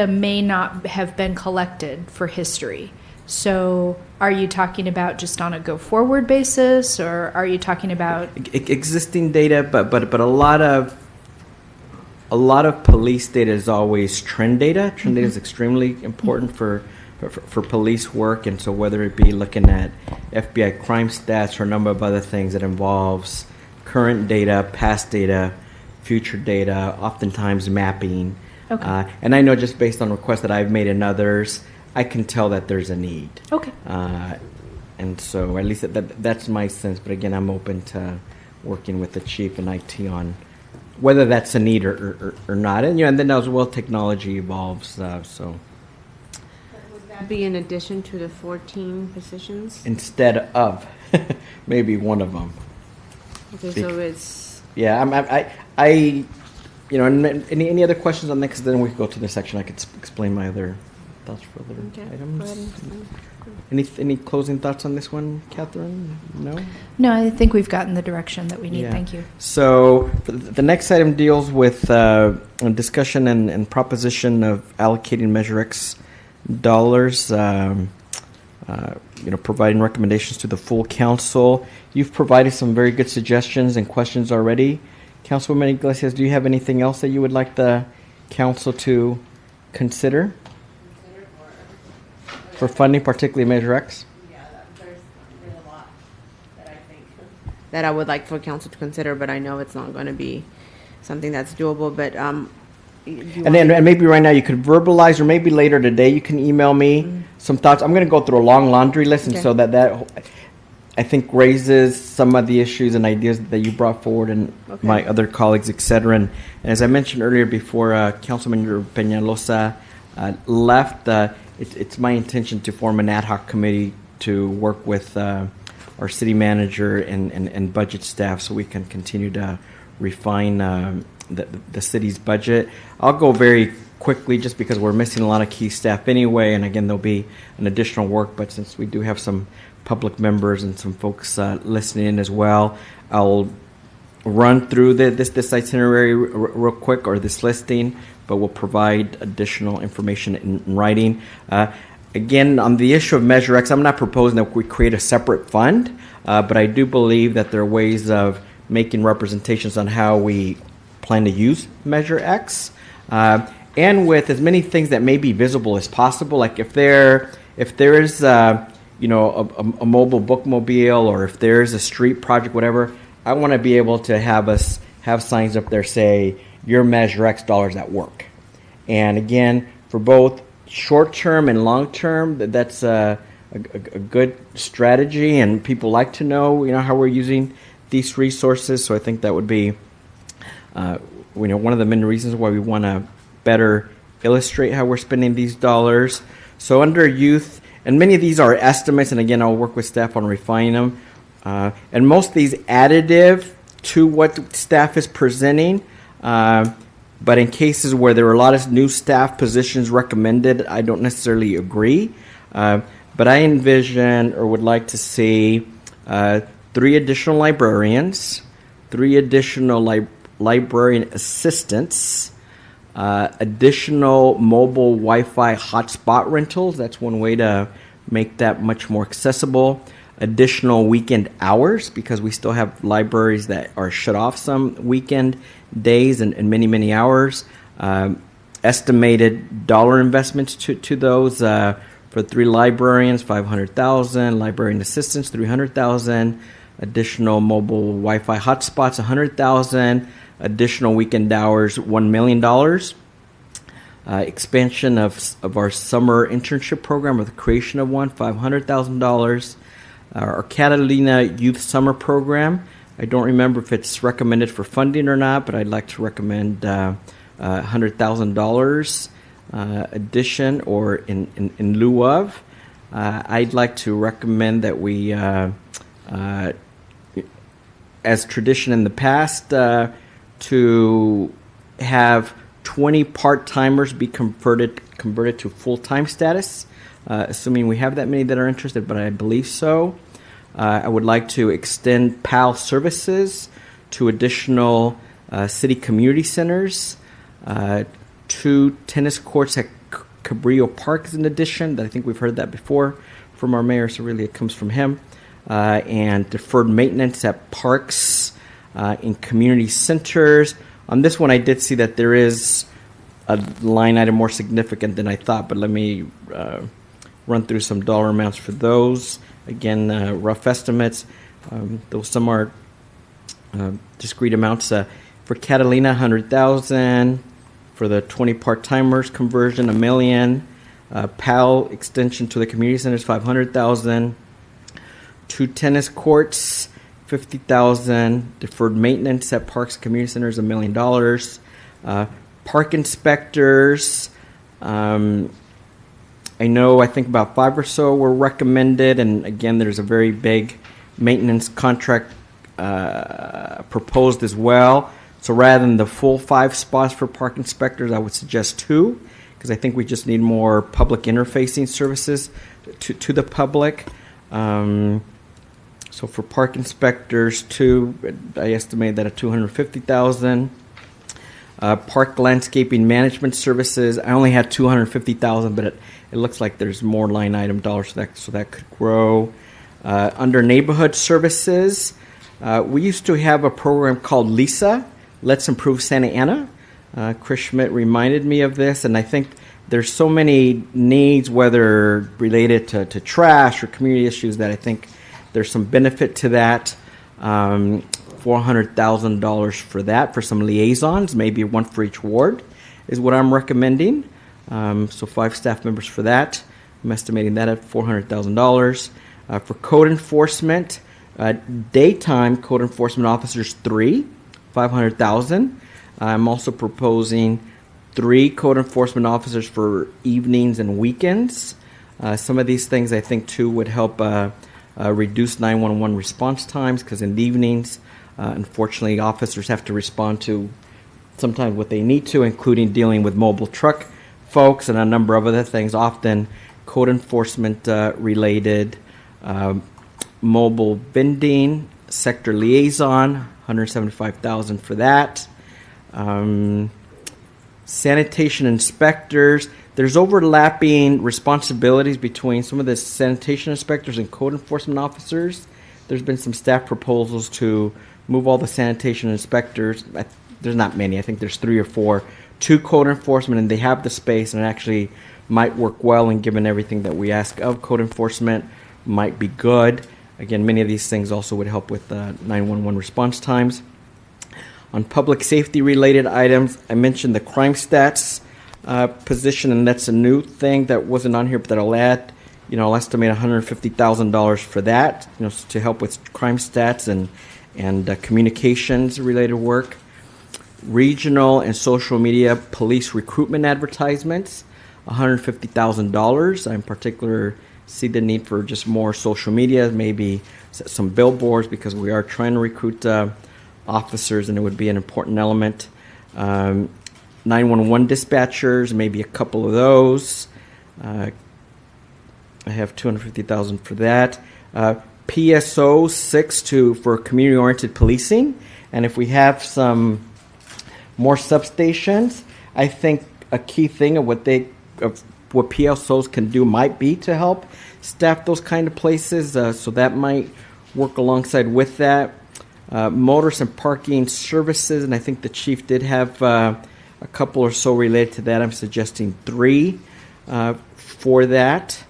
may not have been collected for history. So are you talking about just on a go-forward basis, or are you talking about... Existing data, but a lot of police data is always trend data. Trend data is extremely important for police work, and so whether it be looking at FBI crime stats or a number of other things that involves current data, past data, future data, oftentimes mapping. Okay. And I know just based on requests that I've made and others, I can tell that there's a need. Okay. And so at least that's my sense. But again, I'm open to working with the chief and IT on whether that's a need or not. And and then as well, technology evolves. So Would that be in addition to the 14 positions? instead of maybe one of them. Okay, so it's, Yeah, I and any other questions on that? Because then we can go to the section. I could explain my other thoughts for other okay, go items. ahead and explain. Any closing thoughts on this one, Catherine? No? No, I think we've gotten the direction that we need. Yeah. Thank you. So the next item deals with a discussion and proposition of allocating Measure X dollars. providing recommendations to the full council. You've provided some very good suggestions and questions already. Councilwoman Iglesias, do you have anything else that you would like the council to consider for funding, particularly Measure X? There's a lot that I think that I would like for council to consider, but I know it's not going to be something that's doable. But and maybe right now you could verbalize, or maybe later today you can email me some thoughts. I'm going to go through a long laundry list, and so that I think raises some of the issues and ideas that you brought forward, and my other colleagues, etc. And as I mentioned earlier, before Councilman Peñalosa left, it's my intention to form an ad hoc committee to work with our city manager and budget staff, so we can continue to refine the city's budget. I'll go very quickly just because we're missing a lot of key staff anyway, and again, there'll be an additional work, but since we do have some public members and some folks listening in as well, I'll run through this itinerary real quick, or this listing, but we'll provide additional information in writing. Again, on the issue of Measure X, I'm not proposing that we create a separate fund, but I do believe that there are ways of making representations on how we plan to use Measure X, and with as many things that may be visible as possible. Like if there is a mobile bookmobile, or if there's a street project, whatever, I want to be able to have us have signs up there say your Measure X dollars at work. And again, for both short-term and long-term, that's a good strategy, and people like to know how we're using these resources. So I think that would be one of the main reasons why we want to better illustrate how we're spending these dollars. So under youth, and many of these are estimates, and again, I'll work with staff on refining them. And most of these additive to what staff is presenting, but in cases where there are a lot of new staff positions recommended, I don't necessarily agree. But I envision or would like to see 3 additional librarians, 3 additional librarian assistants, additional mobile Wi-Fi hotspot rentals. That's one way to make that much more accessible. Additional weekend hours, because we still have libraries that are shut off some weekend days and many hours. Estimated dollar investments to those for 3 librarians, $500,000. Librarian assistants, $300,000. Additional mobile Wi-Fi hotspots, $100,000. Additional weekend hours, $1 million. Expansion of our summer internship program, or the creation of one, $500,000. Our Catalina Youth Summer Program, I don't remember if it's recommended for funding or not, but I'd like to recommend $100,000 addition, or in lieu of. I'd like to recommend that we, as tradition in the past, to have 20 part-timers be converted to full-time status, assuming we have that many that are interested, but I believe so. I would like to extend PAL services to additional city community centers, 2 tennis courts at Cabrillo Park is an addition. I think we've heard that before from our mayor, so really it comes from him. And deferred maintenance at parks, in community centers. On this one, I did see that there is a line item more significant than I thought, but let me run through some dollar amounts for those. Again, rough estimates, though some are discrete amounts. For Catalina, $100,000. For the 20 part-timers conversion, $1 million. PAL extension to the community centers, $500,000. 2 tennis courts, $50,000. Deferred maintenance at parks and community centers, $1 million. Park inspectors, I think about 5 or so were recommended, and again, there's a very big maintenance contract proposed as well. So rather than the full 5 spots for park inspectors, I would suggest 2, because I think we just need more public interfacing services to the public. So for park inspectors, 2, I estimate that at $250,000. Park landscaping management services, I only had 250,000, but it looks like there's more line item dollars, so that could grow. Under neighborhood services, we used to have a program called LISA, Let's Improve Santa Ana. Chris Schmidt reminded me of this, and I think there's so many needs, whether related to trash or community issues, that I think there's some benefit to that. $400,000 for that, for some liaisons, maybe one for each ward, is what I'm recommending. So 5 staff members for that. I'm estimating that at $400,000. For code enforcement, daytime code enforcement officers, 3, $500,000. I'm also proposing 3 code enforcement officers for evenings and weekends. Some of these things I think too would help reduce 911 response times, because in the evenings, unfortunately, officers have to respond to sometimes what they need to, including dealing with mobile truck folks and a number of other things, often code enforcement related. Mobile vending, sector liaison, $175,000 for that. Sanitation inspectors, there's overlapping responsibilities between some of the sanitation inspectors and code enforcement officers. There's been some staff proposals to move all the sanitation inspectors. There's not many. I think there's 3 or 4 to code enforcement, and they have the space, and it actually might work well, and given everything that we ask of code enforcement, might be good. Again, many of these things also would help with 911 response times. On public safety related items, I mentioned the crime stats position, and that's a new thing that wasn't on here, but that I'll add. I'll estimate $150,000 for that, to help with crime stats and communications related work. Regional and social media police recruitment advertisements, $150,000. I in particular see the need for just more social media, maybe some billboards, because we are trying to recruit officers, and it would be an important element. 911 dispatchers, maybe a couple of those. I have $250,000 for that. PSO 6 for community-oriented policing, and if we have some more substations, I think a key thing of what PSOs can do might be to help staff those kind of places. So that might work alongside with that. Motors and parking services, and I think the chief did have a couple or so related to that. I'm suggesting 3 for that.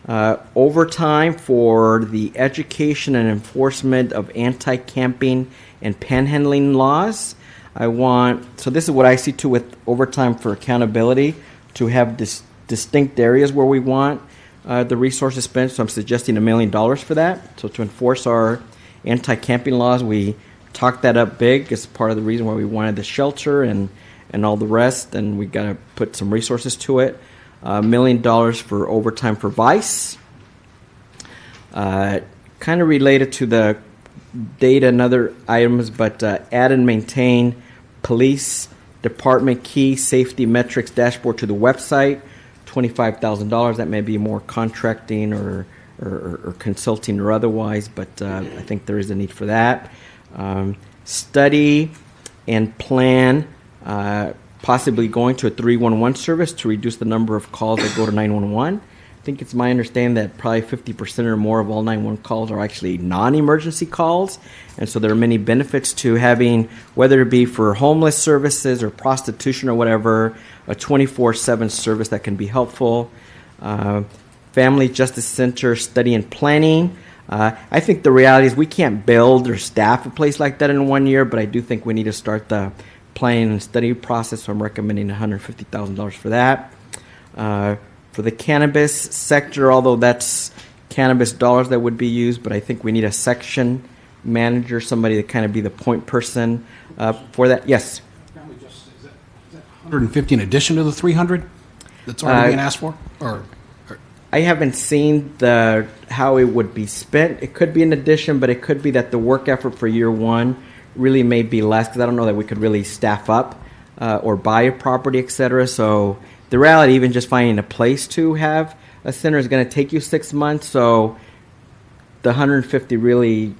Overtime for the education and enforcement of anti-camping and panhandling laws. So this is what I see too with overtime for accountability, to have distinct areas where we want the resources spent. So I'm suggesting $1 million for that. So to enforce our anti-camping laws, we talked that up big as part of the reason why we wanted the shelter and all the rest, and we got to put some resources to it. $1 million for overtime for vice. Kind of related to the data and other items, but add and maintain police department key safety metrics dashboard to the website, $25,000. That may be more contracting or consulting or otherwise, but I think there is a need for that. Study and plan possibly going to a 311 service to reduce the number of calls that go to 911. I think it's my understanding that probably 50% or more of all 911 calls are actually non-emergency calls, and so there are many benefits to having, whether it be for homeless services or prostitution or whatever, a 24/7 service that can be helpful. Family Justice Center study and planning. I think the reality is we can't build or staff a place like that in 1 year, but I do think we need to start the planning and study process, so I'm recommending $150,000 for that. For the cannabis sector, although that's cannabis dollars that would be used, but I think we need a section manager, somebody to kind of be the point person for that. Yes? Is that 150 in addition to the 300 that's already being asked for? Or I haven't seen how it would be spent. It could be an addition, but it could be that the work effort for year 1 really may be less, because I don't know that we could really staff up or buy a property, et cetera. So the reality, even just finding a place to have a center is going to take you 6 months. So the 150 really,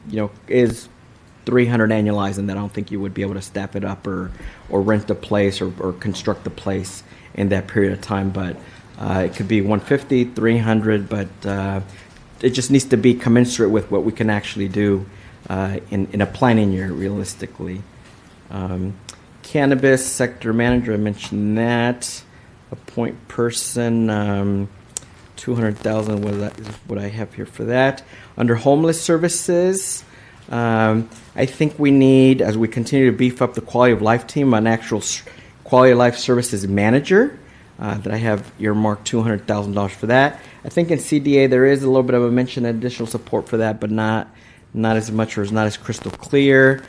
is 300 annualized, and then I don't think you would be able to staff it up or rent a place or construct the place in that period of time. But it could be 150, 300, but it just needs to be commensurate with what we can actually do in a planning year, realistically. Cannabis sector manager, I mentioned that. A point person, 200,000 is what I have here for that. Under homeless services, I think we need, as we continue to beef up the quality of life team, an actual quality of life services manager that I have earmarked $200,000 for that. I think in CDA there is a little bit of a mention of additional support for that, but not as much or is not as crystal clear.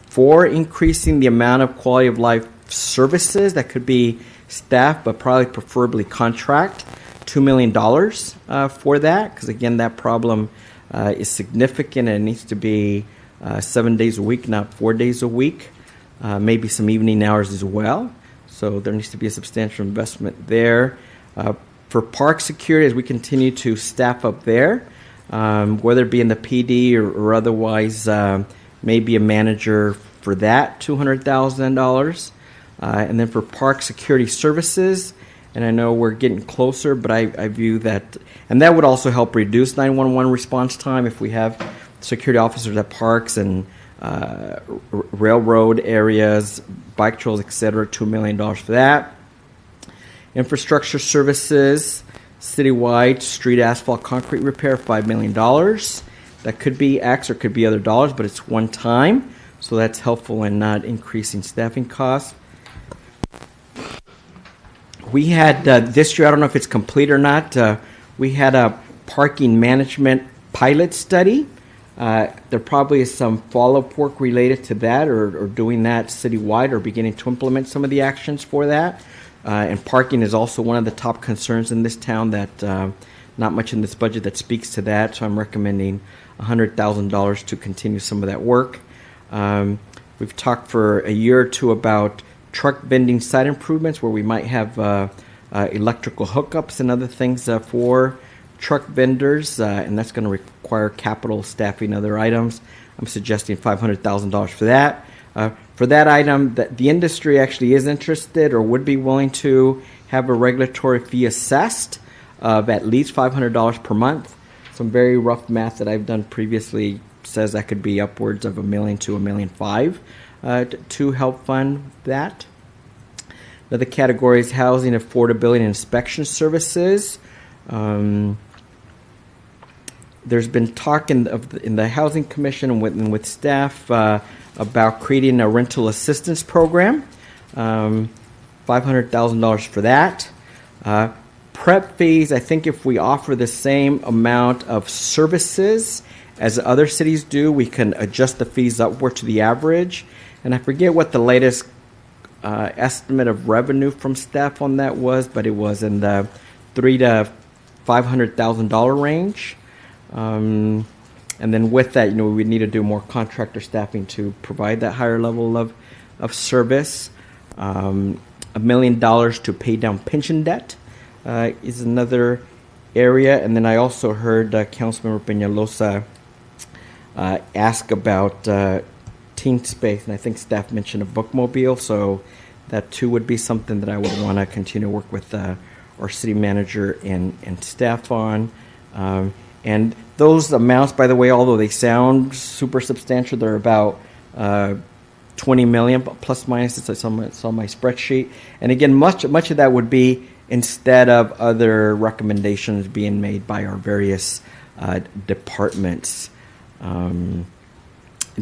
For increasing the amount of quality of life services, that could be staff, but probably preferably contract, $2 million for that, because again, that problem is significant and it needs to be 7 days a week, not 4 days a week, maybe some evening hours as well. So there needs to be a substantial investment there. For park security, as we continue to staff up there, whether it be in the PD or otherwise, maybe a manager for that, $200,000. And then for park security services, and I know we're getting closer, but I view that, and that would also help reduce 911 response time if we have security officers at parks and railroad areas, bike trails, etc. $2 million for that. Infrastructure services, citywide street asphalt concrete repair, $5 million. That could be X or could be other dollars, but it's one time, so that's helpful in not increasing staffing costs. We had this year, I don't know if it's complete or not, we had a parking management pilot study. There probably is some follow-up work related to that or doing that citywide or beginning to implement some of the actions for that. And parking is also one of the top concerns in this town that not much in this budget that speaks to that, so I'm recommending $100,000 to continue some of that work. We've talked for a year or two about truck vending site improvements where we might have electrical hookups and other things for truck vendors, and that's going to require capital staffing other items. I'm suggesting $500,000 for that. For that item, the industry actually is interested or would be willing to have a regulatory fee assessed of at least $500 per month. Some very rough math that I've done previously says that could be upwards of $1 million to $1.5 million to help fund that. Another category is housing, affordability, and inspection services. There's been talk in the Housing Commission and with staff about creating a rental assistance program, $500,000 for that. Prep fees, I think if we offer the same amount of services as other cities do, we can adjust the fees upward to the average. And I forget what the latest estimate of revenue from staff on that was, but it was in the $300,000 to $500,000 range. And then with that, we need to do more contractor staffing to provide that higher level of service. $1 million to pay down pension debt is another area. And then I also heard Councilmember Peñalosa ask about teen space, and I think staff mentioned a bookmobile, so that too would be something that I would want to continue to work with our city manager and staff on. And those amounts, by the way, although they sound super substantial, they're about 20 million plus minus. It's on my spreadsheet. And again, much of that would be instead of other recommendations being made by our various departments. And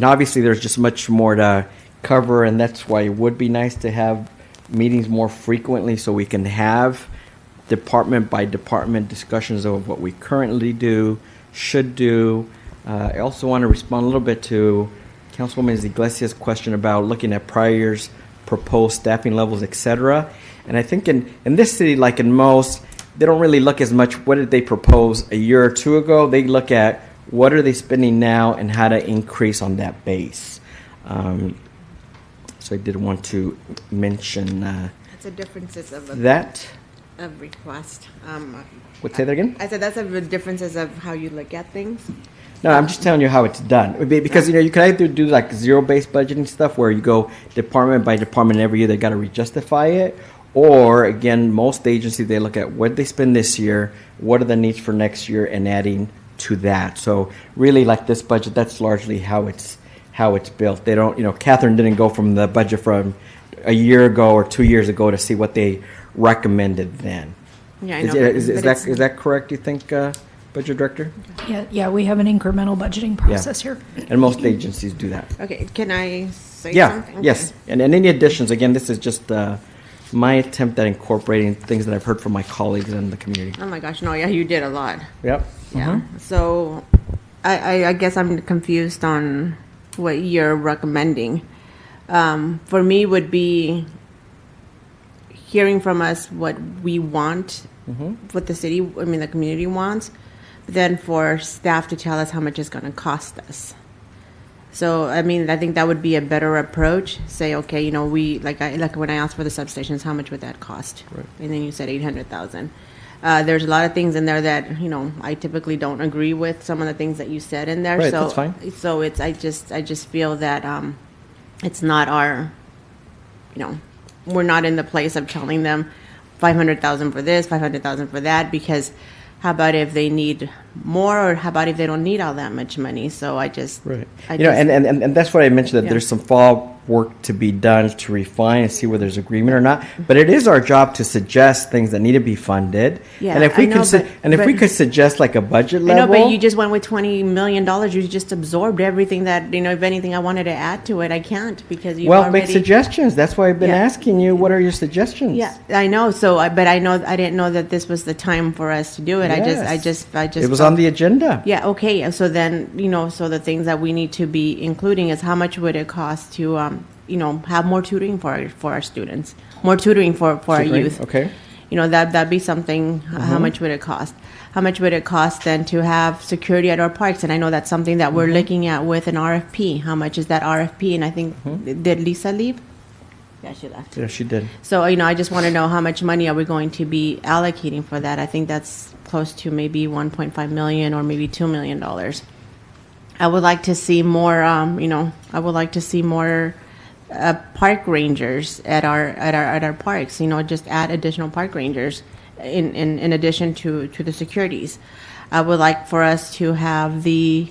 obviously, there's just much more to cover, and that's why it would be nice to have meetings more frequently so we can have department by department discussions of what we currently do, should do. I also want to respond a little bit to Councilwoman Iglesias' question about looking at prior years' proposed staffing levels, etc. And I think in this city, like in most, they don't really look as much what did they propose a year or two ago. They look at what are they spending now and how to increase on that base. So I did want to mention That's the differences of that. Of request. Say that again? I said that's the differences of how you look at things. No, I'm just telling you how it's done. Because, you can either do like zero-based budgeting stuff where you go department by department every year, they got to re-justify it. Or, again, most agencies, they look at what they spend this year, what are the needs for next year, and adding to that. So really, like this budget, that's largely how it's built. They don't, Catherine didn't go from the budget from a year ago or 2 years ago to see what they recommended then. Yeah, I know. Is that correct, you think, Budget Director? Yeah, we have an incremental budgeting process here. And most agencies do that. Okay, can I say Yeah, something? yes. Okay. And any additions, again, this is just my attempt at incorporating things that I've heard from my colleagues in the community. Oh my gosh, no, yeah, you did a lot. Yep. Yeah. So I guess I'm confused on what you're recommending. For me would be hearing from us what we want, what the community wants, then for staff to tell us how much it's going to cost us. So, I think that would be a better approach. Say, okay, we, like when I asked for the substations, how much would that cost? Right. And then you said 800,000. There's a lot of things in there that, I typically don't agree with some of the things that you said in there. Right, So, that's fine. So I just feel that, it's not our, we're not in the place of telling them 500,000 for this, 500,000 for that, because how about if they need more, or how about if they don't need all that much money? So I just, Right. And that's what I mentioned, that Yeah. there's some follow work to be done to refine and see where there's agreement or not. But it is our job to suggest things that need to be funded. Yeah, and if we I know, if we but- could suggest like a budget I level. know, but you just went with $20 million. You just absorbed everything that, if anything I wanted to add to it, I can't, because you've well, already. make suggestions. That's why I've been Yeah. asking you, what are your suggestions? Yeah, I know. So, but I didn't know that this was the time for us to do it. I Yes. just. It was felt- on the agenda. Yeah, okay. So then, so the things that we need to be including is how much would it cost to, have more tutoring for our students, more tutoring for our Tutoring, youth. okay. That'd be something. How much would it cost? How much would it cost then to have security at our parks? And I know that's something that we're looking at with an RFP. How much is that RFP? And I think, did Lisa leave? Yeah, she left. Yeah, she did. So, I just want to know how much money are we going to be allocating for that. I think that's close to maybe 1.5 million or maybe $2 million. I would like to see more, park rangers at our parks, just add additional park rangers in addition to the securities. I would like for us to have the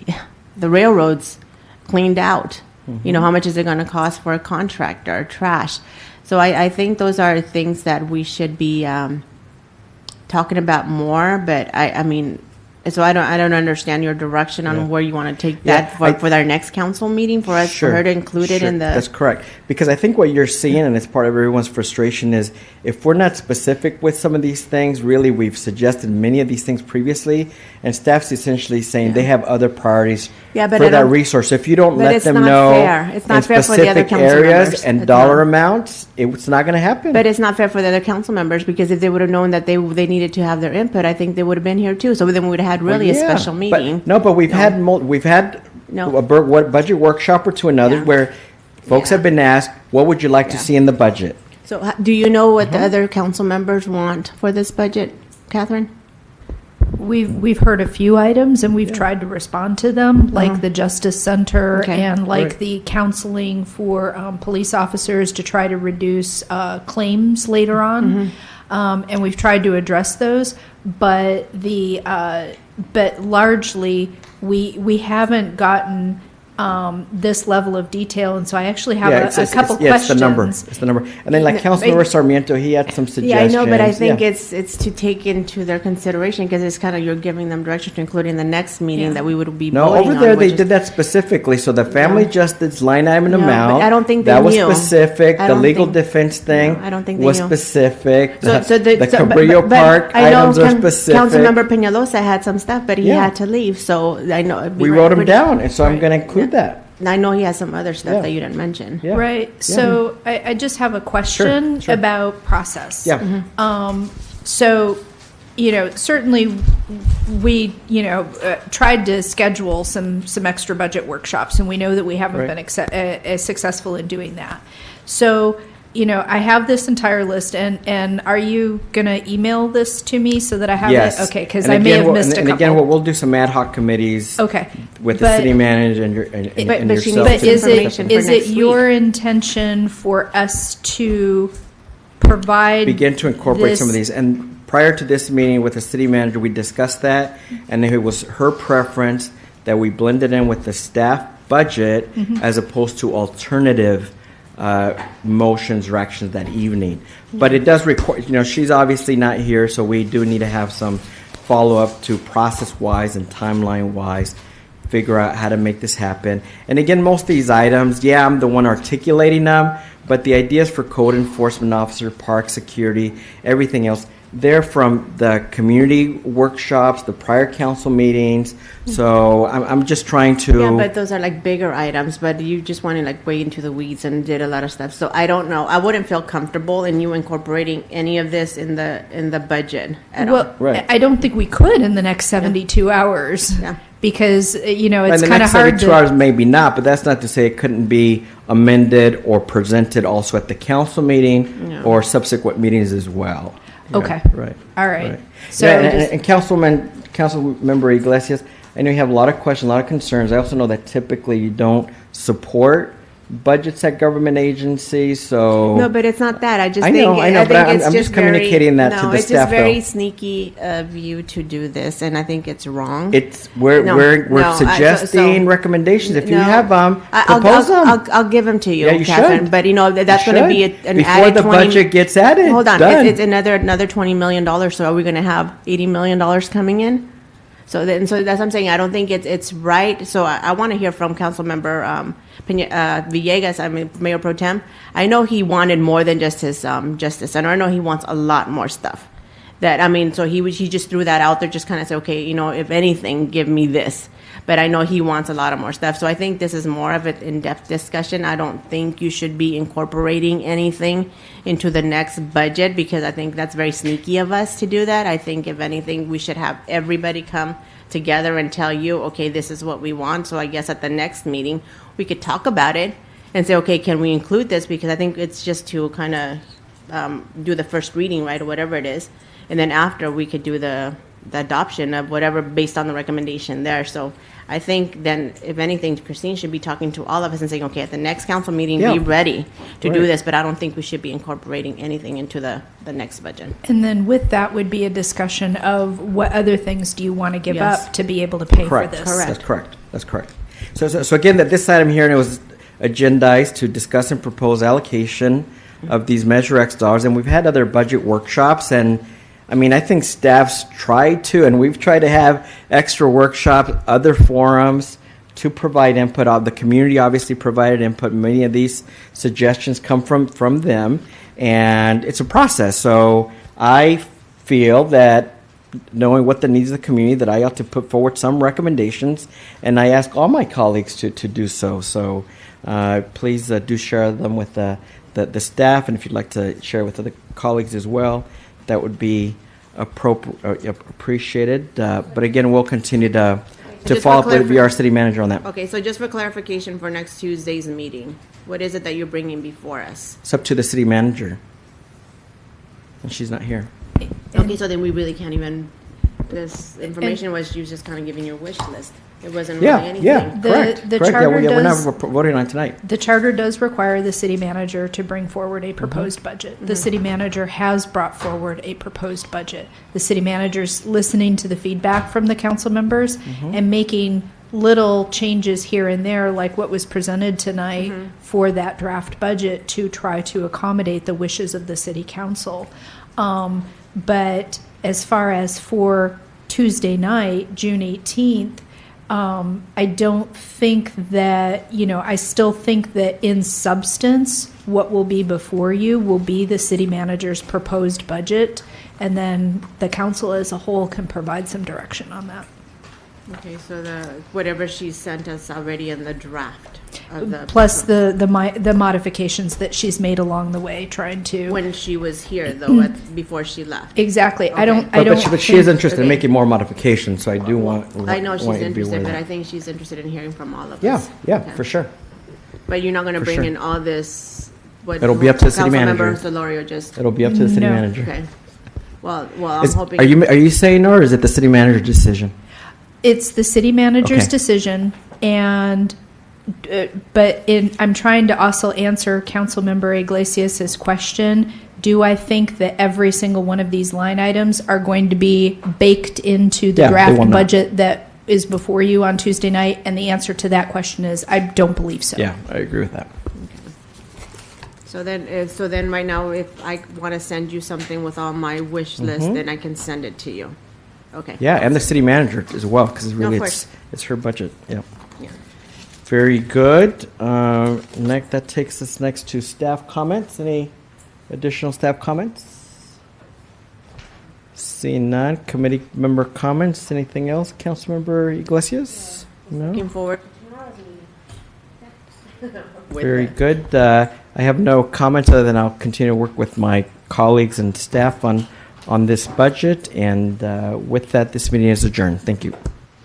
railroads cleaned out. How much is it going to cost for a contractor, trash? So I think those are things that we should be talking about more. But so I don't understand your direction on where you want to take that for our next council meeting for us, for her to include it in the. That's correct. Because I think what you're seeing, and it's part of everyone's frustration, is if we're not specific with some of these things, really, we've suggested many of these things previously, and staff's essentially saying they have other priorities Yeah, but for I that don't- resource. So if you don't but let it's them not know fair. It's not in fair for the other specific council areas members. and It's dollar not. amounts, it's not going to happen. But it's not fair for the other council members, because if they would have known that they needed to have their input, I think they would have been here too. So then we would have had really a Well, yeah, special meeting. But we've had No. a budget workshop or two and others Yeah. where folks have been asked, what would you like to Yeah. see in the budget? So do you know what the other council members want for this budget, Catherine? We've heard a few items, and we've tried to respond to them, like the Justice Center Okay. and like Right. the counseling for police officers to try to reduce claims later on. And we've tried to address those, but but largely we haven't gotten this level of detail, and so I actually have a couple questions. It's the number. It's the number. And then like No, Councilmember but- Sarmiento, he had some suggestions. Yeah, I know, but I think Yeah. it's to take into their consideration, because it's kind of, you're giving them direction to include in the next meeting Yeah. that we would be No, voting over on, there they which is- did that specifically. So the family No. justice line item No, but amount. I don't think they that was knew. specific. I The don't legal think- defense thing. No, I don't think they was knew. specific. So the but- Cabrillo but Park I know items are specific. Councilmember Peñalosa had some stuff, but he Yeah. had to leave, so I know. We wrote them down, and so I'm going to include that. And I know he has some other stuff Yeah. that you didn't mention. Yeah. Right. So I just have a question Sure. about process. Yeah. So, certainly we, tried to schedule some extra budget workshops, and we know that we haven't Right. been as successful in doing that. So, I have this entire list, and are you going to email this to me so that I have Yes. it? Okay, because And I may again, have missed a and couple. again, we'll do some ad hoc committees. Okay. With the But- city manager and But she yourself. needs But is information it, for is next it your intention for us to provide? Begin to incorporate some of this- these. And prior to this meeting with the city manager, we discussed that, and it was her preference that we blend it in with the staff budget as opposed to alternative motions or actions that evening. But it does require, she's obviously not here, so we do need to have some follow-up to process-wise and timeline-wise, figure out how to make this happen. And again, most of these items, I'm the one articulating them, but the ideas for code enforcement officer, park security, everything else, they're from the community workshops, the prior council meetings. So I'm just trying to. Yeah, but those are like bigger items, but you just want to like way into the weeds and did a lot of stuff. So I don't know. I wouldn't feel comfortable in you incorporating any of this in the budget at all. Right. I don't think we could in the next 72 hours. Yeah. Because, it's And the kind of next hard 72 to. hours, maybe not, but that's not to say it couldn't be amended or presented also at the council meeting No. or subsequent meetings as well. Yeah, Okay. Right. All right. Right. So Yeah, just- and Council Member Iglesias, I know you have a lot of questions, a lot of concerns. I also know that typically you don't support budgets at government agencies, so. No, but it's not that. I just I think know, I know, think but I'm it's just communicating that to no, the it's staff, just very though. sneaky of you to do this, and I think it's wrong. We're No, suggesting recommendations. If you No. have them, I'll- propose them. I'll give them to you, Yeah, you Catherine. should. But that's You going to be should. an Before added the 20. budget gets added, Hold on, done. it's another $20 million. So are we going to have $80 million coming in? So that's what I'm saying. I don't think it's right. So I want to hear from Councilmember Villegas. I mean, Mayor Pro Tem. I know he wanted more than just his Justice Center. I know he wants a lot more stuff. So he just threw that out there, just kind of say, okay, if anything, give me this. But I know he wants a lot of more stuff. So I think this is more of an in-depth discussion. I don't think you should be incorporating anything into the next budget because I think that's very sneaky of us to do that. I think if anything, we should have everybody come together and tell you, okay, this is what we want. So I guess at the next meeting, we could talk about it and say, okay, can we include this? Because I think it's just to kind of do the first reading, right, or whatever it is. And then after, we could do the adoption of whatever based on the recommendation there. So I think then, if anything, Christine should be talking to all of us and saying, okay, at the next council meeting, Yeah. be ready to do Right. this. But I don't think we should be incorporating anything into the next budget. And then with that would be a discussion of what other things do you want to give Yes. up to be able to pay Correct. for this? Correct. That's correct. So again, that this item here, and it was agendized to discuss and propose allocation of these Measure X dollars, and we've had other budget workshops, and I think staff's tried to, and we've tried to have extra workshops, other forums to provide input. The community obviously provided input. Many of these suggestions come from them, and it's a process. So I feel that knowing what the needs of the community, that I ought to put forward some recommendations, and I ask all my colleagues to do so. So please do share them with the staff, and if you'd like to share with other colleagues as well, that would be appreciated. But again, we'll continue to Just follow for up with our city manager on that. Okay, so just for clarification for next Tuesday's meeting, what is it that you're bringing before us? It's up to the city manager, and she's not here. Okay, so then we really can't even, this information was you just kind of giving your wish list. It wasn't really anything. Yeah, The- correct. the correct. charter We're not does- voting on tonight. The charter does require the city manager to bring forward a proposed budget. The city manager has brought forward a proposed budget. The city manager's listening to the feedback from the council members and making little changes here and there, like what was presented tonight for that draft budget to try to accommodate the wishes of the city council. But as far as for Tuesday night, June 18th, I don't think that, I still think that in substance, what will be before you will be the city manager's proposed budget, and then the council as a whole can provide some direction on that. Okay, so whatever she sent us already in the draft of the. Plus the modifications that she's made along the way, trying to. When she was here, though, before she left. Exactly. I Okay. don't. But she is interested in okay. making more modifications, so I do want. I know she's want you to be interested, aware but of I that. think she's interested in hearing from all of Yeah, us. yeah, Okay. for sure. But you're not going to For bring sure. in all this what? It'll be up to the city Councilmember manager. Deloria just, It'll be up to the city No. manager. okay. Well, I'm Is- hoping. are you saying no, or is it the city manager decision? It's the city manager's Okay. decision, and I'm trying to also answer Councilmember Iglesias's question. Do I think that every single one of these line items are going to be baked into the Yeah, they will draft not. budget that is before you on Tuesday night? And the answer to that question is I don't believe so. Yeah, I agree with that. So then right now, if I want to send you something with all my wish list, then I can send it to you. Okay. Mm-hmm. Yeah, and the city manager as well, because No, really of course. it's her budget. Yeah. Yeah. Very good. Next, that takes us next to staff comments. Any additional staff comments? Seeing none. Committee member comments. Anything else? Councilmember Iglesias? No. Looking forward. Very good. I have no comments other than I'll continue to work with my colleagues and staff on this budget. And with that, this meeting is adjourned. Thank you.